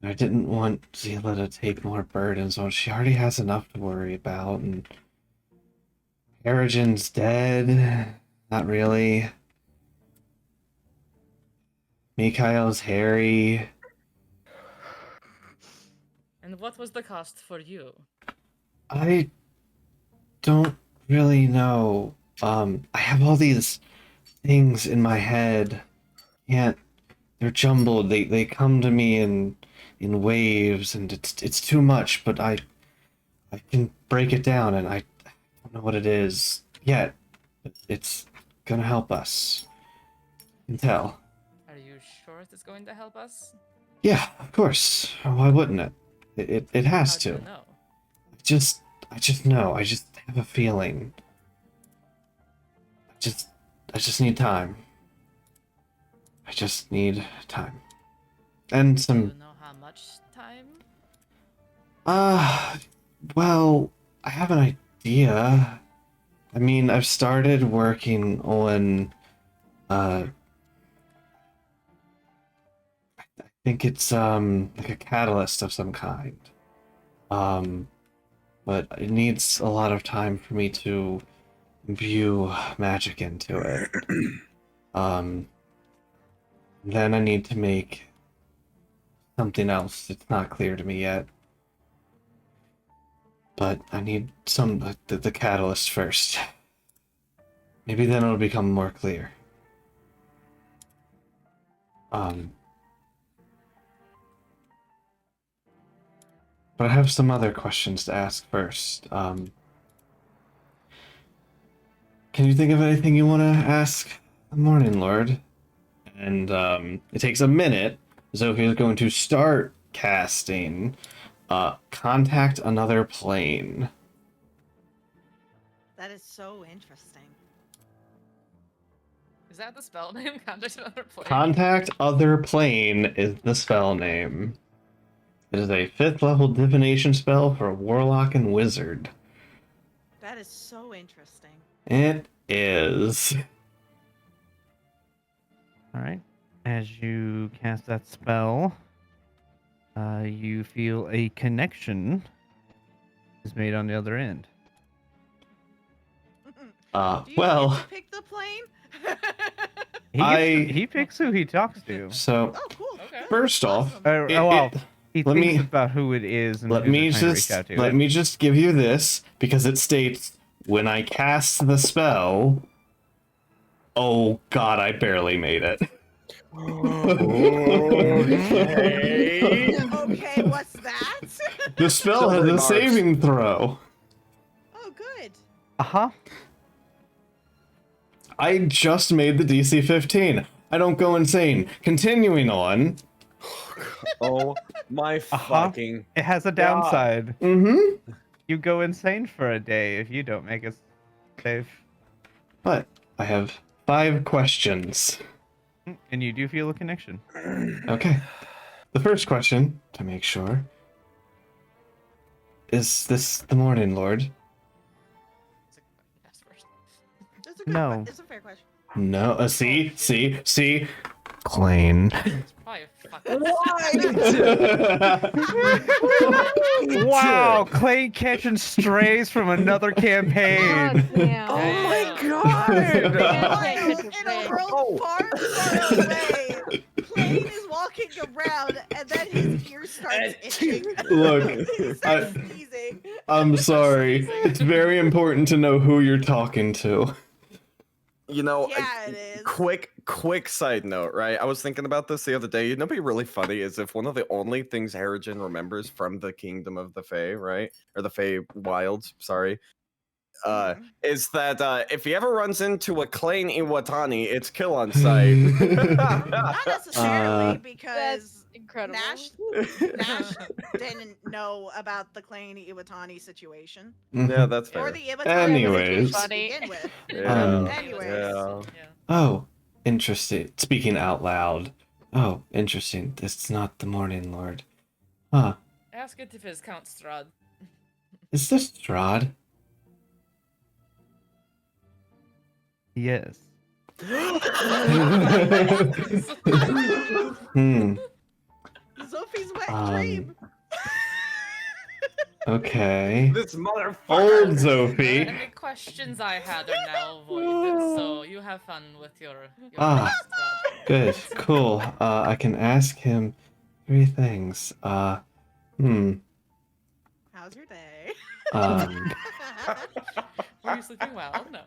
I didn't want Zila to take more burdens on. She already has enough to worry about, and Harrigan's dead. Not really. Mikhail's hairy.
And what was the cost for you?
I don't really know. I have all these things in my head. They're jumbled. They come to me in waves, and it's too much, but I can break it down, and I don't know what it is yet. It's gonna help us. You can tell.
Are you sure it's going to help us?
Yeah, of course. Why wouldn't it? It has
How do
to.
you know?
I just know. I just have a feeling. I just need time. I just need time. And
Do
some
you know how much time?
Well, I have an idea. I mean, I've started working on I think it's like a catalyst of some kind. But it needs a lot of time for me to imbue magic into it. Then I need to make something else. It's not clear to me yet. But I need the catalyst first. Maybe then it'll become more clear. But I have some other questions to ask first. Can you think of anything you want to ask the Morning Lord? And it takes a minute. Zofia is going to start casting Contact Another Plane.
That is so interesting.
Is that the spell name? Contact another plane?
Contact Other Plane is the spell name. It is a 5th level divination spell for a warlock and wizard.
That is so interesting.
It is.
All right. As you cast that spell, you feel a connection is made on the other end.
Do you
Well,
get to pick the plane?
He picks who he talks to.
so
Oh, cool.
Okay.
first off,
Awesome.
He
let
thinks
me-
about who it is and
let
who
me
they're trying to
just
reach out to.
let me just give you this because it states when I cast the spell. Oh God, I barely made it.
Okay, what's that?
The spell
Silver
has a
bars.
saving throw.
Oh, good.
Uh-huh.
I just made the DC 15. I don't go insane. Continuing on.
Oh my
Uh-huh.
fucking.
It has a
God.
downside.
Mm-hmm.
You go insane for a day if you don't make a save.
But I have 5 questions.
And you do feel a connection.
Okay. The first question, to make sure, is this the Morning Lord?
Yes, first.
That's a good
No.
It's a fair question.
No. See? Clane.
It's probably a fucking.
Wow, Clay catching strays from another campaign.
damn.
Oh my
Damn.
god!
Wild, in a world far, far away, Plane is walking around, and then his ear starts itching.
Look,
He starts sneezing.
I'm sorry. It's very important to know who you're talking to.
You know,
Yeah, it is.
quick side note, right? I was thinking about this the other day. You know, what'd be really funny is if one of the only things Harrigan remembers from the Kingdom of the Fae, right, or the Fae Wilds, sorry, is that if he ever runs into a Clane Iwatani, it's kill on sight.
Not necessarily, because
That's incredible.
Nash didn't know about the Clay Iwatani situation.
Yeah, that's
Or
fair.
the Iwatani
Anyways.
situation to begin with.
Yeah.
Anyways.
Oh, interesting. Speaking out loud. Oh, interesting. It's not the Morning Lord. Huh.
Ask it if it's Count Strahd.
Is this Strahd?
Yes.
Hmm.
Sophie's wet dream.
Okay.
This motherfucker.
Old Zophie.
Any questions I had are now avoided, so you have fun with your
Ah.
Strahd.
Good. Cool. I can ask him 3 things.
How's your day?
Were you sleeping well? No.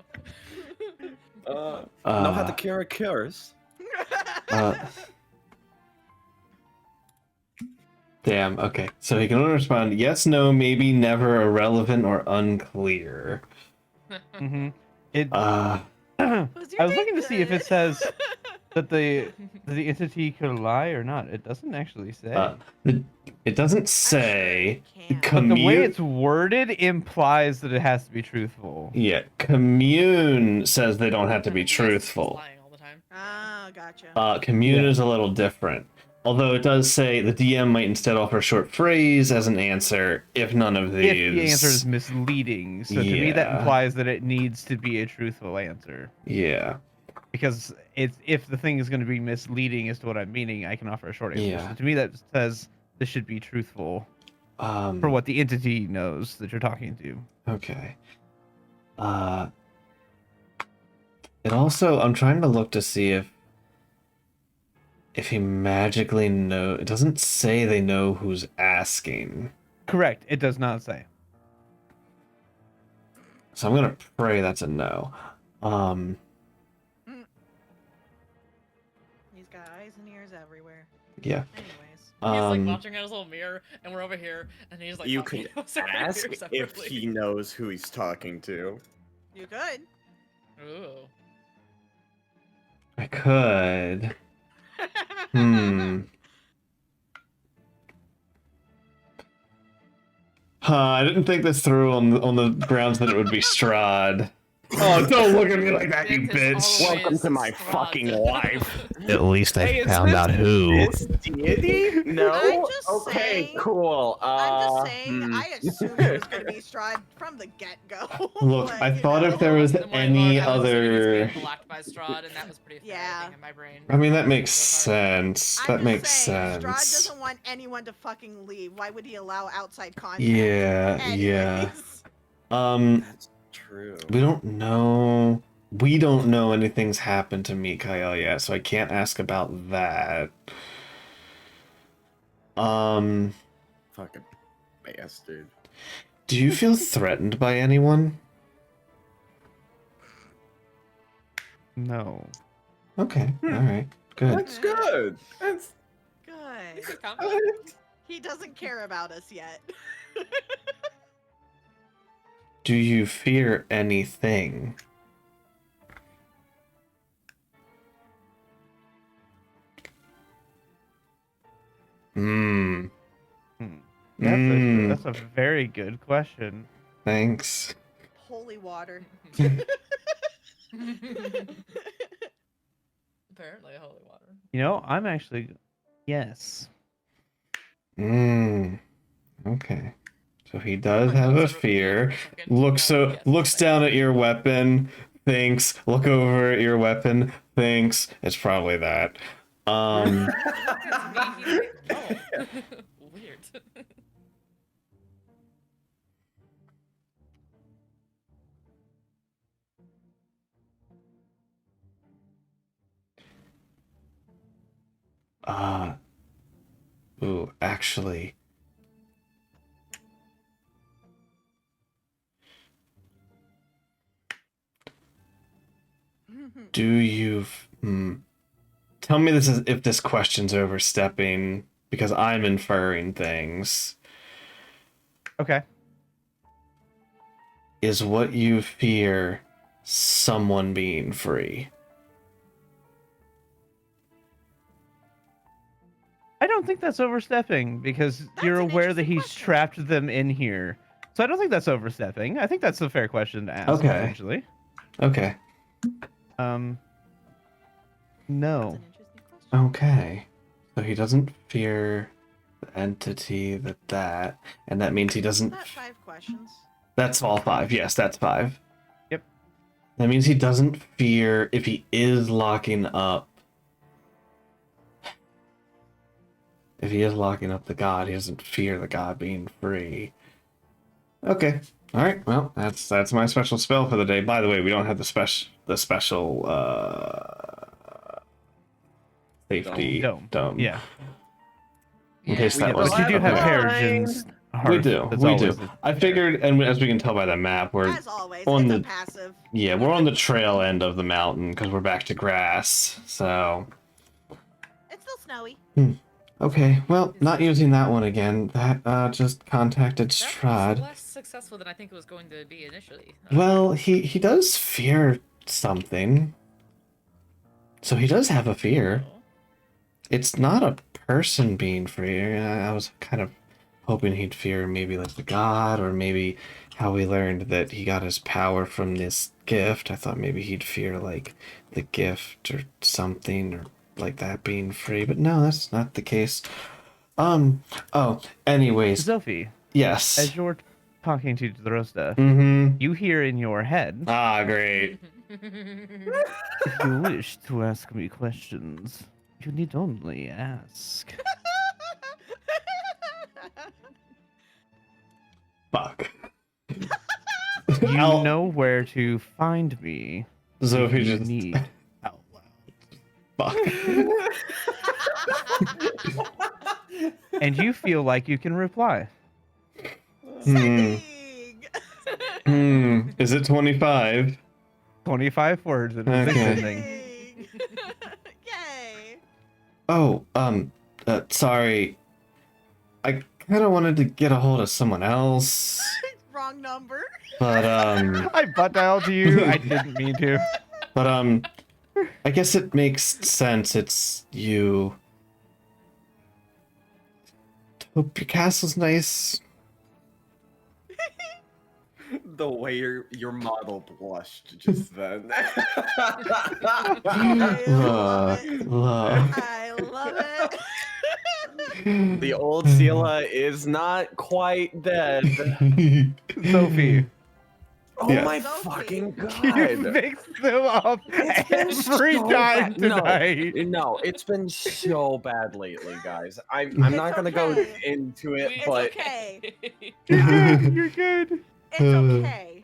Know how to cure cures.
Damn, okay. So he can only respond yes, no, maybe, never, irrelevant, or unclear.
Mm-hmm. It.
Was
I
your
was
day
looking to see if
good?
it says that the entity could lie or not. It doesn't actually say.
It doesn't say.
Can't.
But the way
Commune.
it's worded implies that it has to be truthful.
Yeah, commune says they don't have to be
Yes, he's
truthful.
lying all the time.
Ah, gotcha.
Commune
Yeah.
is a little different. Although it does say the DM might instead offer a short phrase as an answer if none of these.
If the answer is misleading. So to me, that
Yeah.
implies that it needs to be a truthful answer.
Yeah.
Because if the thing is going to be misleading as to what I'm meaning, I can offer a short answer.
Yeah.
So to me, that says this should be truthful for
For
what the entity knows that you're talking to.
Okay. It also, I'm trying to look to see if he magically know. It doesn't say they know who's asking.
Correct. It does not say.
So I'm gonna pray that's a no.
He's got eyes and ears everywhere.
Yeah.
Anyways.
He's like
Um,
watching at his little mirror, and we're over here, and he's like.
You
talking
can
to us over
ask
here
if
separately.
he knows who he's talking to.
You could.
Ooh.
I could. I didn't think this through on the grounds that it would be Strahd. Oh, don't look at me like that, you
It is
bitch.
always
Welcome to my
Strahd.
fucking life.
At least
Hey, is this deity? No.
I'm just
Okay,
saying-
cool.
I'm just saying, I assumed it was going to be Strahd from the get-go.
Look,
Like,
I
you
thought
know?
if there was
The Morning
any
Lord, I was assuming he was
other.
being blocked by Strahd, and that was pretty fair,
Yeah.
I think, in my brain.
I mean, that makes
So far.
sense.
I'm
That
just
makes
saying, Strahd
sense.
doesn't want anyone to fucking leave. Why would he allow outside contact?
Yeah, yeah.
Anyways.
That's true.
We don't know. We don't know anything's happened to Mikael yet, so I can't ask about that.
Fucking bastard.
Do you feel threatened by anyone?
No.
Okay, all right, good.
That's good. That's
Good.
Good comment.
good.
He doesn't care about us yet.
Do you fear anything? Hmm.
That's a very good question.
Thanks.
Holy water.
Apparently, holy water.
You know, I'm actually yes.
Okay. So he does
My
have a
notes are repeating
fear.
for a second.
Looks
Yes,
looks
thank
down
you.
at your weapon. Thinks. Look over at your weapon. Thinks. It's probably that.
Look at me. He's like, no. Weird.
Ooh, actually. Do you tell me this is if this question's overstepping because I'm inferring things.
Okay.
Is what you fear someone being free?
I don't think that's overstepping because
That's
you're
an
aware that
interesting
he's
question.
trapped them in here. So I don't think that's overstepping. I think that's a fair question to ask.
Okay.
Essentially.
Okay.
No.
That's an interesting question.
Okay. So he doesn't fear the entity that, and that means he doesn't.
That's 5 questions.
That's all 5. Yes, that's 5.
Yep.
That means he doesn't fear if he is locking up. If he is locking up the god, he doesn't fear the god being free. Okay. All right. Well, that's my special spell for the day. By the way, we don't have the special safety
Dome. Yeah.
In case
Yeah,
that
But
was
you do have
okay.
Peregrines.
We do.
That's
We
always
do.
a-
I figured, and as we can tell by the map, we're
As always,
on
it's
the
a passive.
yeah, we're on the trail end of the mountain because we're back to grass. So
It's still snowy.
okay, well, not using that one again. That just contacted
That was
Strahd.
less successful than I think it was going to be initially.
Well, he does fear something. So he does have a fear.
Oh.
It's not a person being free. I was kind of hoping he'd fear maybe like the god, or maybe how we learned that he got his power from this gift. I thought maybe he'd fear like the gift or something or like that being free, but no, that's not the case. Oh, anyways,
Sophie,
yes.
as you're talking to Drosta,
Mm-hmm.
you hear in your head,
Ah, great.
if you wish to ask me questions, you need only ask.
Fuck.
You
Al-
know where to find me.
Sophie
if you
just
need.
out loud. Fuck.
And you feel like you can reply.
Sending.
Is it 25?
25 words and
Okay.
sending.
Sending. Yay.
Oh, sorry. I kind of wanted to get a hold of someone else,
Wrong number.
but
I butt dialed to you. I didn't mean to.
but I guess it makes sense. It's you. Hope your castle's nice.
The way your model blushed just then.
I love it.
Look.
I love it.
The old Sela is not quite dead.
Sophie,
Oh
Yeah.
my
Sophie.
fucking
you
god!
mixed them up
It's been
every
so
time
bad. No,
tonight.
No, it's been so bad lately, guys. I'm
It's
not gonna go
okay.
into it,
It's
but
okay.
You're good. You're good.
It's okay.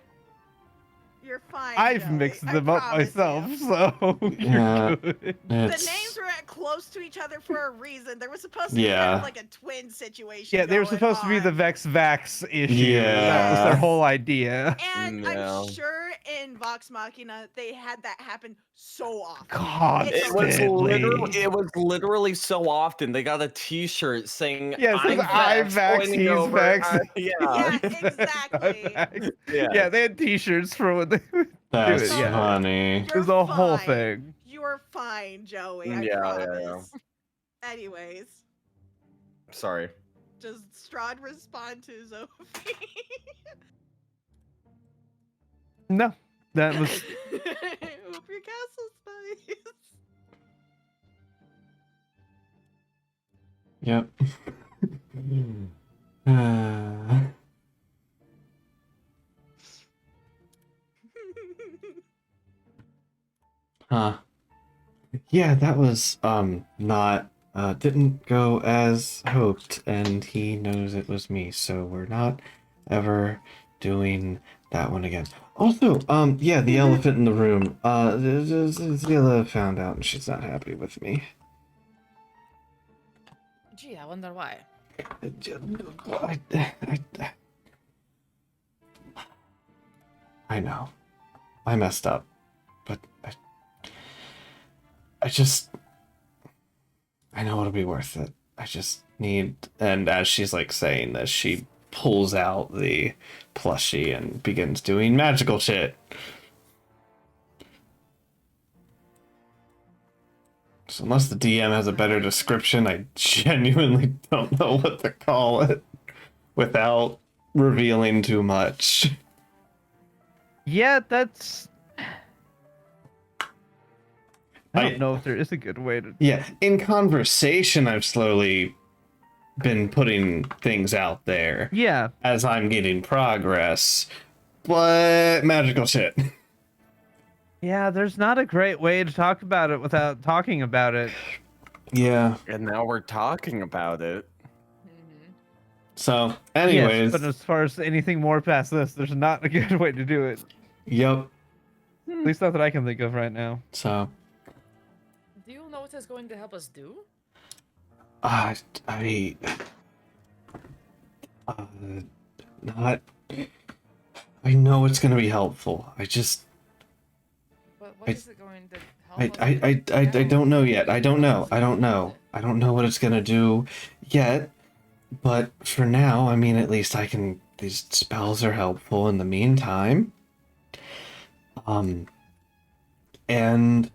You're fine.
I've
Joey.
mixed
I
them up
promise
myself,
you.
so
Yeah.
you're good.
The
It's-
names were at close to each other for a reason. There was supposed to be kind
Yeah.
of like a twin situation.
Yeah, they were
going
supposed to be the
on.
Vex Vax issue.
Yeah.
That was their
Yes.
whole idea.
And
No.
I'm sure in Vox Machina they had that happen so often.
It was
Constantly.
literally so often. They got a T-shirt saying
Yeah, it says I Vax,
pointing
he's
over,
Vex.
yeah.
Yeah,
He says,
exactly.
"I'm Vax."
Yeah.
Yeah, they had T-shirts for when they would do
That's
it. Yeah,
funny.
it was a whole
fine.
thing.
You're fine, Joey. I
Yeah,
promise.
yeah.
Anyways,
Sorry.
does Strahd respond to Zophie?
No, that was
Hope your castle's nice.
Yep. Uh, huh. Yeah, that was not didn't go as hoped, and he knows it was me, so we're not ever doing that one again. Also, yeah, the elephant in the room. Zilla found out and she's not happy with me.
Gee, I wonder why.
I know. I messed up. But I just I know it'll be worth it. I just need, and as she's like saying this, she pulls out the plushie and begins doing magical shit. So unless the DM has a better description, I genuinely don't know what to call it without revealing too much.
yeah. That's. I
I-
don't know if there is a good way to.
Yeah, in conversation, I've slowly been putting things out there
Yeah,
as I'm getting progress, but magical shit.
yeah. There's not a great way to talk about it without talking about it.
Yeah.
And now we're talking about it.
Mm-hmm.
So, anyways,
Yes, but as far as anything more past this, there's not a good way to do it.
yep.
At least not that I can think of right now.
So,
Do you know what it's going to help us do?
I, not. I know it's gonna be helpful. I just,
What
I-
is it going to help us
I
do?
don't know yet. I don't know. I don't know what it's gonna do yet. But for now, I mean, at least I can. These spells are helpful in the meantime. And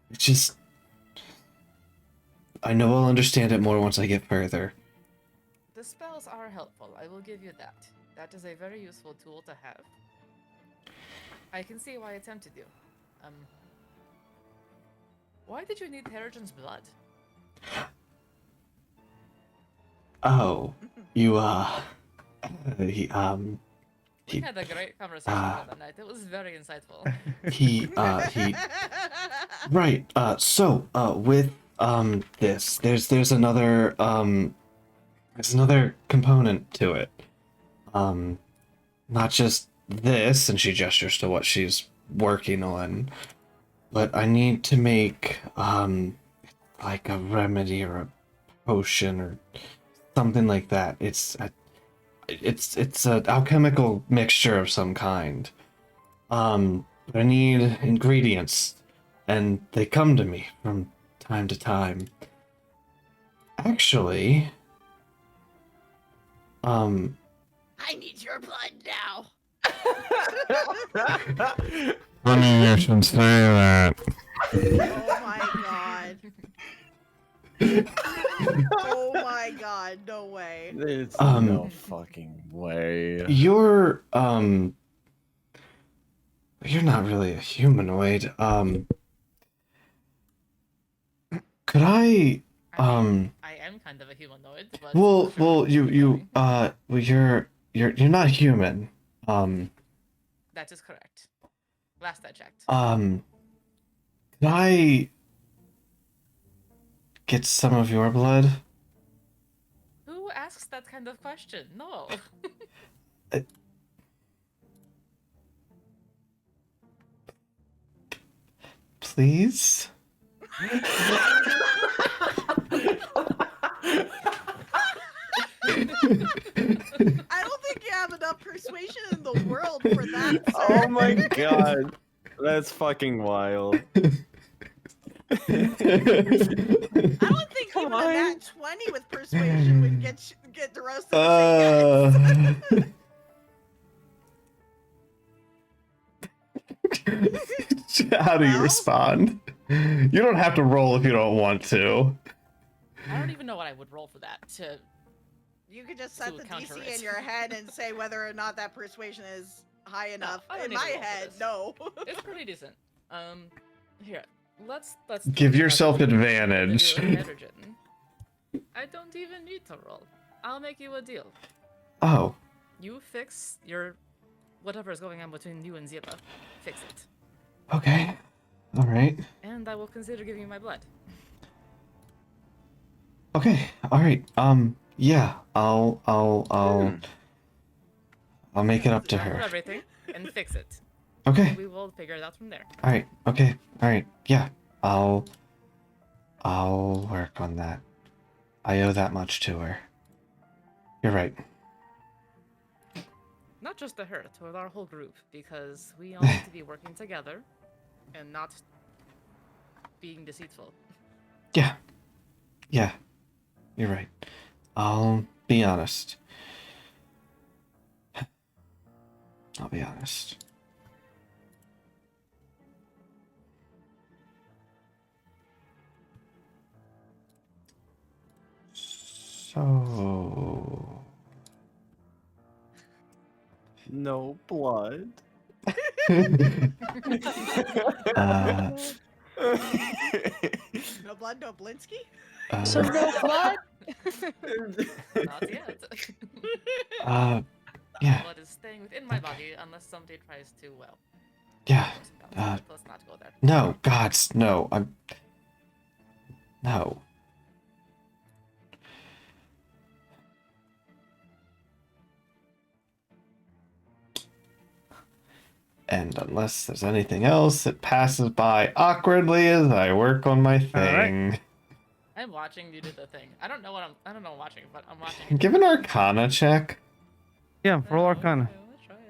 it's just, I know I'll understand it more once I get further.
The spells are helpful, I will give you that. That is a very useful tool to have. I can see why it tempted you. Why did you need Terrigen's blood?
Oh, you he
We had a great conversation the other night. It was very insightful.
he right. So with this, there's another component to it. Not just this, and she gestures to what she's working on, but I need to make like a remedy or a potion or something like that. It's an alchemical mixture of some kind. But I need ingredients, and they come to me from time to time. Actually,
I need your blood now.
funny you should say that.
Oh my god. Oh my god, no way.
There's
Um,
no fucking way.
You're not really a humanoid. Could I
I mean, I am kind of a humanoid, but
well,
sure,
you
keep going.
well, you're not human.
That is correct. Last I checked.
Could I get some of your blood?
Who asks that kind of question? No.
Please?
I don't think you have enough persuasion in the world for that, sir.
Oh my god. That's fucking wild.
I don't think
Come
even a
on.
nat 20 with persuasion would get DeRosa to say yes.
How do you
Well?
respond? You don't have to roll if you don't want to.
I don't even know what I would roll for that.
You could just set
To
the
counter
DC
it.
in your head and say whether or not that persuasion is high enough.
I don't
In
need to
my
roll for
head,
this.
no.
It's pretty decent. Here, let's
Give
talk
yourself
about
advantage.
the hydrogen. I don't even need to roll. I'll make you a deal.
Oh,
You fix your whatever is going on between you and Zila. Fix it,
okay. All right.
and I will consider giving you my blood.
Okay. All right. Yeah. I'll make it up to
Gather
her.
everything and fix it.
Okay.
We will figure it out from there.
All right. Okay. All right. Yeah. I'll work on that. I owe that much to her. You're right.
Not just to her, to our whole group, because we all need to be working together and not being deceitful.
Yeah. Yeah. You're right. I'll be honest. I'll be honest. So...
No blood.
No blood, no Blinsky?
So no blood?
Not yet.
Yeah.
Blood is staying within my body unless somebody tries to, well,
Yeah.
force it out. Let's not go there.
No, gods, no. No. And unless there's anything else, it passes by awkwardly as I work on my thing.
I'm watching you do the thing. I don't know what I don't know watching, but I'm watching.
Give an Arcana check.
Yeah, roll Arcana.
Okay, let's try it.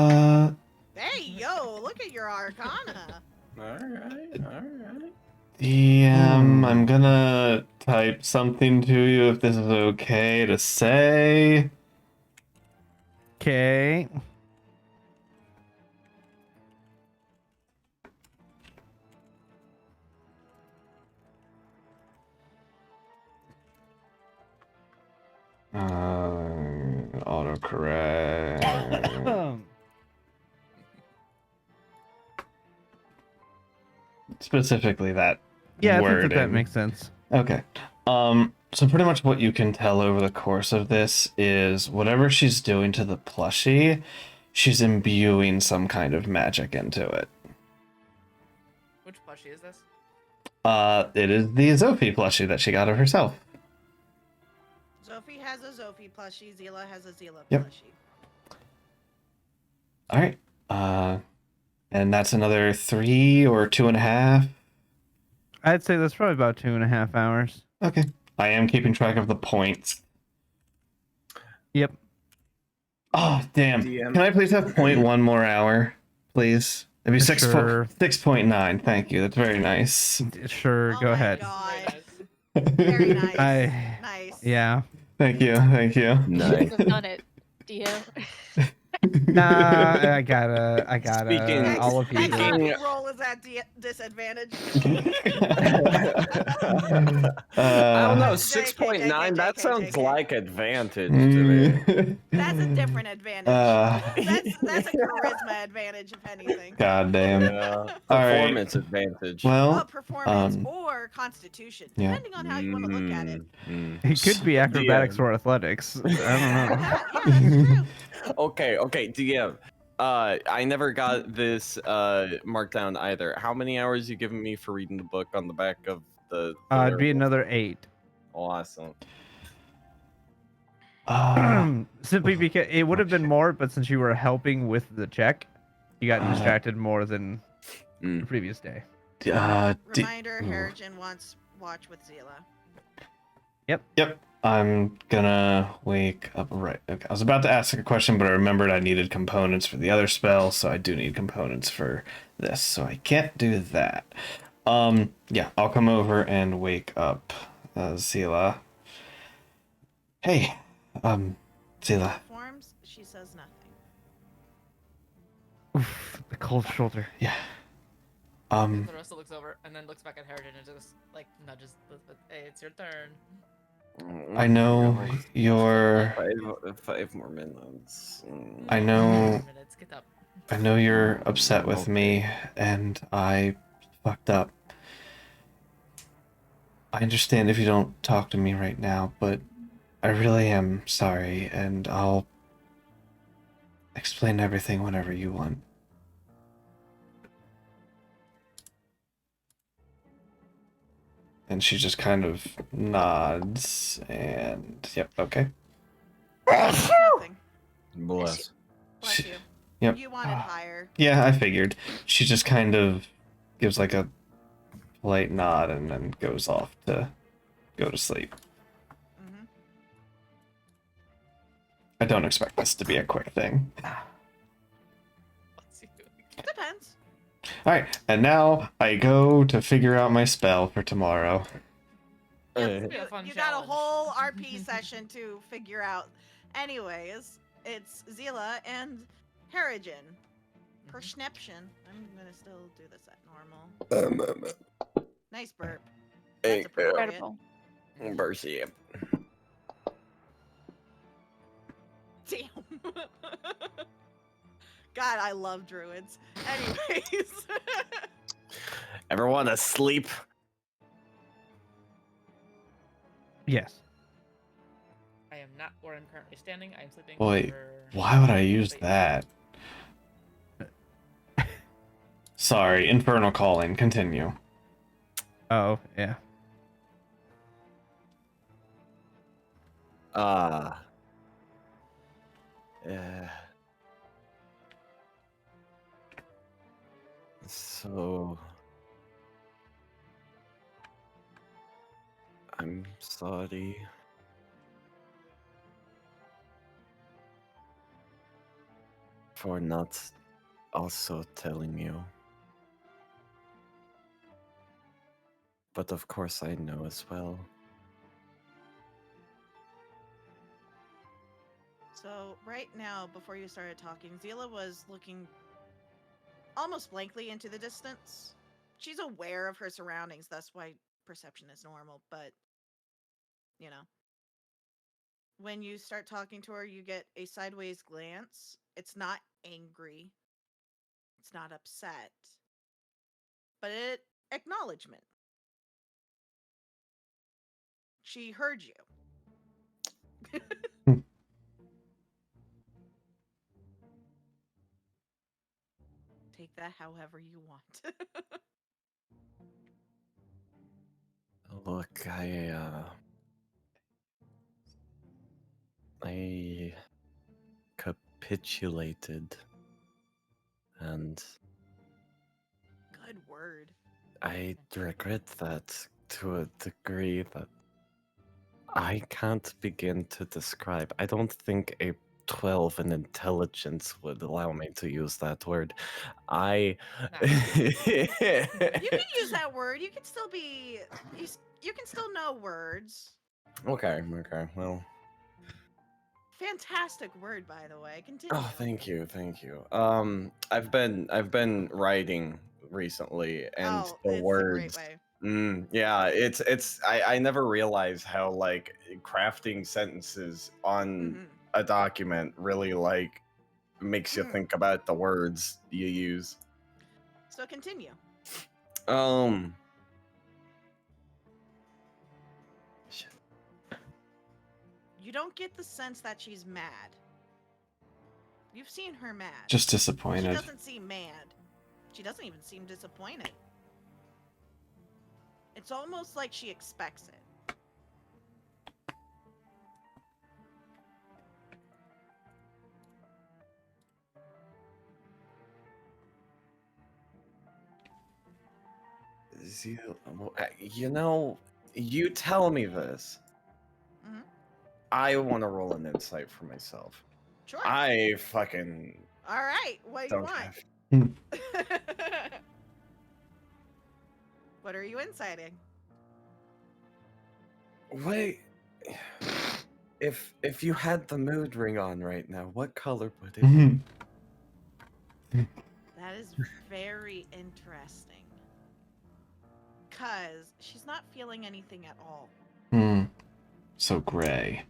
Yeah, sure.
Hey, yo, look at your Arcana.
Alright.
DM, I'm gonna type something to you if this is okay to say.
Okay.
Autocorrect. Specifically that
Yeah, I
wording.
think that makes sense.
Okay. So pretty much what you can tell over the course of this is whatever she's doing to the plushie, she's imbuing some kind of magic into it.
Which plushie is this?
It is the Zophie plushie that she got of herself.
Zophie has a Zophie plushie, Zila has a Zila
Yep.
plushie.
All right. And that's another 3 or 2.5.
I'd say that's probably about 2.5 hours.
Okay. I am keeping track of the points.
Yep.
Oh, damn.
DM.
Can I please have 0.1 more hour, please? It'd be
Sure.
6.9. Thank you. That's very nice.
Sure,
Oh
go
my
ahead.
God.
Very
Very nice. Nice.
Yeah.
Thank you. Thank you.
Nice.
Could have done it, DM.
Nah, I gotta.
Speaking-
All of
Next
you.
Speaking-
roll is at disadvantage.
I don't know,
JK,
6.9, that
JK.
sounds like advantage to me.
That's a different advantage. That's a charisma advantage, if anything.
God damn.
Yeah.
All right.
Performance advantage.
Well,
Performance
um,
or constitution,
yeah.
depending on how you want to look at it.
It could be acrobatics
DM.
or athletics. I don't know.
Yeah, that's true.
Okay, DM. I never got this marked down either. How many hours you giving me for reading the book on the back of the
It'd be
werewolf?
another 8.
Awesome.
Simply because it would have been more, but since you were helping with the check, you got distracted more than the previous day.
Reminder:
ooh.
Harrigan wants watch with Zila.
Yep. I'm gonna wake up right. Okay. I was about to ask a question, but I remembered I needed components for the other spell, so I do need components for this, so I can't do that. Yeah, I'll come over and wake up Zila. Hey, Zila.
Forms. She says nothing.
Oof, the cold shoulder.
Yeah.
The rest looks over and then looks back at Harrigan and just like nudges Elizabeth. Hey, it's your turn.
I know you're.
5 more minutes.
I know.
4 minutes. Get up.
I know you're upset with me, and I fucked up. I understand if you don't talk to me right now, but I really am sorry, and I'll explain everything whenever you want. And she just kind of nods, and yep, okay.
Nothing.
Bless.
Bless
She-
you.
Yep.
You wanted higher.
Yeah, I figured. She just kind of gives like a polite nod and then goes off to go to sleep.
Mm-hmm.
I don't expect this to be a quick thing.
What's he doing?
Depends.
Alright, and now I go to figure out my spell for tomorrow.
It'll be a fun
You got a
challenge.
whole RP session to figure out. Anyways, it's Zila and Harrigan. Perception. I'm gonna still do this at normal. Nice burp. That's appropriate.
Incredible.
Mercy.
Damn. God, I love druids. Anyways.
Everyone asleep?
Yes.
I am not where I'm currently standing. I am sleeping.
Wait,
for...
why would I use
Wait.
that? Sorry, Infernal Calling, continue.
Oh, yeah.
Yeah. So I'm sorry. For not also telling you. But of course I know as well.
So right now, before you started talking, Zila was looking almost blankly into the distance. She's aware of her surroundings, that's why perception is normal, but you know. When you start talking to her, you get a sideways glance. It's not angry. It's not upset. But it acknowledgement. She heard you. Take that however you want.
Look, I capitulated, and
Good word.
I regret that to a degree that I can't begin to describe. I don't think a 12 in intelligence would allow me to use that word. I.
You can use that word. You can still be. You can still know words.
Okay, well.
Fantastic word, by the way. Continue.
Oh, thank you. I've been writing recently, and
Oh,
the
it's
words.
a great way.
Yeah, I never realized how like crafting sentences on
Mhm.
a document really like makes you
Mm.
think about the words you use.
So continue.
Shit.
You don't get the sense that she's mad. You've seen her mad.
Just
She
disappointed.
doesn't seem mad. She doesn't even seem disappointed. It's almost like she expects it.
You know, you tell me this.
Mhm.
I want to roll an insight for myself.
Sure.
I fucking
All right. What do you
don't
want?
have.
What are you inciting?
Wait. If you had the mood ring on right now, what color would it be?
That is very interesting. Cause she's not feeling anything at all.
So gray.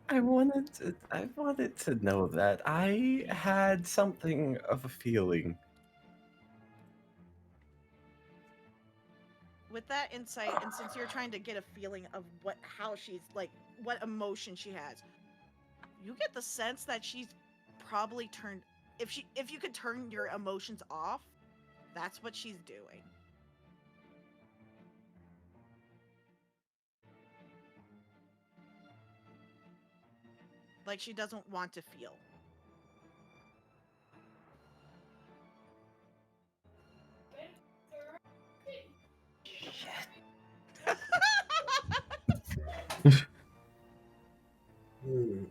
I wanted to know that. I had something of a feeling.
With that insight, and since you're trying to get a feeling of how she's like, what emotion she has, you get the sense that she's probably turned. If you could turn your emotions off, that's what she's doing. Like she doesn't want to feel.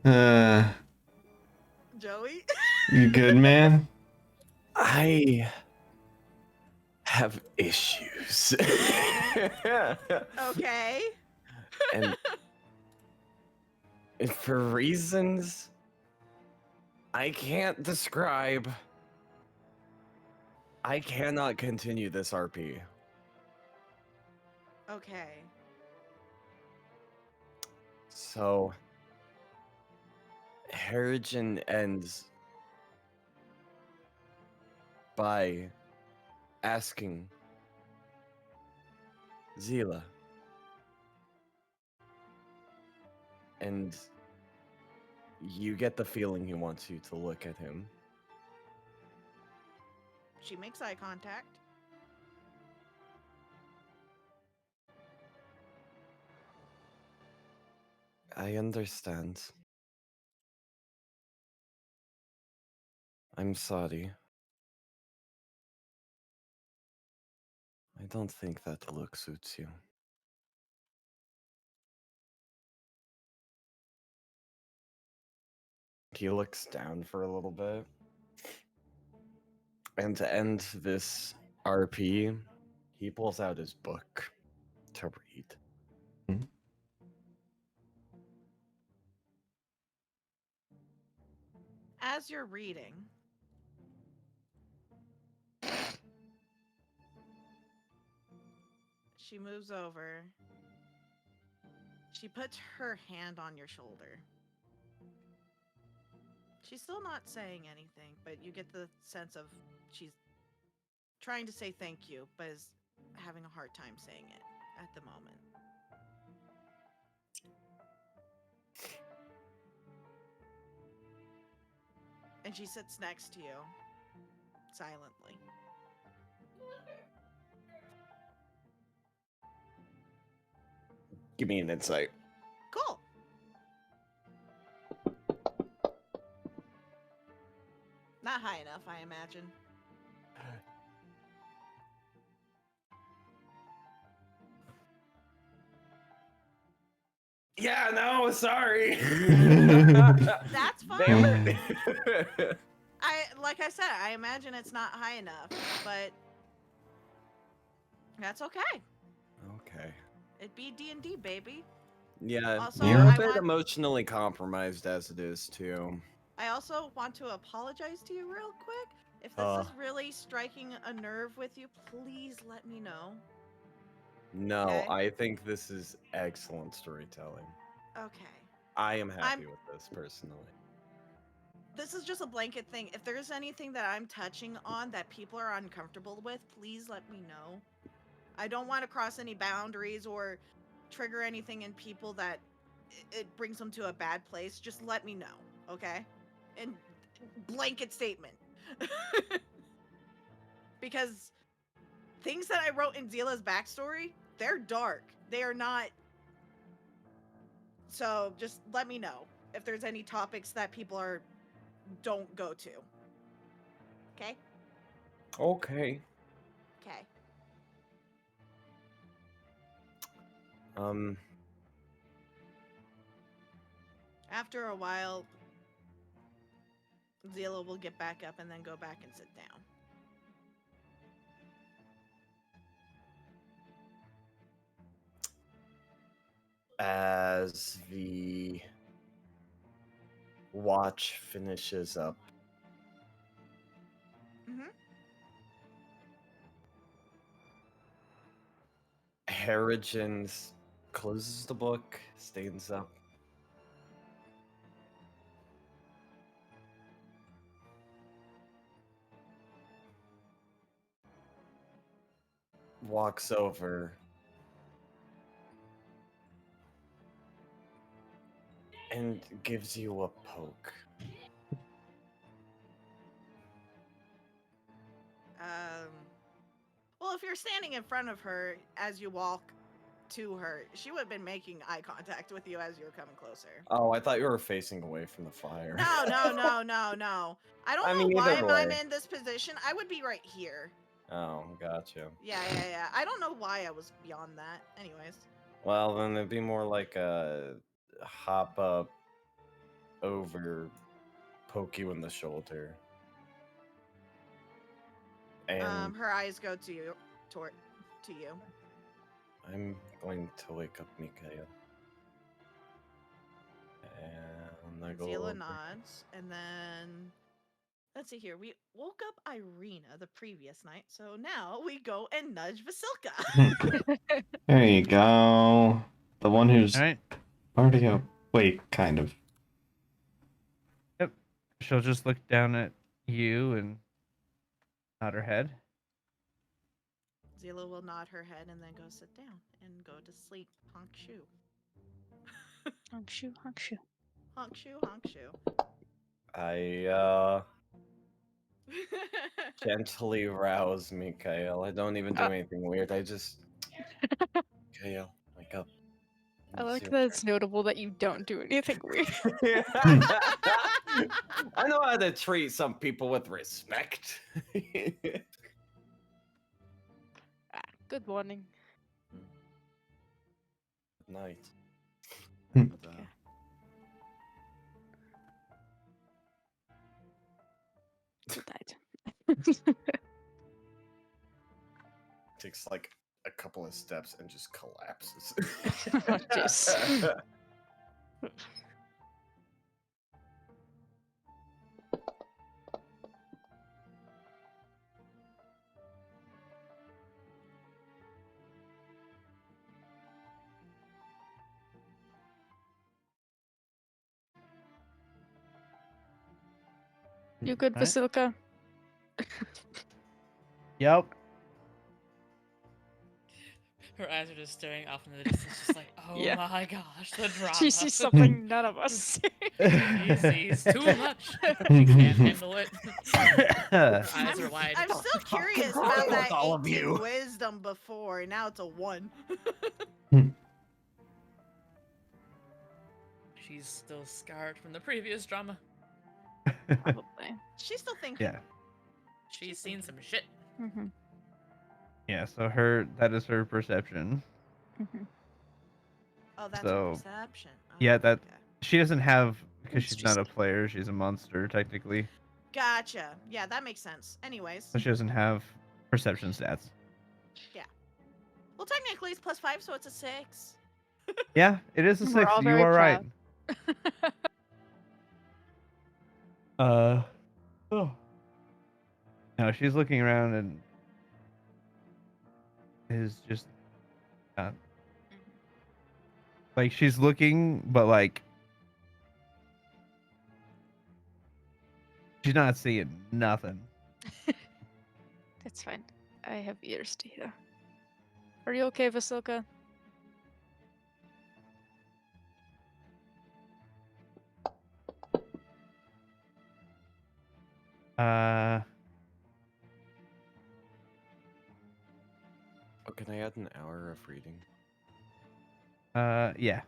Uh,
Joey?
you good, man?
I have issues.
Okay.
And for reasons I can't describe, I cannot continue this RP.
Okay.
So, Harrigan ends by asking Zila, and you get the feeling he wants you to look at him.
She makes eye contact.
I understand. I'm sorry. I don't think that look suits you. He looks down for a little bit. And to end this RP, he pulls out his book to read.
As you're reading, she moves over. She puts her hand on your shoulder. She's still not saying anything, but you get the sense of she's trying to say thank you, but is having a hard time saying it at the moment. And she sits next to you, silently.
Give me an insight.
Cool. Not high enough, I imagine.
Yeah, no, sorry.
That's fine.
Damn it.
Like I said, I imagine it's not high enough, but that's okay.
Okay.
It'd be D&D, baby.
Yeah,
Also,
you're a
I
bit
want-
emotionally compromised as it is, too.
I also want to apologize to you real quick. If this is really striking a nerve with you, please let me know.
No,
Okay.
I think this is excellent storytelling.
Okay.
I am happy with this, personally.
This is just a blanket thing. If there's anything that I'm touching on that people are uncomfortable with, please let me know. I don't want to cross any boundaries or trigger anything in people that it brings them to a bad place. Just let me know, okay? And blanket statement. Because things that I wrote in Zila's backstory, they're dark. They are not. So just let me know if there's any topics that people don't go to. Okay?
Okay.
Okay.
Um,
After a while, Zila will get back up and then go back and sit down.
as the watch finishes up,
Mm-hmm.
Harrigan closes the book, stands up. Walks over and gives you a poke.
Well, if you're standing in front of her as you walk to her, she would have been making eye contact with you as you were coming closer.
Oh, I thought you were facing away from the fire.
No. I don't
I
know
mean,
why
either
I'm
way.
in this position. I would be right here.
Oh, gotcha.
Yeah. I don't know why I was beyond that. Anyways.
Well, then it'd be more like a hop up over, poke you in the shoulder. And
Her eyes go to you, to you.
I'm going to wake up Mikael. And I go
Zila
over.
nods, and then let's see here. We woke up Irina the previous night, so now we go and nudge Vasilka.
There you go. The one who's
All right.
already up. Wait, kind of.
Yep. She'll just look down at you and nod her head.
Zila will nod her head and then go sit down and go to sleep. Honk shoe.
Honk shoe, honk shoe.
Honk shoe, honk shoe.
I gently rouse Mikael. I don't even do anything weird. I just Mikael, wake up.
I like
It's
that
your
it's notable that you don't do anything weird.
turn. I know how to treat some people with respect.
Good morning.
Good night.
Hmm.
And,
Okay. Good night.
takes like a couple of steps and just collapses.
Oh, jeez. You good,
All right.
Vasilka?
Yep.
Her eyes are just staring off in the distance, just like, oh
Yeah.
my gosh, the drama.
She sees something none of us see.
She sees too much. She can't handle it. Her eyes are wide.
I'm still curious
wrong
about
with
that
all of
18
you?
wisdom before, and now it's a 1.
She's still scarred from the previous drama.
Probably.
She's still thinking.
Yeah.
She's seen some shit.
Mm-hmm.
Yeah. So that is her perception.
Mm-hmm.
Oh, that's
So,
her perception. Oh,
yeah, that-
okay.
She doesn't have because
It's
she's not a
just-
player. She's a monster technically,
Gotcha. Yeah, that makes sense. Anyways.
so she doesn't have perception stats.
Well, technically it's +5, so it's a 6.
Yeah, it is a
We're
6.
all
You
very
are right. Oh. No, she's looking around and is just like she's looking, but like she's not seeing nothing.
That's fine. I have ears to hear. Are you okay, Vasilka?
Oh, can I add an hour of reading?
Yeah.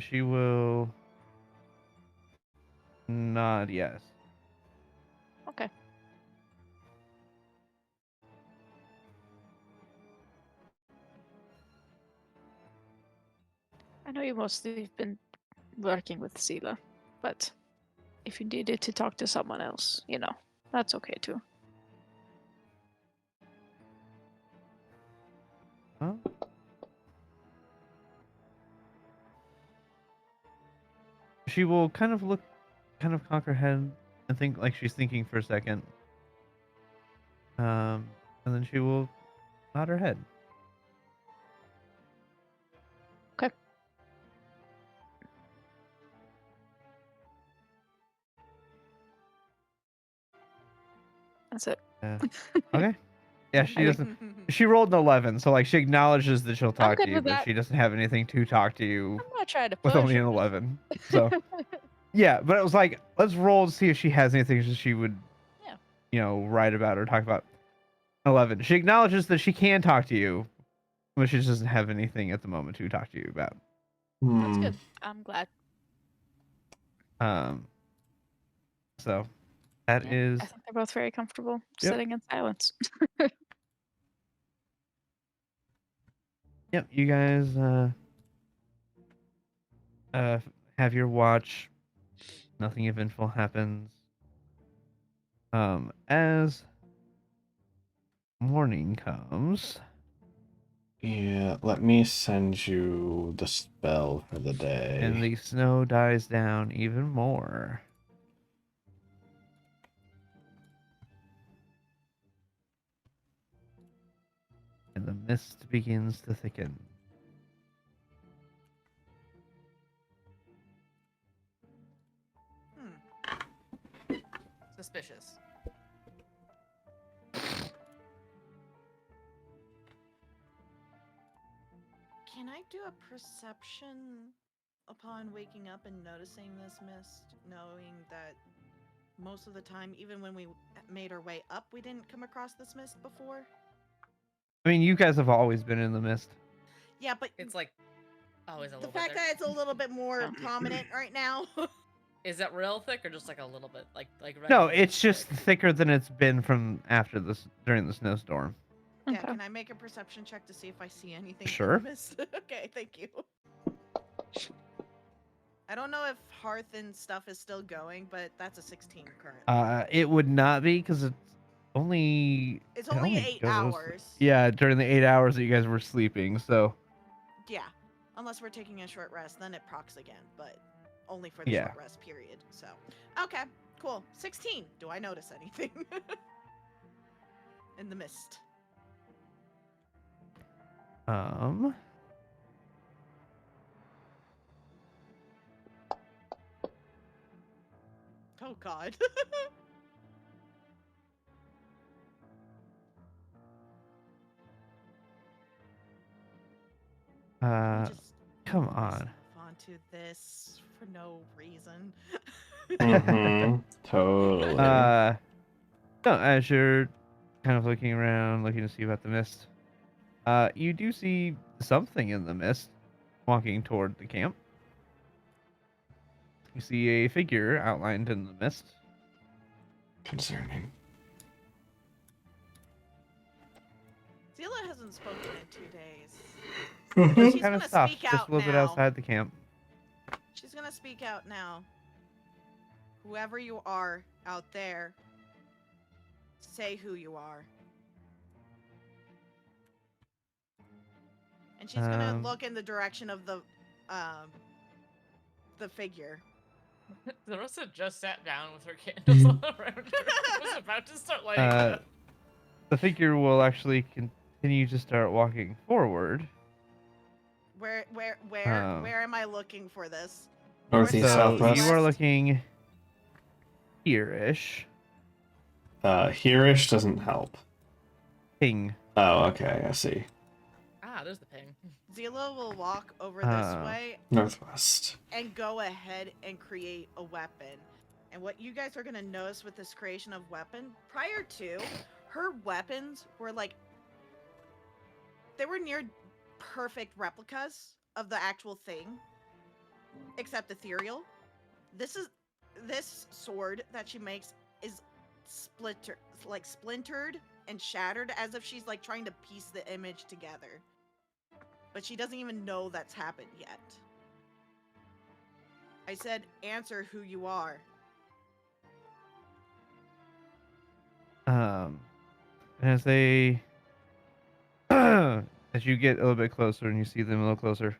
She will nod yes.
Okay. I know you mostly have been working with Sela, but if you needed to talk to someone else, that's okay too.
Huh? She will kind of cock her head and think like she's thinking for a second. And then she will nod her head.
Okay. That's it.
Yeah. Okay. Yeah, she
I
doesn't. She rolled an 11, so like she acknowledges that she'll talk
good
to you,
with
but
that.
she doesn't have anything to talk to you
I'm not trying to
with
push.
only an
I'm just-
11. So yeah, but it was like, let's roll to see if she has anything that she would,
Yeah.
write about or talk about. 11. She acknowledges that she can talk to you, but she just doesn't have anything at the moment to talk to you about.
That's
Hmm.
good. I'm glad.
So that
Yeah,
is.
I think they're both very comfortable
Yep.
sitting in silence.
Yep, you guys have your watch. Nothing eventful happens. As morning comes,
Yeah, let me send you the spell for the day.
and the snow dies down even more. And the mist begins to thicken.
Suspicious.
Can I do a perception upon waking up and noticing this mist, knowing that most of the time, even when we made our way up, we didn't come across this mist before?
I mean, you guys have always been in the mist.
Yeah, but
It's like always a
the
little
fact
bit there.
that it's a little bit more prominent right now.
Is that real thick or just like a little bit? Like
No,
regular
it's just
thick?
thicker than it's been from after this during the snowstorm.
Yeah,
Okay.
can I make a perception check to see if I see anything through
Sure.
the mist? Okay, thank you. I don't know if Hearth and stuff is still going, but that's a 16 currently.
It would not be because it's only.
It's
it
only
only
8
goes-
hours.
Yeah, during the 8 hours that you guys were sleeping. So
Yeah, unless we're taking a short rest, then it procs again, but only for the
Yeah.
short rest period. So, okay, cool. 16. Do I notice anything in the mist? Oh God. Just
come
move
on.
myself onto this for no reason.
Mm-hmm. Totally.
No, as you're kind of looking around, looking to see about the mist, you do see something in the mist walking toward the camp. You see a figure outlined in the mist.
Concerning.
Zila hasn't spoken in 2 days. But she's
Kind of
gonna
stops
speak
just
out
a little bit
now.
outside the camp.
She's gonna speak out now. Whoever you are out there, say who you are. And she's gonna look in the direction of the figure.
Larissa just sat down with her candles all around her. Was about to start lighting them.
The figure will actually continue to start walking forward.
Where
Um,
am I looking for this?
Northeast,
North, south,
southwest.
You are
west?
looking here-ish.
Here-ish doesn't help.
Ping.
Oh, okay, I see.
Ah, there's the ping.
Zila will walk over this way
Northwest.
and go ahead and create a weapon. And what you guys are gonna notice with this creation of weapon, prior to, her weapons were like, they were near perfect replicas of the actual thing, except ethereal. This sword that she makes is splintered and shattered, as if she's like trying to piece the image together. But she doesn't even know that's happened yet. I said answer who you are.
As they, as you get a little bit closer and you see them a little closer,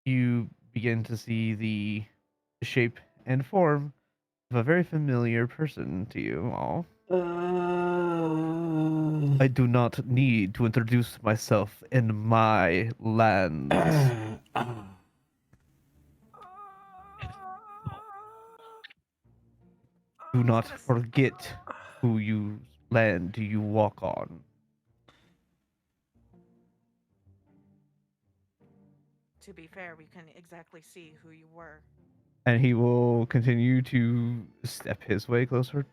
you begin to see the shape and form of a very familiar person to you all. I do not need to introduce myself in my lands. Do not forget who you land you walk on.
To be fair, we couldn't exactly see who you were.
And he will continue to step his way closer.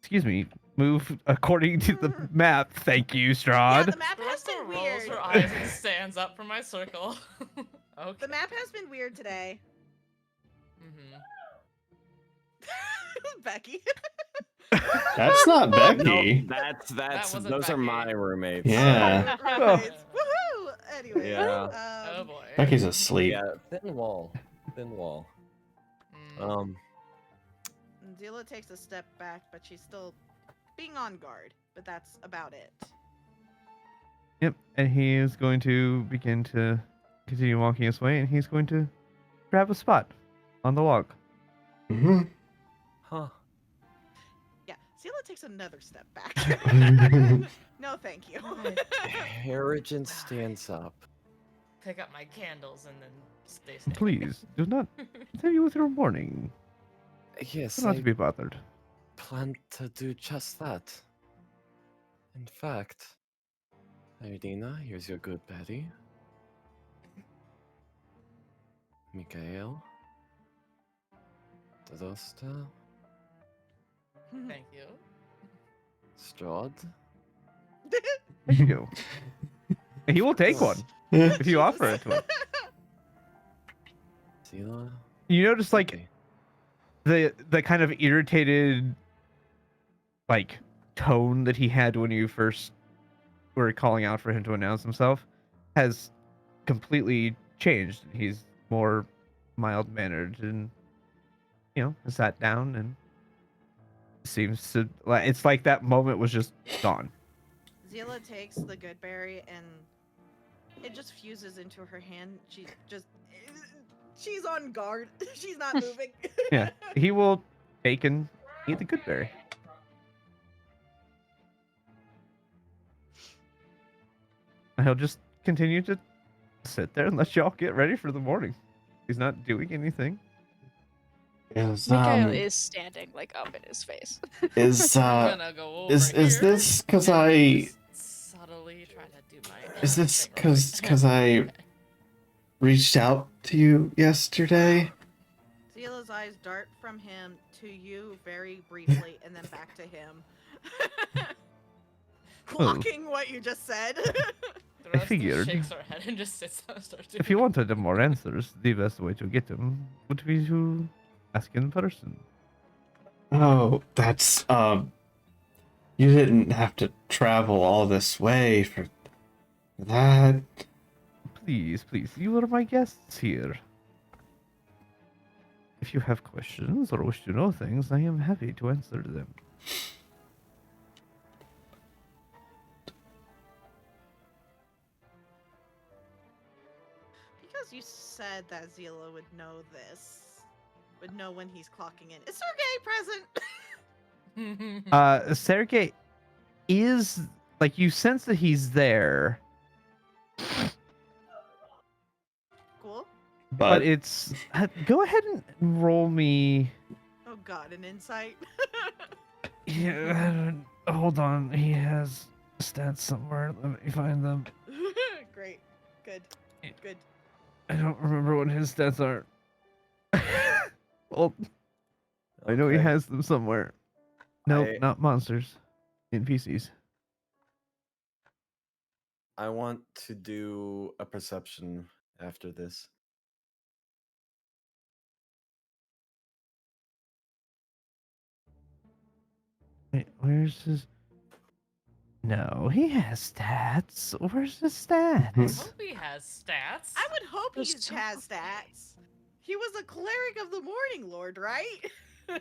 Excuse me, move according to the map. Thank you,
Yeah,
Strahd.
the map has
Barista
been
rolls
weird.
her eyes and stands up from my circle. Okay.
The map has been weird today.
Mm-hmm.
Becky.
That's not
No,
Becky.
that's
wasn't
those are my
Becky.
roommates.
Yeah.
Roommates. Woohoo! Anyway.
Yeah.
Oh boy.
Becky's asleep.
Yeah, thin wall. Thin wall.
Mm.
Zila takes a step back, but she's still being on guard. But that's about it.
Yep, and he is going to begin to continue walking his way, and he's going to grab a spot on the log.
hmm
Huh.
Yeah, Zila takes another step back. No, thank you.
Harrigan stands up.
Pick up my candles and then stay standing.
Please do not continue with your morning.
Yes,
Do not
I
to be bothered.
plan to do just that. In fact, Irina, here's your good berry. Mikhail. Drosta.
Thank you.
Strahd.
There you go. And he will take one if you offer it to him.
Zila.
You notice, like,
Okay.
the kind of irritated, like, tone that he had when you first were calling out for him to announce himself has completely changed. He's more mild mannered and, sat down and seems to, like, it's like that moment was just gone.
Zila takes the good berry and it just fuses into her hand. She's on guard. She's not moving.
Yeah, he will take and eat the good berry. And he'll just continue to sit there and let y'all get ready for the morning. He's not doing anything.
Is
Mikhail is standing like up in his face.
is
I'm gonna go over
is
here
this because
and
I
just subtly try to do my
is this
thing real quick.
because I reached out to you yesterday?
Zila's eyes dart from him to you very briefly and then back to him. Clocking what you just said.
The
I
rest
figured.
shakes her head and just sits down and starts doing
If you wanted more answers, the best way to get them would be to ask in person.
Oh, that's you didn't have to travel all this way for that.
Please, you are my guests here. If you have questions or wish to know things, I am happy to answer them.
Because you said that Zila would know this. Would know when he's clocking in. Is Sergey present?
Sergey is, like, you sense that he's there,
Cool.
but it's go ahead and roll me.
Oh god, an insight.
Yeah, hold on. He has stats somewhere. Let me find them.
Great. Good. Good.
I don't remember what his stats are. Well, I know he
Okay.
has them somewhere. Nope,
I-
not monsters. NPCs.
I want to do a perception after this.
Wait, where's his? No, he has stats. Where's the
I
stats?
hope he has stats.
I would hope he
Just
has stats. He was a cleric of the Morning Lord, right?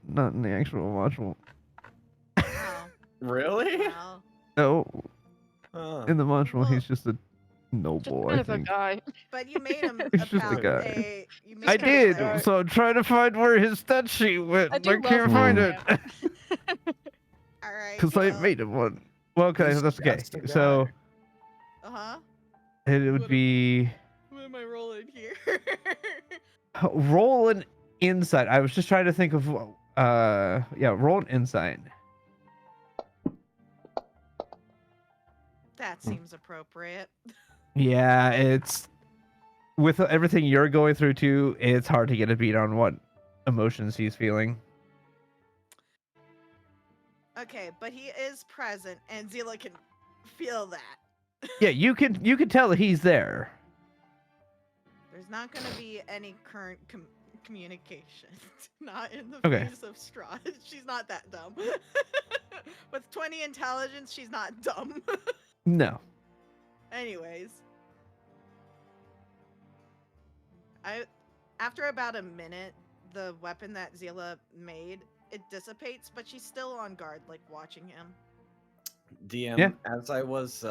Not in the actual module.
Oh,
Really?
well.
No,
Huh.
in the module,
Well,
he's just a
Just
noble,
kind
I
of a
think.
guy.
but you made him
He's just a guy. I
a
did,
cleric.
so I'm trying to find where his stat sheet went.
I
and I
do
can't
love
find
him.
it.
All right.
Because I made him one. Well, okay,
He's
that's okay.
just a
So
guy.
Uh-huh.
it would
What
be
What am I rolling here?
roll an insight. I was just trying to think of yeah, roll an insight.
That seems appropriate.
Yeah, it's with everything you're going through too, it's hard to get a beat on what emotions he's feeling.
Okay, but he is present, and Zila can feel that.
Yeah, you can tell that he's there.
There's not going to be any current communication. Not in the
Okay.
face of Strahd. She's not that dumb. With 20 intelligence, she's not dumb.
No.
Anyways. After about a minute, the weapon that Zila made, it dissipates, but she's still on guard, like watching him.
DM,
Yeah.
as I was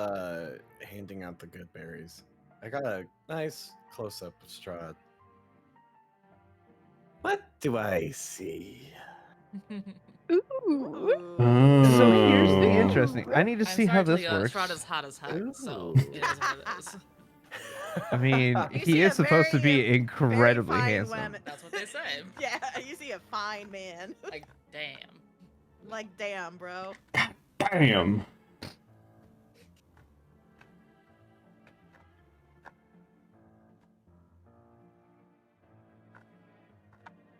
handing out the good berries, I got a nice close up of Strahd. What do I see?
Ooh.
So here's the
Oh.
interesting. I need to see how this works.
Strahd is hot as heck, so
Ooh.
it is what it is.
I mean,
You
he
see
is
a
supposed to
very,
be incredibly
fine
handsome.
woman.
That's what they say.
Yeah, you see a fine man.
Like, damn.
Like, damn, bro.
Damn.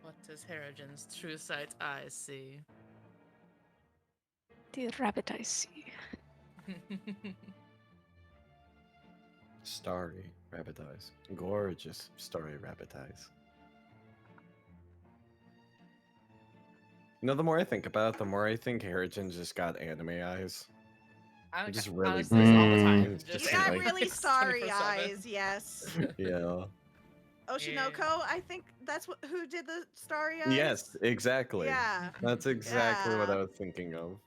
What does Harrigan's true sight eyes see?
The rabbit I see.
Starry rabbit eyes. Gorgeous starry rabbit eyes. You know, the more I think about it, the more I think Harrigan just got anime eyes.
I
Just really
honestly, it's all the time.
Mm.
Just
You got
like-
really starry
24/7.
eyes, yes.
Yeah.
Oshinoko, I think that's who did the starry eyes.
Yes, exactly.
Yeah,
That's exactly what I
Yeah.
was thinking of.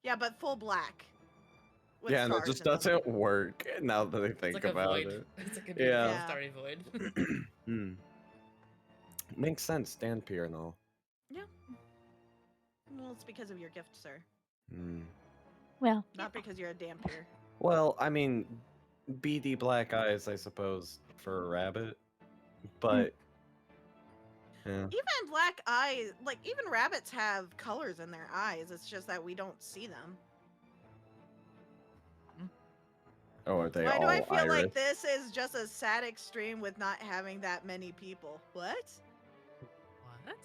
yeah, but full black. with
Yeah, and it
stars
just
in them.
doesn't work now that I
It's
think
like a
about
void.
it.
It's like a
Yeah.
beautiful
Yeah.
starry void.
Hmm. Makes sense, Danpier and all.
Well, it's because of your gift, sir.
Hmm.
Well,
Not because you're a dampier.
Well, I mean, beady black eyes, I suppose, for a rabbit. But yeah.
Even black eyes, like even rabbits have colors in their eyes. It's just that we don't see them.
Oh, are they
Why
all
do I feel
iris?
like this is just a sad extreme with not having that many people? What?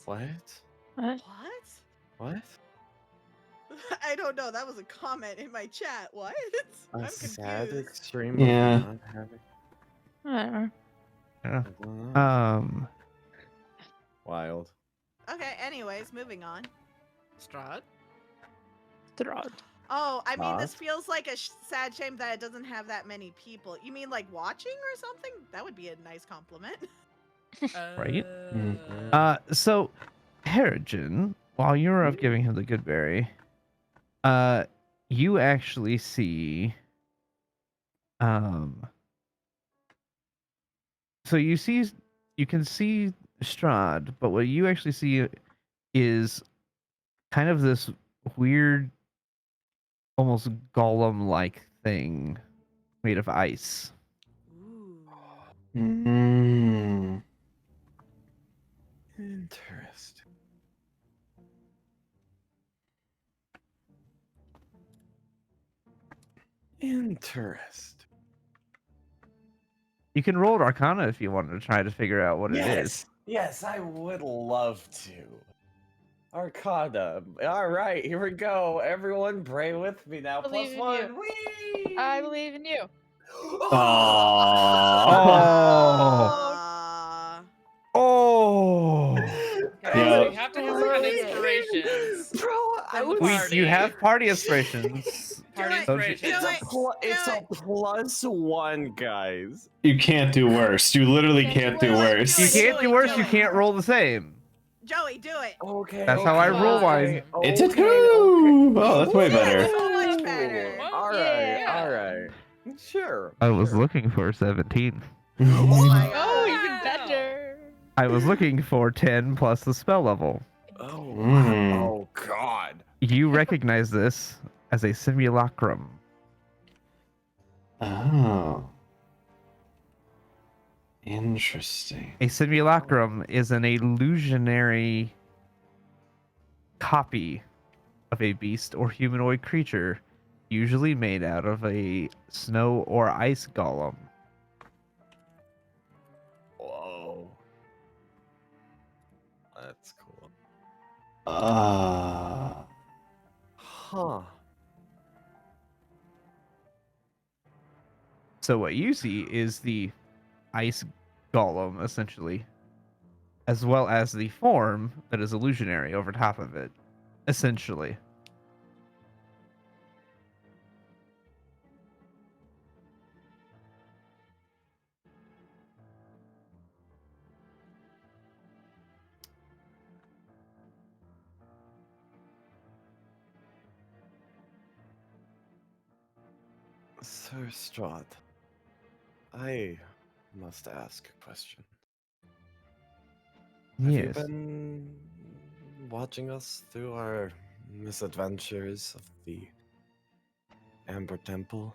What?
What?
What?
What?
I don't know. That was a comment in my chat. What? I'm
A sad
confused.
extreme
Yeah.
of not having.
whatever.
Yeah.
I don't know. Wild.
Okay. Anyways, moving on.
Strahd?
Strahd.
Oh, I mean, this
Not?
feels like a sad shame that it doesn't have that many people. You mean like watching or something? That would be a nice compliment.
Right?
Uh,
So Harrigan, while you were up giving him the good berry, you actually see so you can see Strahd, but what you actually see is kind of this weird, almost golem-like thing made of ice.
Ooh.
Mm.
Interesting. Interesting.
You can roll Arcana if you wanted to try to figure out what it is.
Yes, I would love to. Arcana. All right, here we go. Everyone, pray with me now.
Believe in
+1.
you.
Whee!
I believe in you.
Oh.
Aw.
Oh.
guys,
Yeah.
we have to have some kind of inspirations.
Bro,
From the
We
party.
you have party inspirations.
Party
Do it,
Don't you-
inspiration.
It's
Do
a
it.
+1, guys.
You can't do worse. You literally
Can't
can't
do
do
worse.
worse.
You
Do it,
can't
do
do
it,
worse.
do
You
it.
can't roll the same.
Joey, do it.
Okay.
That's how I roll mine.
It's a 2. Oh, that's way better.
So much better.
Well,
All right.
yeah.
All right. Sure.
I was
sure.
looking for 17.
Oh my
Oh,
god.
even
Wow.
better.
I was looking for 10 plus the spell level.
Oh.
Mm.
Oh God.
You recognize this as a simulacrum.
Oh. Interesting.
A simulacrum is an illusionary copy of a beast or humanoid creature, usually made out of a snow or ice golem.
Whoa. That's cool. Huh.
So what you see is the ice golem, essentially, as well as the form that is illusionary over top of it, essentially.
Sir Strahd, I must ask a question. Have you
Yes.
been watching us through our misadventures of the Amber Temple?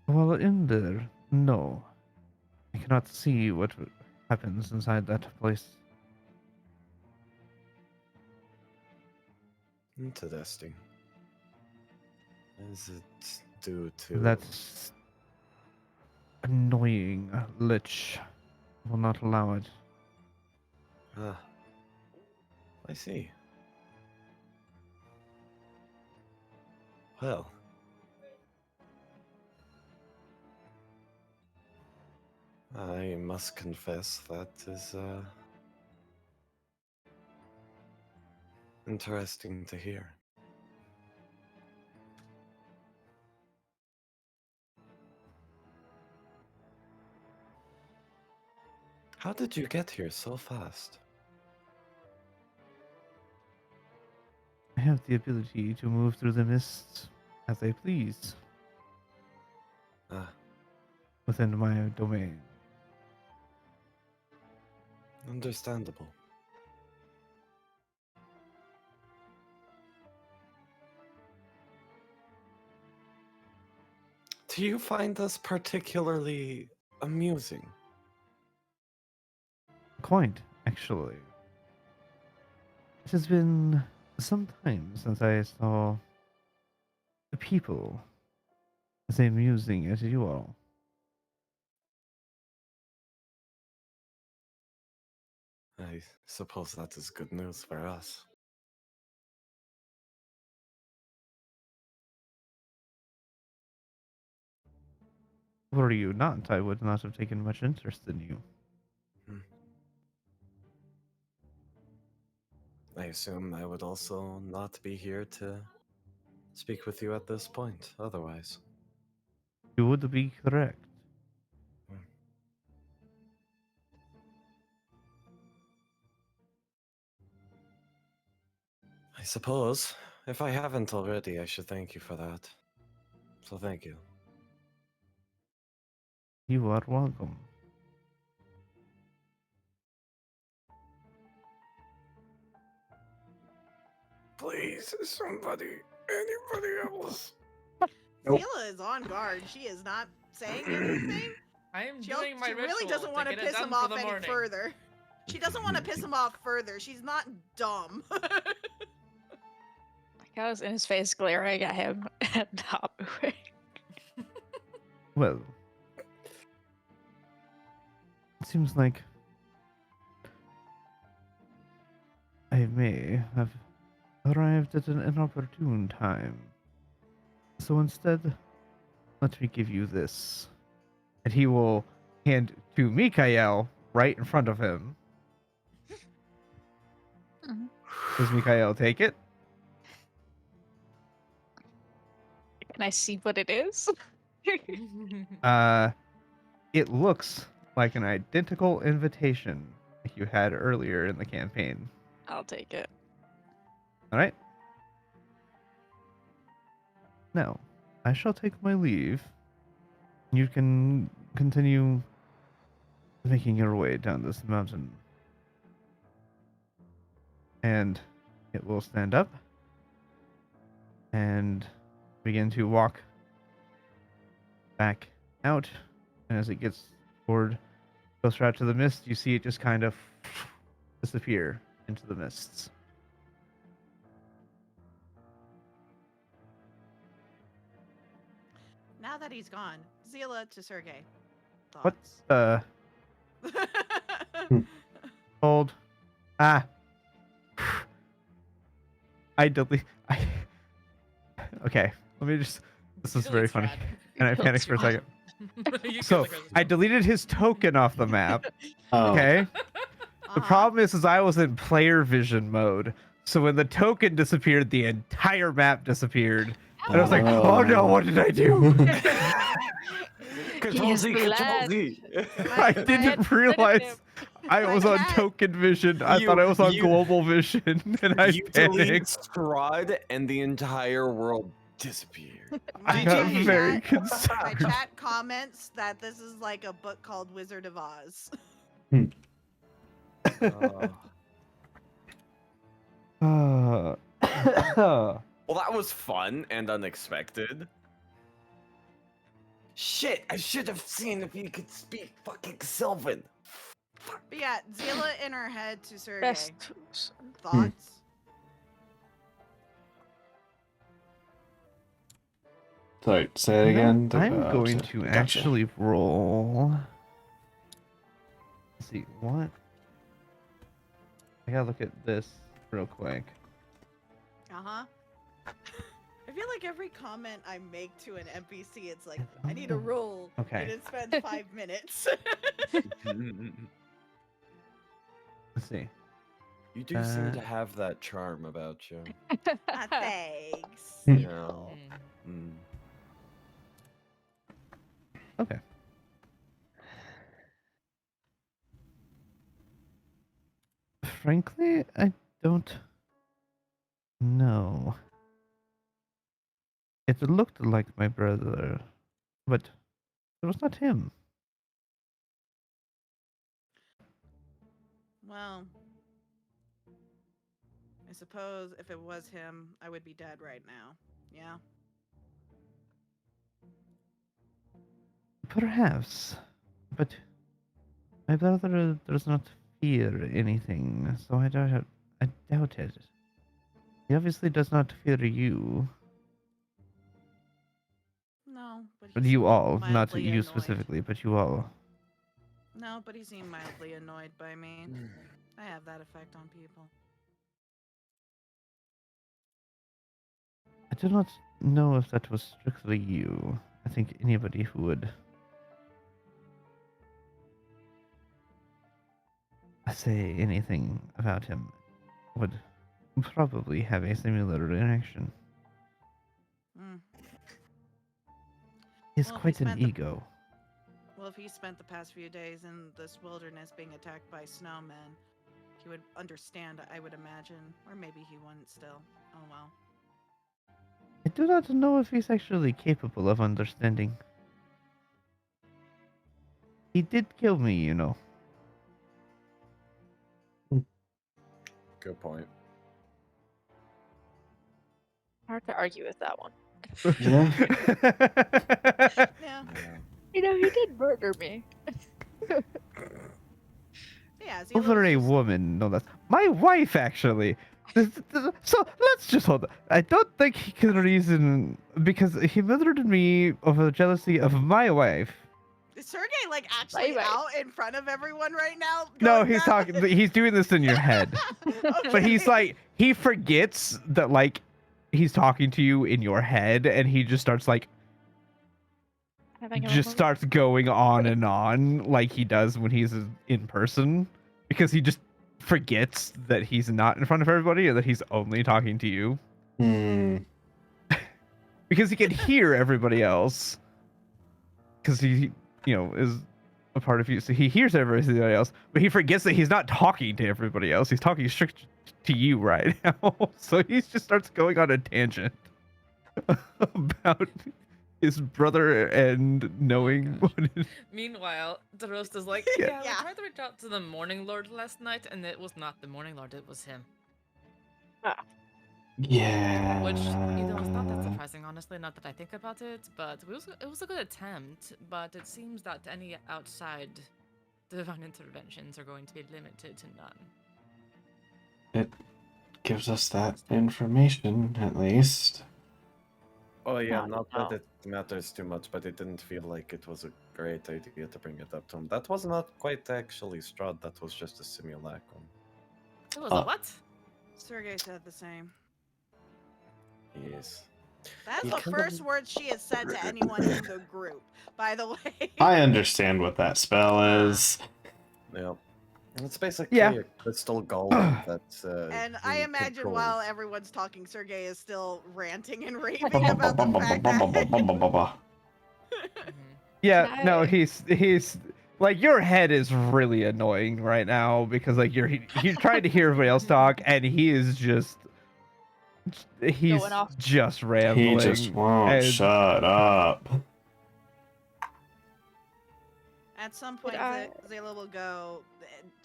Well, in there, no. I cannot see what happens inside that place.
Interesting. Is it due to
That's annoying. Lich will not allow it.
Ah, I see. Well, I must confess that is interesting to hear. How did you get here so fast?
I have the ability to move through the mists as I please
Ah,
within my domain.
understandable. Do you find us particularly amusing?
Quite, actually. It has been some time since I saw the people as amusing as you all.
I suppose that is good news for us.
Were you not, I would not have taken much interest in you.
I assume I would also not be here to speak with you at this point, otherwise.
You would be correct.
I suppose, if I haven't already, I should thank you for that. So thank you.
You are welcome.
Please, somebody, anybody else.
Zila is on guard. She is not saying anything.
I am
She,
doing my
she
ritual
really doesn't
to
want to
get it
piss
done
him
for
off
the
any
morning.
further. She doesn't want to piss him off further. She's not dumb.
Like I was in his face glaring at him and not moving.
Well, it seems like I may have arrived at an inopportune time. So instead, let me give you this. And he will hand to Mikael right in front of him. Does Mikhail take it?
Can I see what it is?
It looks like an identical invitation like you had earlier in the campaign.
I'll take it.
All right. Now, I shall take my leave. You can continue making your way down this mountain. And it will stand up and begin to walk back out. And as it gets closer out to the mist, you see it just kind of disappear into the mists.
Now that he's gone, Zila to Sergey.
What?
Thoughts?
Hold. I delete. Okay, let me just. This is very funny. And I panicked for a second. So I deleted his token off the map.
Oh.
Okay. The problem is I was in player vision mode. So when the token disappeared, the entire map disappeared. And I was like, oh no, what did I do?
Control Z, Control Z.
I didn't realize I was on token vision. I thought I was on global vision. And I
You deleted
panicked.
Strahd and the entire world disappeared.
I got very
My
concerned.
chat comments that this is like a book called Wizard of Oz.
Uh,
Well, that was fun and unexpected. Shit, I should have seen if you could speak fucking Sylvan.
But yeah, Zila in her head to Sergey.
Best.
Thoughts?
Sorry, say it again.
I'm going
so-
to
gotcha.
actually roll. Let's see, what? I gotta look at this real quick.
Uh-huh. I feel like every comment I make to an NPC, it's like, I need a roll.
Okay.
And it spends 5 minutes.
Let's see.
You do seem to have that charm about you.
Thanks.
You know. Mm.
Okay. Frankly, I don't know. It looked like my brother, but it was not him.
Well, I suppose if it was him, I would be dead right now. Yeah?
Perhaps, but my brother does not fear anything, so I doubt it. He obviously does not fear you.
No, but
But
he
you
seemed
all, not
mildly
you
annoyed.
specifically, but you all.
No, but he seemed mildly annoyed by me. I have that effect on people.
I do not know if that was strictly you. I think anybody who would say anything about him would probably have a similar reaction.
Mm.
He's
Well, if
quite
he
an
spent the-
ego.
Well, if he spent the past few days in this wilderness being attacked by snowmen, he would understand, I would imagine. Or maybe he wouldn't still. Oh well.
I do not know if he's actually capable of understanding. He did kill me, you know.
Good point.
Hard to argue with that one.
Yeah.
Yeah.
Yeah.
You know, he did murder me.
Yeah, Zila's
Over a
just-
woman, no, that's my wife, actually. So let's just hold on. I don't think he can reason because he murdered me over jealousy of my wife.
Is Sergey like actually
Bye-bye.
out in front of everyone right now?
No,
going
he's
down?
talking. He's doing this in your head, but he's
Okay.
like he forgets that like he's talking to you in your head, and he just starts like
Having a
just
moment.
starts going on and on like he does when he's in person because he just forgets that he's not in front of everybody and that he's only talking to you
Hmm.
because he can hear everybody else because he is a part of you, so he hears everybody else, but he forgets that he's not talking to everybody else. He's talking strict to you right now. So he just starts going on a tangent about his brother and knowing
gosh.
what it,
Meanwhile, the roast is like,
Yeah.
yeah, we
Yeah.
tried to reach out to the Morning Lord last night, and it was not the Morning Lord, it was him.
Yeah.
Which, is not that surprising, honestly, not that I think about it, but it was a good attempt, but it seems that any outside divine interventions are going to be limited to none.
It gives us that information, at least.
Oh yeah,
No,
not
no.
that it matters too much, but it didn't feel like it was a great idea to bring it up to him. That was not quite actually Strahd, that was just a simulacrum.
It was a what?
Sergey said the same.
Yes.
That's
You
the
kind
first
of-
word she has said to anyone in the group, by the way.
I understand what that spell is.
Yeah. It's basically
Yeah.
a crystal golem that
And
he
I imagine
controls.
while everyone's talking, Sergey is still ranting and raving about the fact that.
yeah,
Can
no,
I-
he's like, your head is really annoying right now because like he's trying to hear everybody else talk and he's
Going off.
just
He
rambling.
just won't
and-
shut up.
At some point, Zayla will go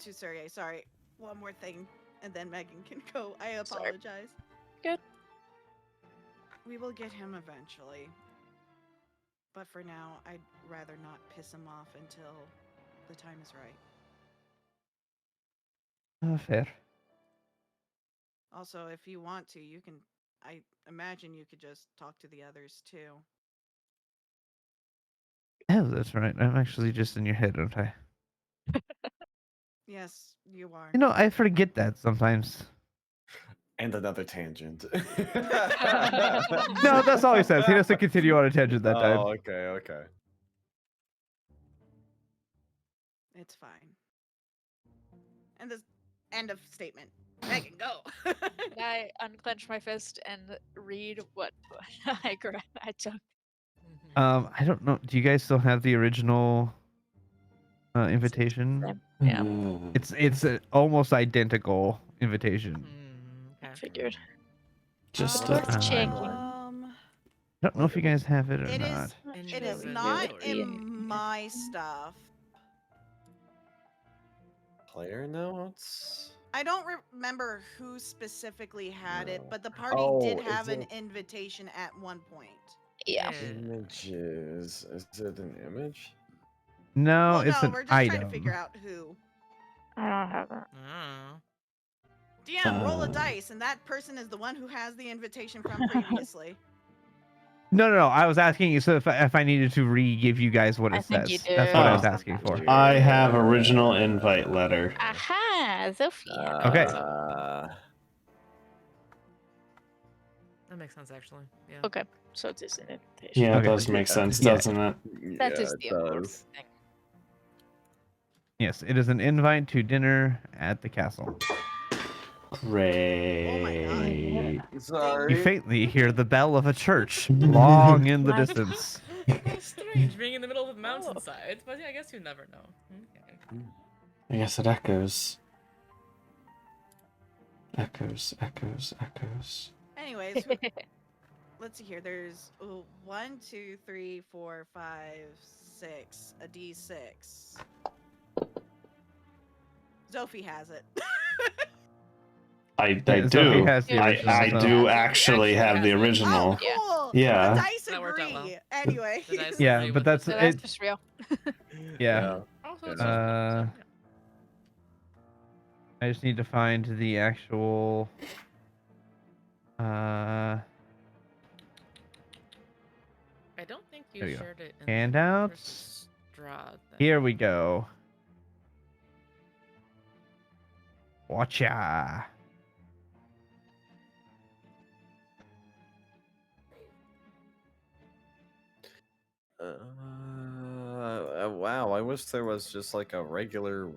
to Sergey. Sorry, one more thing, and then Megan can go. I
Sorry.
apologize.
Good.
We will get him eventually. But for now, I'd rather not piss him off until the time is right.
Fair.
Also, if you want to, you can. I imagine you could just talk to the others too.
Oh, that's right. I'm actually just in your head, aren't I?
Yes, you are.
You know, I forget that sometimes.
And another tangent.
No, that's all he says. He doesn't continue on a tangent that time.
Oh, okay.
It's fine. And this end of statement. Megan, go.
Can I unclench my fist and read what I took?
I don't know. Do you guys still have the original invitation?
Yeah.
It's an almost identical invitation.
Okay.
Figured.
Just
Let's check.
Um,
I don't know if you guys have it or
It is-
not.
it is
Inventory.
not in my stuff.
Player notes?
I don't remember who specifically had it,
No.
but the party
Oh,
did
is
have an
it-
invitation at one point.
Yeah.
Images. Is it an image?
No,
Well,
it's
no,
an
we're just
item.
trying to figure out who.
I don't have it.
Oh.
DM, roll a
Uh.
dice, and that person is the one who has the invitation from previously.
No. I was asking you so if I needed to re-give you guys what
I
it
think you
says. That's what I was asking for.
I have original invite letter.
Aha, Sophia.
Okay.
That makes sense, actually. Yeah.
Okay, so it is an invitation.
Yeah, it
Okay.
does make sense,
Yeah.
doesn't it?
That
Yeah,
is
it
the important
does.
thing.
Yes, it is an invite to dinner at the castle.
Great.
Sorry.
You faintly hear the bell of a church long in the
What?
distance.
Strange being in the middle of a mountainside, but yeah, I guess you never know. Okay.
I guess it echoes. Echoes.
Anyways, let's see here. There's 1, 2, 3, 4, 5, 6. A D6. Zophie has it.
I
Yeah, Sophie
do.
has the original,
I
so-
do
Yeah,
actually
Sophie
have the
has it.
original.
Yeah.
Oh, cool.
Yeah.
The dice
That worked out
agree.
well.
Anyway.
The dice
Yeah,
agree
but
with
that's
So
it.
that's
it.
just real.
Yeah.
Also, it's
Yeah.
just so,
I just need to find the actual.
I don't think you
There you go.
shared it in
Handouts.
Strahd, then.
Here we go. Watcha.
Wow, I wish there was just like a regular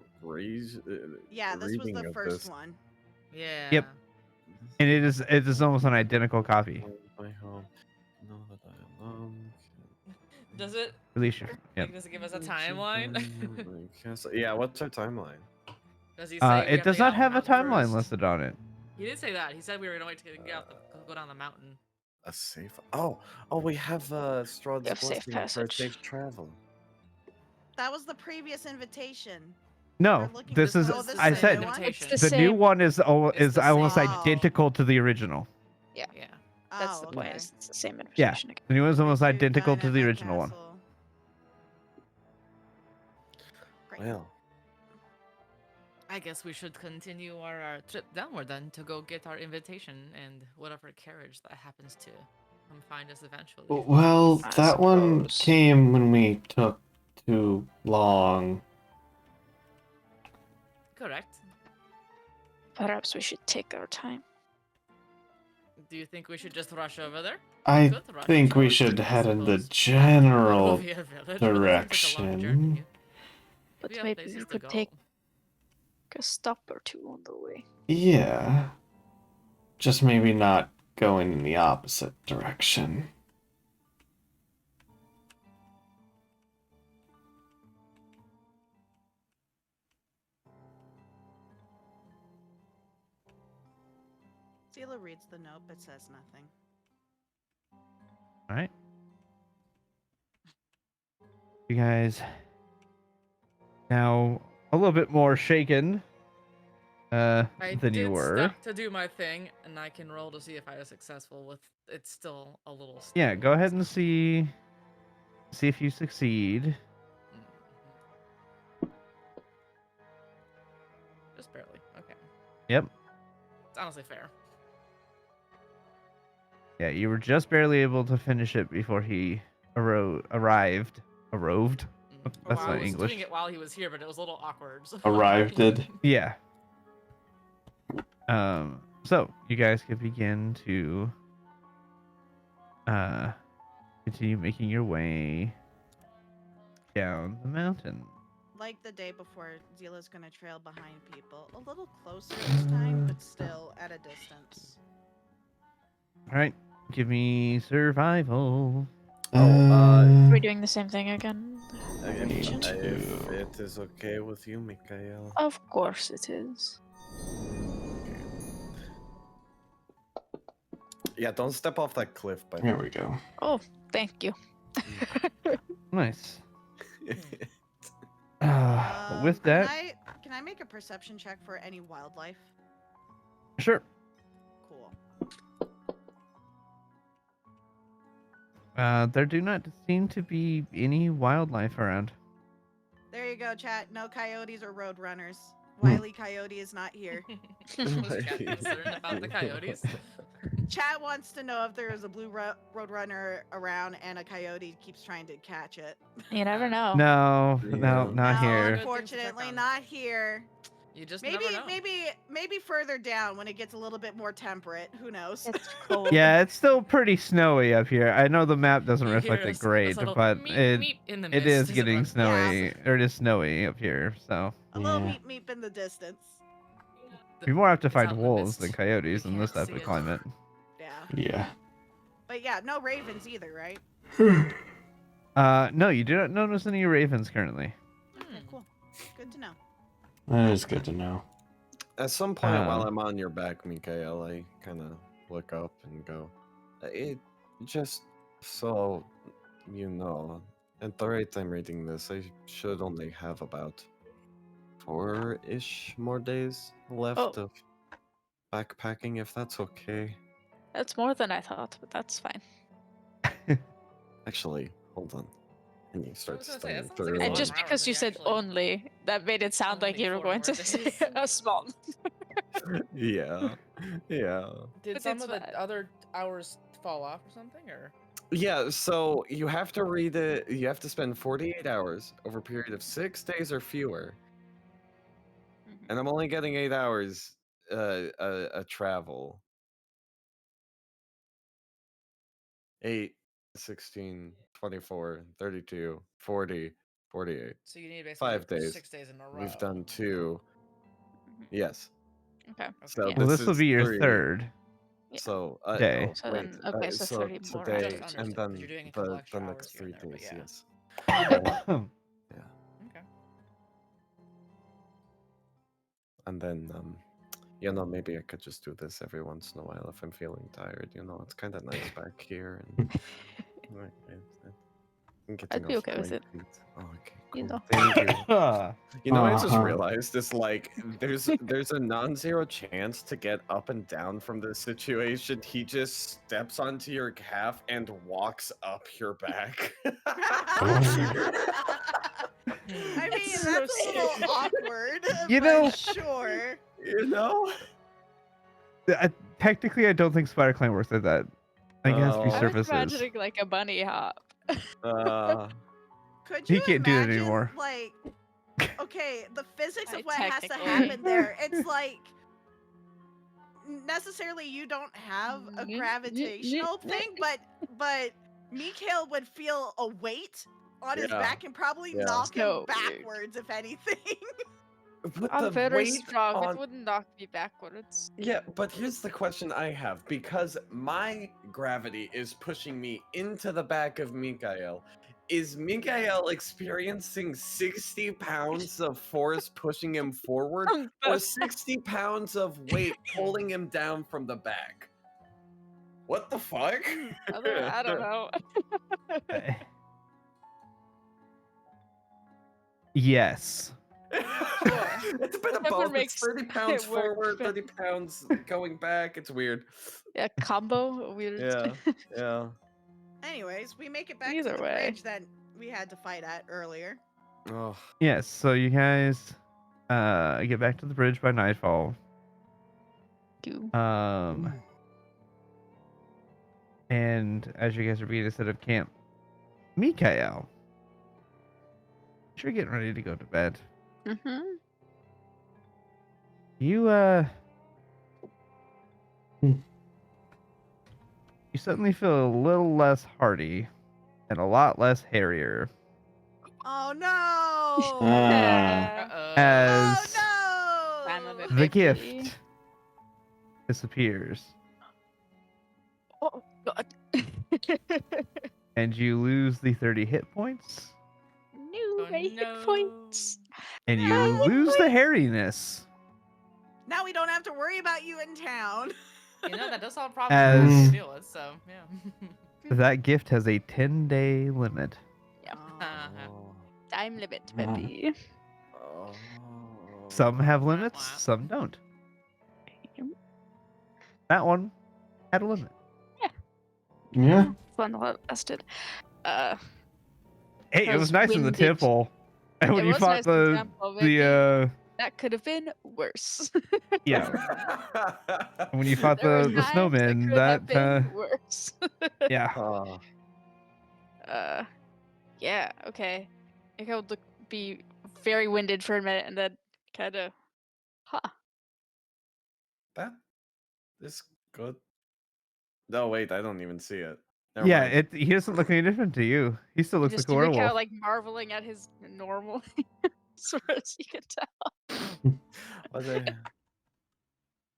Yeah, this was
reading
the
of
first
this.
one.
Yeah.
And it is almost an identical copy.
My home. Know that I belong.
Does it?
Release your. Yep.
Like, does it give us a timeline?
Yeah, what's our timeline?
Does he say we
It
have
does
to get
not
off the
have a
mountain
timeline
first?
listed on it.
He did say that. He said we were going to get off the, go down the mountain.
A safe. Oh, we have Strahd's
We have safe
blessing for
passage.
safe travel.
That was the previous invitation.
No,
We're looking-
this is.
oh, this
I
is the
said
new one?
invitation.
It's the
the new
same.
one is
It's the
almost
same.
identical to the original.
Yeah.
That's the
Oh,
point.
okay.
It's the same
Yeah,
invitation again.
the new one is almost
We do
identical
dine
to
at
the
my
original one.
castle. Great.
Well,
I guess we should continue our trip downward then to go get our invitation and whatever carriage that happens to come find us eventually.
Well,
I
that one
suppose.
came when we took too long.
Correct.
Perhaps we should take our time.
Do you think we should just rush over there?
I
Good rush
think we
towards,
should
I
head in the
suppose,
general
Barovia Village, but that seems like a long journey.
direction.
But
We have
maybe
places
we
to
could
go.
take a stop or two on the way.
Yeah. Just maybe not going in the opposite direction.
Zila reads the note but says nothing.
All right. You guys now a little bit more shaken
I
than
did
you were.
stop to do my thing, and I can roll to see if I was successful with. It's still a little.
Yeah,
stable,
go ahead and
so-
see if you succeed.
Mhm. Just barely. Okay.
Yep.
It's honestly fair.
Yeah, you were just barely able to finish it before he arrived. Arrived? That's
I
not
was
English.
doing it while he was here, but it was a little awkward. So.
Arrived it.
Yeah. So you guys could begin to continue making your way down the mountain.
Like the day before, Zila's gonna trail behind people. A little closer this time, but still at a distance.
All right, give me survival.
We're doing the same thing again.
if
Need to-
it is okay with you, Mikael.
Of course it is.
Yeah, don't step off that cliff, by the
There
way.
we go.
Oh, thank you.
Nice.
Um,
With that,
can I make a perception check for any wildlife?
sure.
Cool.
There do not seem to be any wildlife around.
There you go, chat. No coyotes or road runners.
Hmm.
Wily Coyote is not here.
Was Cat concerned about the coyotes?
Chat wants to know if there is a blue road runner around and a coyote keeps trying to catch it.
You never know.
No,
Yeah.
not
No,
here.
unfortunately, not here.
You just
Maybe,
never know.
maybe further down when it gets a little bit more temperate. Who knows?
It's cold.
Yeah, it's still pretty snowy up here. I know the map doesn't
You
reflect
hear
it
a
great,
subtle
but
meep,
it
meep in the
it
mist
is
as it
getting
runs
snowy, or it is snowy up here. So
A little
Yeah.
meep in the distance.
past.
you're more apt to
It's
find
out in the
wolves
mist.
than coyotes
You
in this
can't
type of
see it.
climate.
Yeah.
Yeah.
But yeah, no ravens either, right?
No, you do not notice any ravens currently.
Okay, cool. Good to know.
That is good to know.
At some point while
Uh.
I'm on your back, Mikael, I kind of look up and go, it just so you know, at the rate I'm reading this, I should only have about 4-ish more days left
Oh.
of backpacking, if that's okay.
That's more than I thought, but that's fine.
Actually, hold on. And you start
was gonna say,
studying
that sounds like
through
it's
And
one
just
hour
because
when
you
you
said
actually
only, that made it sound like
only
you were
4
going
more
to say
days.
a small.
Yeah. Yeah.
Did
But
some
it's
of the
fine.
other hours fall off or something, or?
Yeah, so you have to read it. You have to spend 48 hours over a period of 6 days or fewer.
Mhm.
And I'm only getting 8 hours a travel. 8, 16, 24, 32, 40, 48.
So you need basically
5 days.
6 days in a row.
We've done 2. Yes.
Okay.
So
Yeah.
Well,
this
this will
is
be your
3.
third
Yeah.
So
day.
oh,
So
wait.
then, okay, so
So
30 more
today
Just under
and
6, 'cause
then
you're doing a couple extra
the
hours
next
here
3
and there, but
days.
yeah.
Yes. Yeah.
Okay.
And then maybe I could just do this every once in a while if I'm feeling tired. It's kind of nice back here, and I'm
I'd
getting
be
off
okay with
my
it.
feet. Oh, okay,
You
cool.
know.
Thank you. I just
Uh-huh.
realized is like there's a non-zero chance to get up and down from this situation. He just steps onto your calf and walks up your back.
I mean,
It's
that's
so
a little awkward,
You
but
know-
sure.
Technically, I don't think spider climb works like that. I think it has to be
Oh.
I was
surfaces.
imagining like a bunny hop.
Could
He
you
can't do that
imagine,
anymore.
like, okay, the physics
I
of what has to
technically-
happen there? It's like necessarily you don't have a
Mm,
gravitational thing, but Mikhail would feel a weight on his
Yeah.
back and probably
Yeah.
knock him
So weird.
backwards, if anything.
But
I'm
the
very
weight
strong.
on
It wouldn't knock me backwards.
Yeah, but here's the question I have. Because my gravity is pushing me into the back of Mikael, is Mikael experiencing 60 pounds of force pushing him forward, or 60 pounds of weight pulling him down from the back? What the fuck?
I don't know.
Yes.
It's a bit of
Whatever
both. It's
makes
30 pounds
it work.
forward, 30 pounds going back. It's weird.
Yeah, combo weird.
Yeah.
Anyways, we make it back
Either
to the
way.
bridge that we had to fight at earlier.
Oh.
Yes. So you guys get back to the bridge by nightfall.
Do.
And as you guys are being set up camp, Mikael, you're getting ready to go to bed.
Mm-hmm.
You you suddenly feel a little less hardy and a lot less hairier
Oh no!
Uh-oh.
as
Oh
Son
no!
of a
the
bitch.
gift disappears
Oh god.
and you lose the 30 hit points
No, my hit
no.
points.
and you
No.
lose the hairiness
Now we don't have to worry about you in town.
You know, that does solve problems
As-
to deal with, so, yeah.
that gift has a 10-day limit.
Time limit, baby.
Some have limits,
Wow.
some don't. That one had a limit.
Yeah.
Fun while it lasted.
Hey, it was
Because
nice in the
windage-
temple. And when
It
you
was
fought
nice in
the
temple, baby.
the
That could have been worse.
yeah, when you fought
There were
the
times
snowman,
could have
that
been worse.
yeah.
Yeah, okay. I think I would be very winded for a minute and then kind of,
That is good. No, wait, I don't even see it. Never
Yeah,
mind.
he doesn't look any different to you. He still looks
just
like a
Mikhail,
werewolf.
like marveling at his normal, as far as you can tell.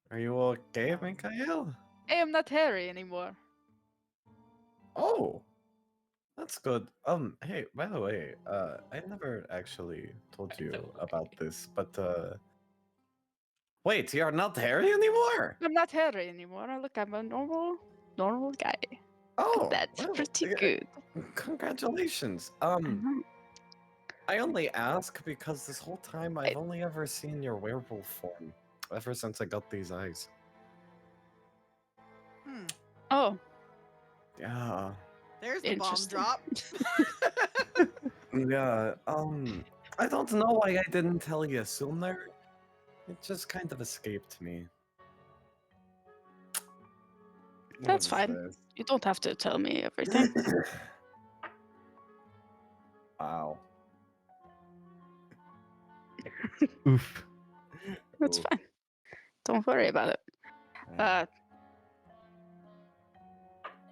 Are you okay, Mikael?
I am not hairy anymore.
Oh, that's good. Hey, by the way, I never actually told you about this, but wait, you're not hairy anymore?
I'm not hairy anymore. Look, I'm a normal guy.
Oh,
That's
well,
pretty
yeah,
good.
Congratulations.
Mhm.
I only ask because this whole time I've only ever seen your werewolf form ever since I got these eyes.
Oh,
Yeah.
There's the bomb
Interesting.
drop.
Yeah, I don't know why I didn't tell you sooner. It just kind of escaped me.
That's
What is
fine.
this?
you don't have to tell me everything.
Wow.
Oof.
That's
Oof.
fine. Don't worry about it.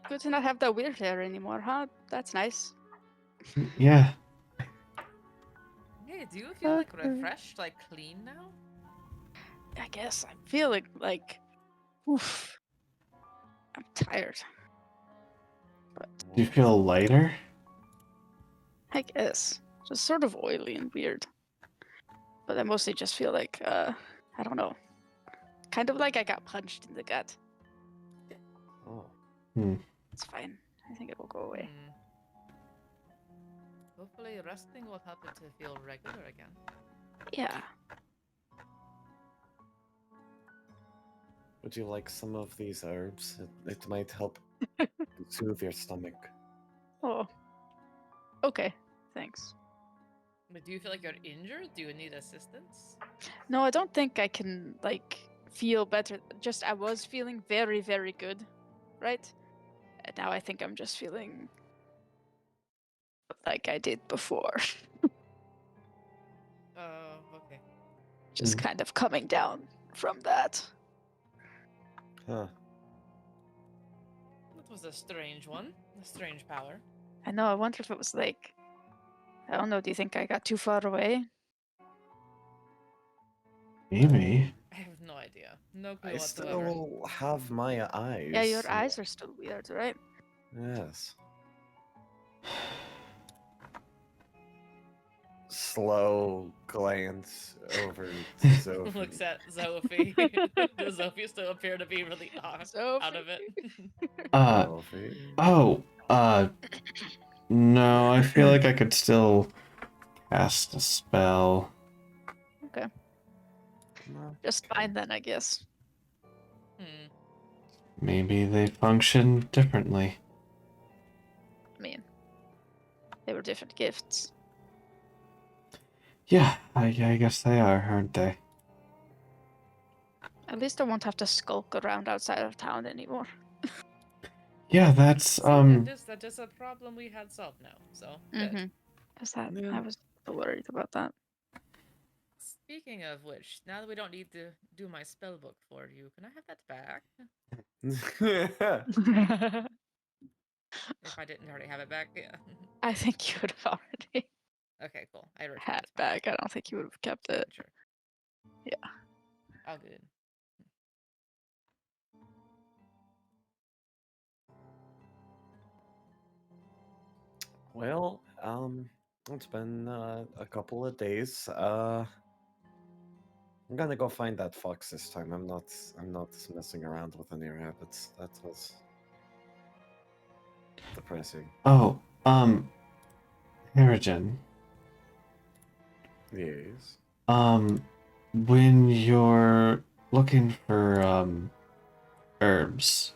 Good to not have that weird hair anymore, huh? That's nice.
Yeah.
do you feel like
Okay.
refreshed, like clean now?
I guess I'm feeling like, oof, I'm tired.
Do you feel lighter?
I guess just sort of oily and weird. But I mostly just feel like, I don't know, kind of like I got punched in the gut.
Oh.
It's fine. I think it will go away.
Hmm. Hopefully, resting will help it to feel regular again.
Yeah.
Would you like some of these herbs? It might help soothe your stomach.
Oh. Okay. Thanks.
But do you feel like you're injured? Do you need assistance?
No, I don't think I can like feel better. Just I was feeling very, very good, right? And now I think I'm just feeling like I did before.
Oh, okay.
Just kind of coming down from that.
Huh.
That was a strange one. A strange power.
I know, I wonder if it was like, I don't know, do you think I got too far away?
Maybe.
I have no idea. No clue
I
whatsoever.
still have my eyes.
Yeah, your eyes are still weird, right?
Yes. Slow glance over to Zophie.
Looks at Zophie. Does Zophie still appear to be really out of it?
Zophie.
Oh, no, I feel like I could still cast a spell.
Okay.
No.
Just fine then, I guess.
Hmm.
Maybe they function differently.
I mean, they were different gifts.
Yeah, I guess they are, aren't they?
At least I won't have to skulk around outside of town anymore.
Yeah, that's,
That is a problem we had solved now, so good.
Mm-hmm. Is that
Yeah.
I was so worried about that.
Speaking of which, now that we don't need to do my spell book for you, can I have that back? If I didn't already have it back, yeah.
I think you would have already
Okay, cool. I returned
had
it.
back. I don't think you would have kept it.
Sure.
Yeah.
All good.
Well, it's been a couple of days. I'm gonna go find that fox this time. I'm not messing around with any rabbits. That was depressing.
oh, Harrigan.
Yes.
When you're looking for, herbs,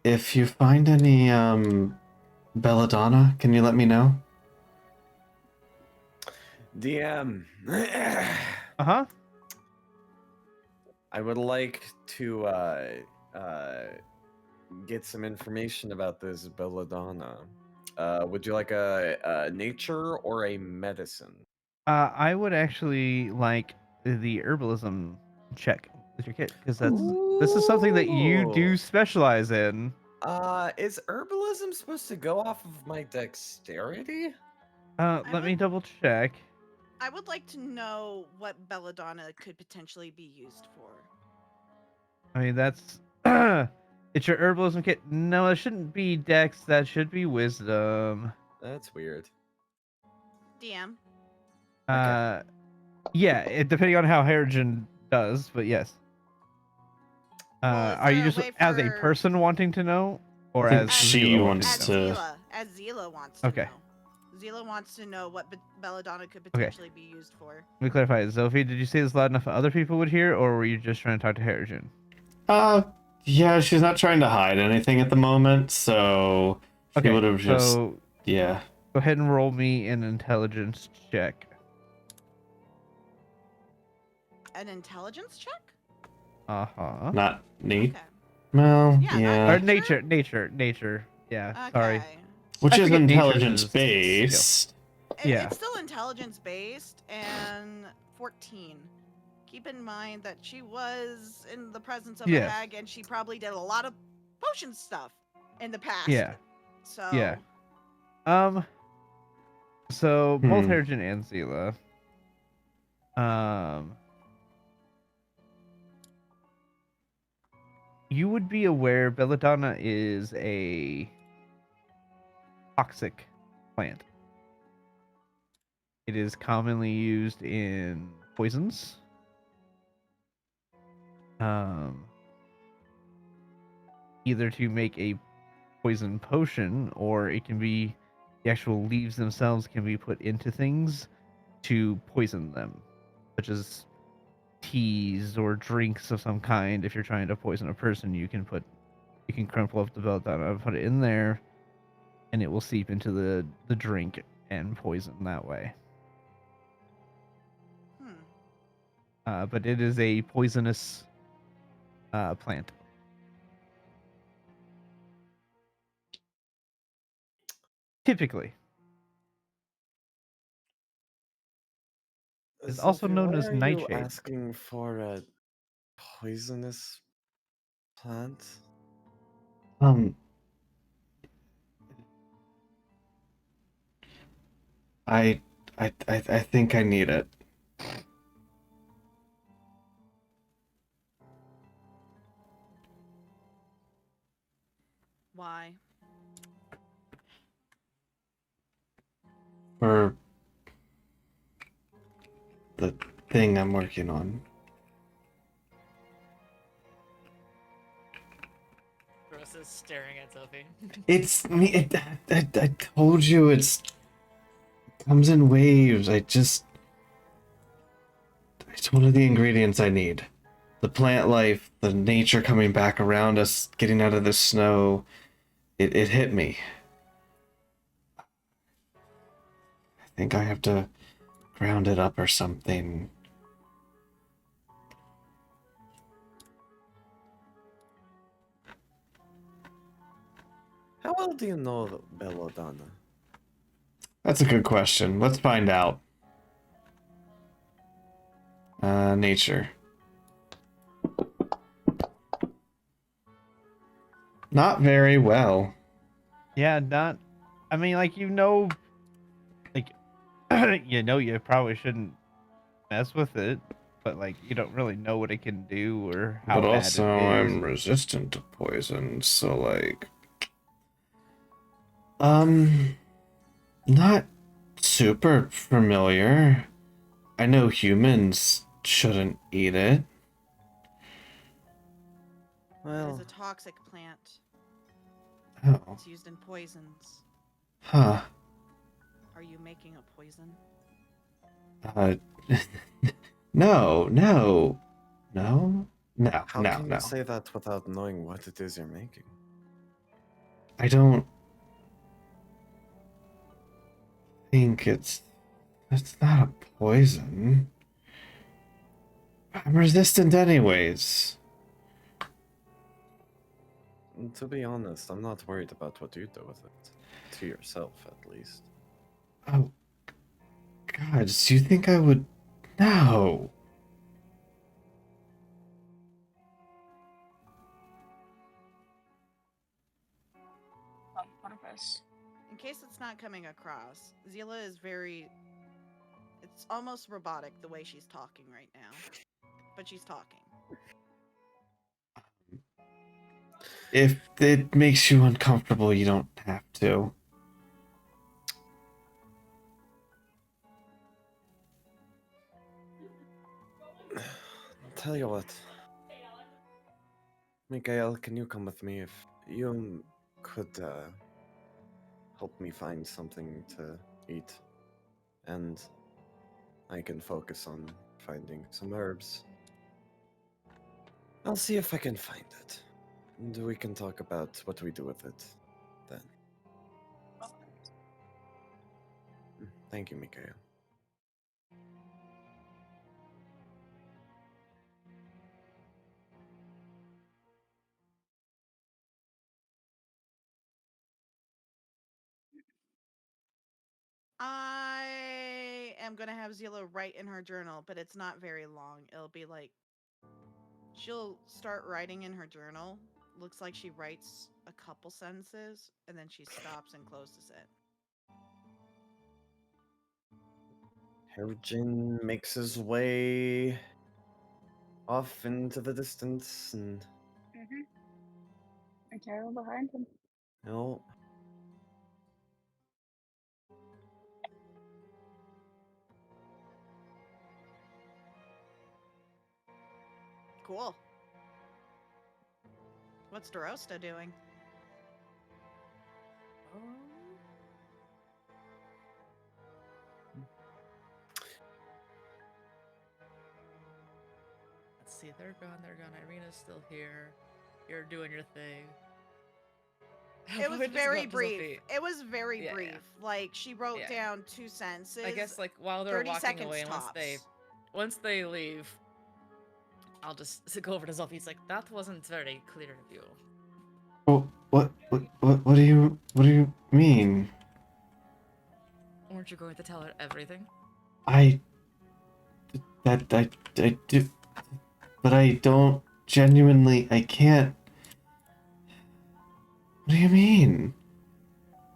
if you find any, belladonna, can you let me know?
DM.
Uh-huh.
I would like to get some information about this belladonna. Would you like a nature or a medicine?
I would actually like the herbalism check with your kit because this is something that you do
Ooh.
specialize in.
Is herbalism supposed to go off of my dexterity?
Let me double check.
I would like to know what belladonna could potentially be used for.
I mean, that's it's your herbalism kit. No, it shouldn't be dex. That should be wisdom.
That's weird.
DM.
Uh, yeah, depending on how Harrigan does, but yes.
Well, is
Are you
there a
just
way
as a
for-
person wanting to know, or
I think
as
she
Zila
wants
As
wanting to know?
to-
Zila, as Zila wants to
Okay.
know. Zila wants to know what belladonna could potentially be used for.
Let me clarify. Zophie, did you say this loud enough for other people would hear, or were you just trying to talk to Harrigan?
Yeah, she's not trying to hide anything at the moment, so she
Okay,
would have just,
so
yeah.
go ahead and roll me an intelligence check.
An intelligence check?
Uh-huh.
Not neat.
Okay.
Well,
Yeah, not
yeah.
Or nature. Yeah,
Okay.
sorry.
Which
I
is
forget nature's
intelligence
is
based.
Yeah.
It's still intelligence based and 14. Keep in mind that she was in the presence of a
Yes.
hag and she probably did a lot of potion stuff in the past.
Yeah.
So
Yeah. So both
Hmm.
Harrigan and Zila. You would be aware belladonna is a toxic plant. It is commonly used in poisons. Either to make a poison potion, or it can be the actual leaves themselves can be put into things to poison them, such as teas or drinks of some kind. If you're trying to poison a person, you can crumple up the belladonna, put it in there, and it will seep into the drink and poison that way. But it is a poisonous plant. Typically. It's also
Sophie,
known
why
as
are you
nightshade.
asking for a poisonous plant?
I I think I need it.
Why?
For the thing I'm working on.
Gross is staring at Sophie.
It's me. I told you it's comes in waves. It's one of the ingredients I need. The plant life, the nature coming back around us, getting out of the snow. It hit me. I think I have to ground it up or something.
How well do you know belladonna?
That's a good question. Let's find out. Nature. Not very well.
Yeah, not. I mean, like like you probably shouldn't mess with it, but like you don't really know what it can do or how
But
bad
also,
it is.
I'm resistant to poison, so like. Not super familiar. I know humans shouldn't eat it.
It
Well,
is a toxic plant.
Oh.
It's used in poisons.
Huh.
Are you making a poison?
No, no. No? No,
how
no,
can
no.
you say that without knowing what it is you're making?
I don't think it's not a poison. I'm resistant anyways.
To be honest, I'm not worried about what you do with it. To yourself, at least.
Oh. God, do you think I would... No.
On purpose.
In case it's not coming across, Zila is very. It's almost robotic the way she's talking right now. But she's talking.
If it makes you uncomfortable, you don't have to.
Tell you what. Mikael, can you come with me if you could help me find something to eat? And I can focus on finding some herbs. I'll see if I can find it. And we can talk about what we do with it then. Thank you, Mikael.
I am gonna have Zila write in her journal, but it's not very long. It'll be like she'll start writing in her journal. Looks like she writes a couple sentences and then she stops and closes it.
Harujin makes his way off into the distance, and
Mm-hmm. And Carol behind him.
you know,
Cool. What's Dorosta doing?
Let's see, they're gone. Irina's still here. You're doing your thing.
It was
We're just
very
up to
brief.
Sophie.
It was very
Yeah,
brief.
yeah.
Like she wrote
Yeah.
down 2 sentences.
I guess like while they're
30
walking
seconds
away, and
tops.
once they leave, I'll just go over to Sophie. It's like, that wasn't very clear of you.
Well, what do you mean?
Weren't you going to tell her everything?
I do, but I don't genuinely. I can't. What do you mean?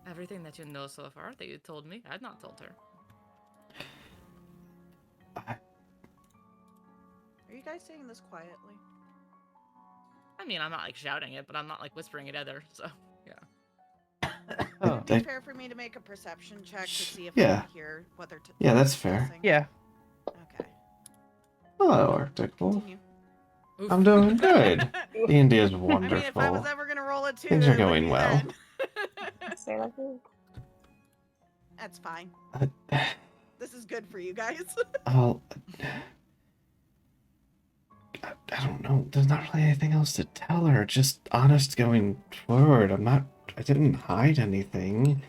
Everything that you know so far that you told me, I'd not told her.
Are you guys saying this quietly?
I mean, I'm not like shouting it, but I'm not like whispering it either. So yeah.
Would it be
I-
fair for me to make a perception check to see if
Yeah.
I can hear what they're
Yeah, that's fair.
discussing?
Yeah.
Okay.
Hello, Arctic Wolf.
Continue.
Oof.
I'm doing good. D&D is
I mean, if I was
wonderful.
ever gonna roll a 2,
Things are
it would
going
be
well.
then.
Say like that.
That's fine.
Uh,
This is good for you guys.
I'll. I don't know. There's not really anything else to tell her. Just honest going forward. I didn't hide anything.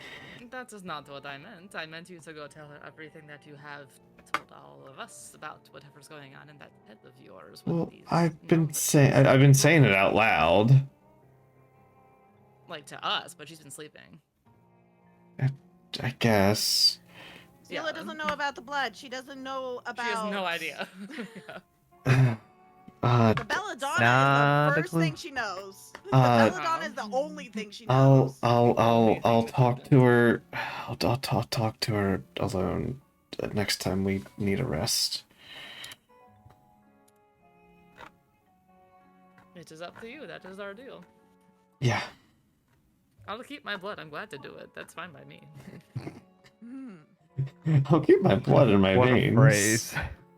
That is not what I meant. I meant you to go tell her everything that you have told all of us about whatever's going on in that head of yours. With
Well,
these
I've been
knowledge.
saying. I've been saying it out loud.
Like to us, but she's been sleeping.
I guess.
Zila doesn't know about the blood. She doesn't know about.
She has no idea. Yeah.
The belladonna
Nah,
is the
the
first
clue.
thing she knows. The
Uh,
belladonna is the only thing she
I'll
knows.
I'll talk to her. I'll talk to her alone next time we need a rest.
It is up to you. That is our deal.
Yeah.
I'll keep my blood. I'm glad to do it. That's fine by me.
Hmm.
I'll keep my blood in my
What
veins.
a phrase.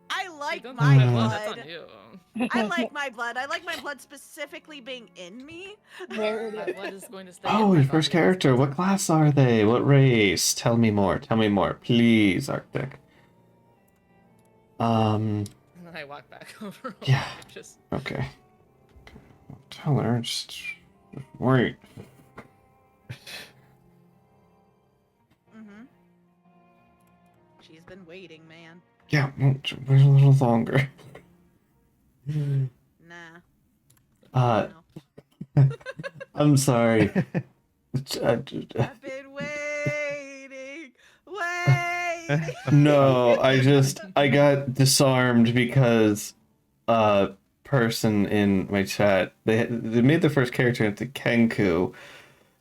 I
You
like
don't
my
take blood. That's on
blood.
you.
I like my blood. I like my blood specifically being in me.
There
My
it is.
blood is going to stay.
Oh,
in
your
my
first
body.
character. What class are they? What race? Tell me more. Tell me more, please, Arctic.
And then I walk back over.
Yeah.
Just
Okay. I'll tell her. Just wait.
Mm-hmm. She's been waiting, man.
Yeah, wait a little longer.
Nah.
Uh,
No.
I'm sorry.
I've been waiting.
No, I got disarmed because person in my chat they made the first character into Kenku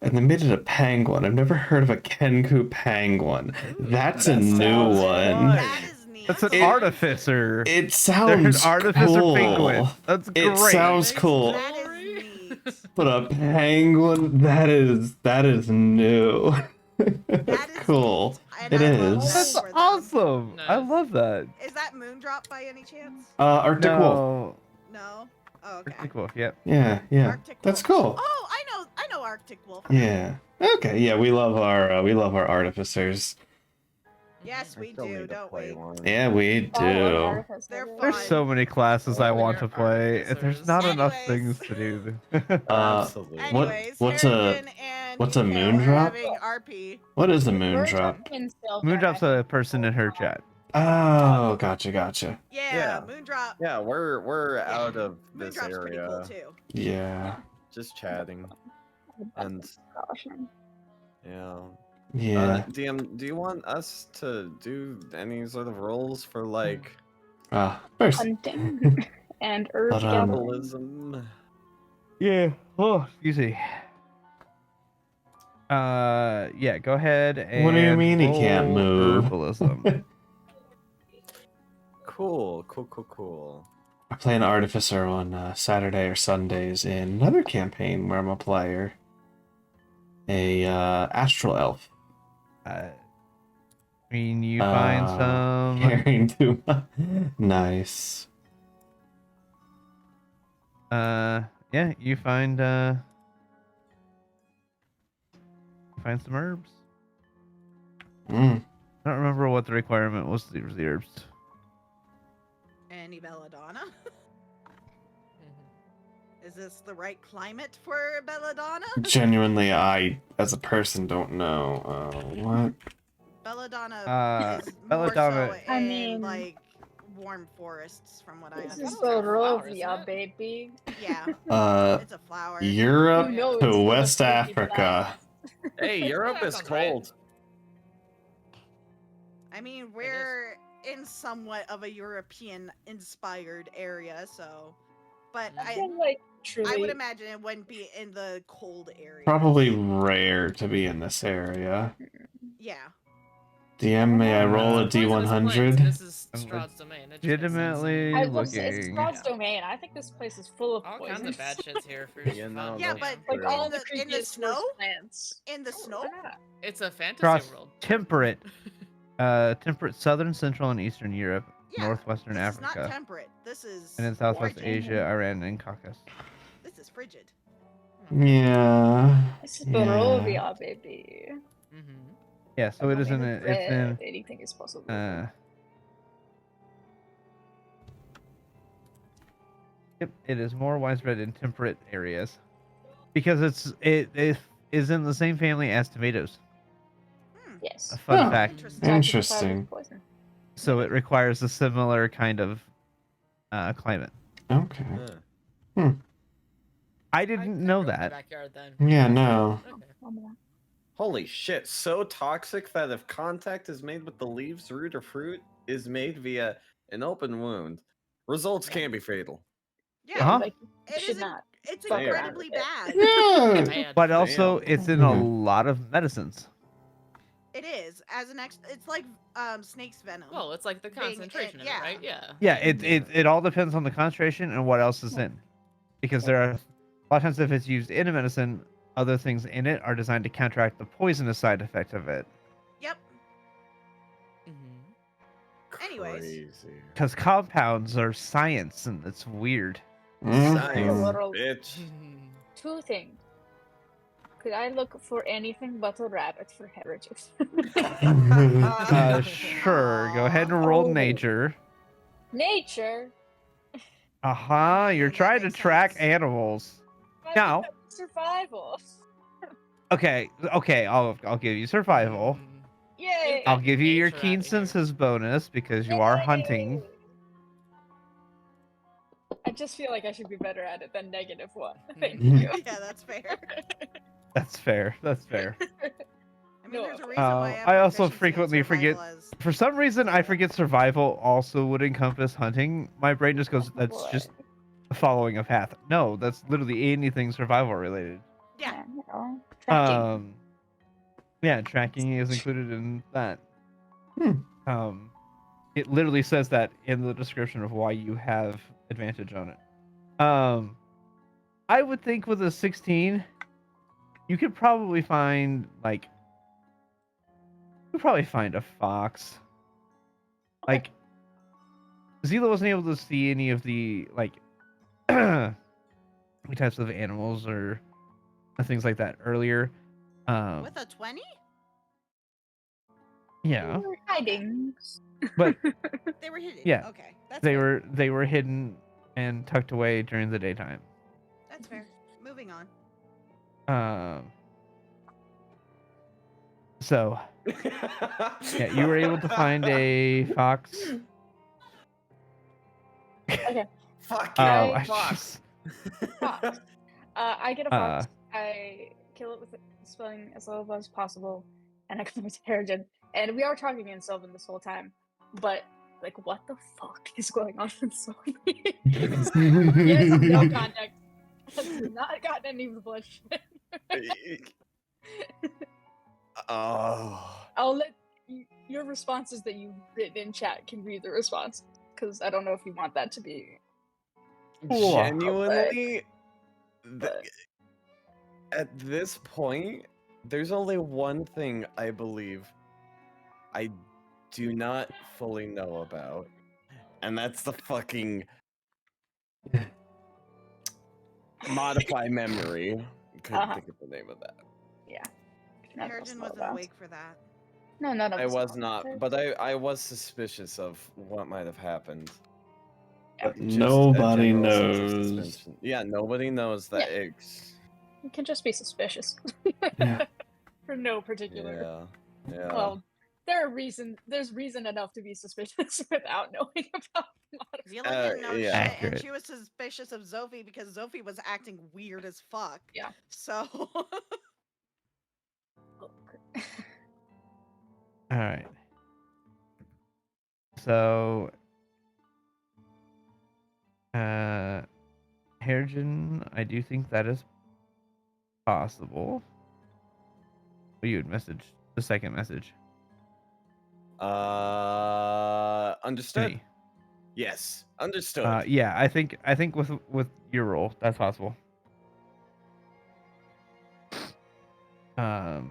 and they made it a penguin. I've never heard of a Kenku penguin. That's a
That
new
sounds
one.
That is neat.
That's an
It-
artificer.
It
There's
sounds
artificer
cool.
penguins. That's great.
It sounds cool.
That is neat.
But a penguin, that is new.
That
That's
is
cool.
neat, and
It
I love
is.
that
That's
for them.
awesome. I
Nice.
love that.
Is that Moondrop by any chance?
Arctic Wolf.
No.
No. Oh, okay.
Arctic Wolf, yep.
Yeah.
Arctic
That's
Wolf.
cool.
Oh, I know Arctic Wolf.
Yeah. Okay. Yeah, we love our artificers.
Yes,
I
we
still
do,
need to
don't
play
we?
one.
Yeah, we
Oh, one
do.
artificer.
They're
Yeah.
fun.
There's so many classes I
Oh,
want
your
to play. and There's
artificers.
not enough
Anyways.
things to do.
Absolutely.
Anyways,
what's a-
Harrigan and
what's a
Mikhail are
Moondrop?
having RP.
What is a
We're
moondrop?
in Silver,
Moondrop's
I
a
think.
person in her chat.
Oh, gotcha.
Yeah, Moondrop.
Yeah, we're
Yeah.
out of this
Moondrop's pretty cool
area,
too.
Yeah.
just chatting, and
Caution.
yeah.
Yeah.
DM, do you want us to do any sort of roles for like
First.
Hunting and herb
But,
gathering.
cannibalism?
Yeah. Oh, excuse me. Yeah, go ahead and
What do you mean he can't
roll
move?
Herbalism.
Cool.
I play an artificer on Saturday or Sundays in another campaign where I'm a player. A astral elf.
I mean, you find some.
Carrying too much. Nice.
Yeah, you find some herbs.
Mm.
I don't remember what the requirement was. The herbs.
Any belladonna?
Mhm.
Is this the right climate for belladonna?
Genuinely, I, as a person, don't know. What?
Belladonna is
belladonna-
more so
I
in
mean-
like warm forests, from what I
This
understand.
is
thought it was a flower, isn't
Barovia,
it?
baby.
Yeah, it's a flower.
Europe
You know
to
it's full of
West
pretty
Africa.
plants.
Hey, Europe
that
is
sounds right.
cold.
I mean, we're in somewhat of a European-inspired area, so. But
I
I
feel like truly.
would imagine it wouldn't be in the cold area.
Probably rare to be in this area.
Yeah.
DM, may I roll a
Uh,
D100?
This is
I'm
Strahd's domain. It just makes sense.
legitimately
I was it's
looking.
Strahd's domain. I think this place is full of
All
poison.
kinds of bad shit's here for
You
fun.
know,
Yeah,
that's
but
Like
true.
all the
in the
creepiest
snow?
worst plants.
In the snow?
Why not?
It's a fantasy
Across
world.
temperate, temperate southern, central, and eastern Europe,
Yeah,
northwestern
this is
Africa,
not temperate. This is
and in Southwest
frigid.
Asia, Iran, and Caucasus.
This is frigid.
Yeah.
This is
Yeah.
Barovia, baby.
Mm-hmm.
Yeah, so it is in.
Domain of
It's in.
dread. Anything is possible.
Yep, it is more widespread in temperate areas because it is in the same family as tomatoes.
Yes.
A fun
Oh.
fact.
Interesting.
Interesting.
Poison.
So it requires a similar kind of climate.
Okay.
Huh.
I didn't know
grew up in the
that.
backyard then.
Yeah, no.
Okay.
Holy shit, so toxic that if contact is made with the leaves, root, or fruit is made via an open wound, results can be fatal.
Yeah,
Uh-huh.
Like
it
should
is.
not.
It's
fuck around
incredibly
with it.
bad.
Yeah.
Bad.
But also,
Damn.
it's in a
Mhm.
lot of medicines.
It is as an it's like snake's venom.
Well, it's like the
Being in-
concentration of
yeah.
it, right? Yeah.
Yeah, it all depends on the concentration and what else is in. Because there are a lot of times if it's used in a medicine, other things in it are designed to counteract the poisonous side effect of it.
Yep.
Mm-hmm.
Anyways.
Crazy.
Because compounds are science and it's weird.
Science,
Mhm.
Literal-
bitch.
Two things. Could I look for anything but a rabbit for heritage?
Sure. Go ahead and roll
Oh.
nature.
Nature.
You're
That
trying to
makes
track
sense.
animals.
I
Now-
think that's survival.
Okay, I'll give you survival.
Mm.
Yay!
I'll give you your
Nature
keen
outta here.
senses bonus because you are hunting.
Yay! I just feel like I should be better at it than -1. Thank
Mhm.
you.
Yeah, that's fair.
That's fair. That's fair.
I mean,
No.
there's a reason why I have
I also
proficiency in
frequently forget-
survival as-
For some reason, I forget survival also would encompass hunting. My brain just goes,
Oh,
that's
boy.
just following a path. No, that's literally anything survival related.
Yeah.
You know, tracking.
Yeah, tracking is included in that.
Hmm.
It literally says that in the description of why you have advantage on it. I would think with a 16, you could probably find a fox. Like, Zila wasn't able to see any of the types of animals or things like that earlier.
With a 20?
Yeah,
We're hiding.
but
They were hidden.
Yeah.
Okay. That's
they
fair.
were hidden and tucked away during the daytime.
That's fair. Moving on.
So yeah, you were able to find a fox.
Fuck
Oh,
yeah,
I
fox.
Fox. I get a fox. I kill it with spelling as low as possible, and I come to Herigen. And we are talking in Sylvan this whole time, but like, what the fuck is going on in Sylvan? Yes, no context. Has not gotten any of the bloodshed.
Oh.
I'll let your responses that you've written in chat can read the response. because I don't know if you want that to be.
Genuinely,
But
at this point, there's only one thing I believe I do not fully know about, and that's the fucking modify memory. Couldn't think of the name of that.
yeah, none of us
Harrigan
know
wasn't
about.
awake for that.
No, none of
I
us know
was
about
not,
it.
but I was suspicious of what might have happened.
But
Just a
nobody
general sense of
knows.
suspicion. Yeah, nobody knows that.
You can just be suspicious
Yeah.
for no particular.
Yeah.
Well, there's reason enough to be suspicious without knowing about
Zila didn't know
yeah.
shit, and
Accurate.
she was suspicious of Zophie because Zophie was acting weird as fuck.
Yeah.
So.
All right. So, Harrigan, I do think that is possible. But you would message the second message.
Understood.
Me.
Yes, understood.
Yeah, I think with your role, that's possible. Yeah,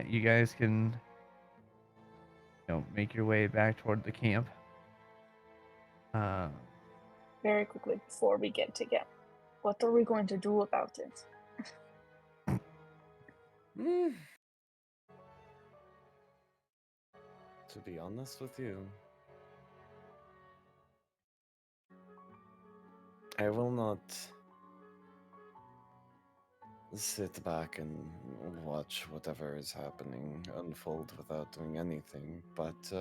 you guys can, make your way back toward the camp.
Very quickly before we get to what are we going to do about it?
To be honest with you, I will not sit back and watch whatever is happening unfold without doing anything, but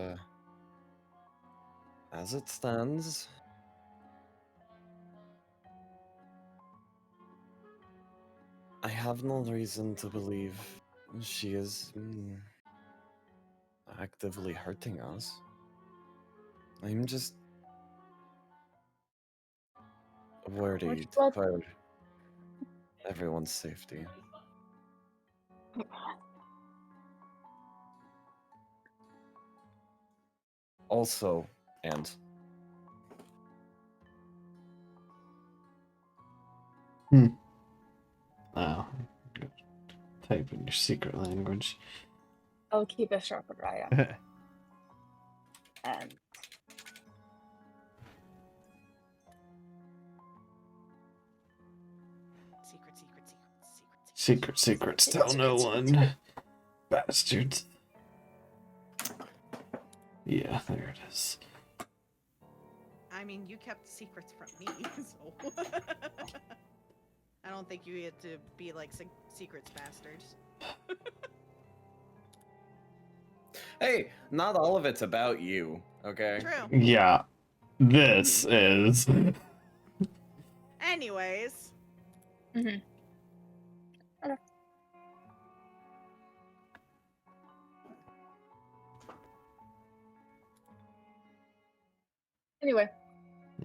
as it stands, I have no reason to believe she is actively hurting us. I'm just worried for everyone's safety. Also, and
Oh, type in your secret language.
I'll keep a sharper eye on it. And
Secrets, tell no one. Bastards. Yeah, there it is.
I mean, you kept secrets from me, so. I don't think you had to be like secrets bastards.
hey, not all of it's about you, okay?
True.
Yeah, this is.
Anyways.
Okay. Anyway.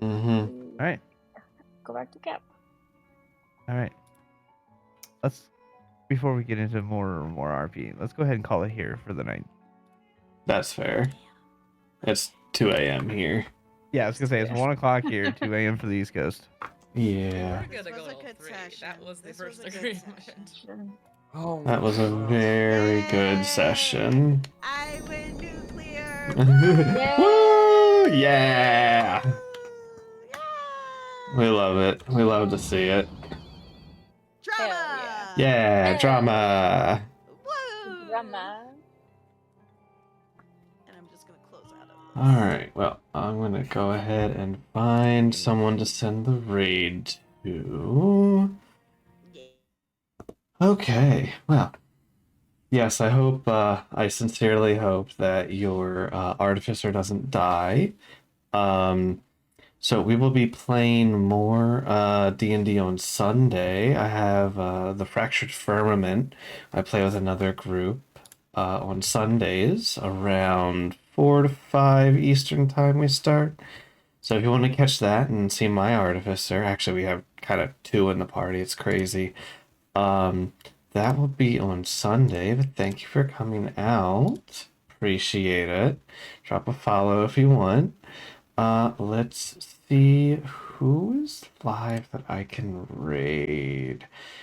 All
right.
Go back to camp.
All right. Before we get into more RP, let's go ahead and call it here for the night.
That's fair. It's 2 a.m. here.
Yeah, I was gonna say it's 1 o'clock here, 2 a.m. for the East Coast.
Yeah.
We're gonna go all three. That was the first agreement.
Oh,
That was a very good session.
I win nuclear.
Woo! Yeah! We love it. We love to see it.
Drama.
Yeah, drama.
Woo!
Drama.
And I'm just gonna close out of this.
All right. Well, I'm gonna go ahead and find someone to send the raid to. Okay. Well. Yes, I hope. I sincerely hope that your artificer doesn't die. So we will be playing more D&D on Sunday. I have the Fractured Firmament. I play with another group on Sundays around 4 to 5 Eastern time we start. So if you want to catch that and see my artificer, actually we have kind of 2 in the party. It's crazy. That will be on Sunday, but thank you for coming out. Appreciate it. Drop a follow if you want. Let's see who is live that I can raid.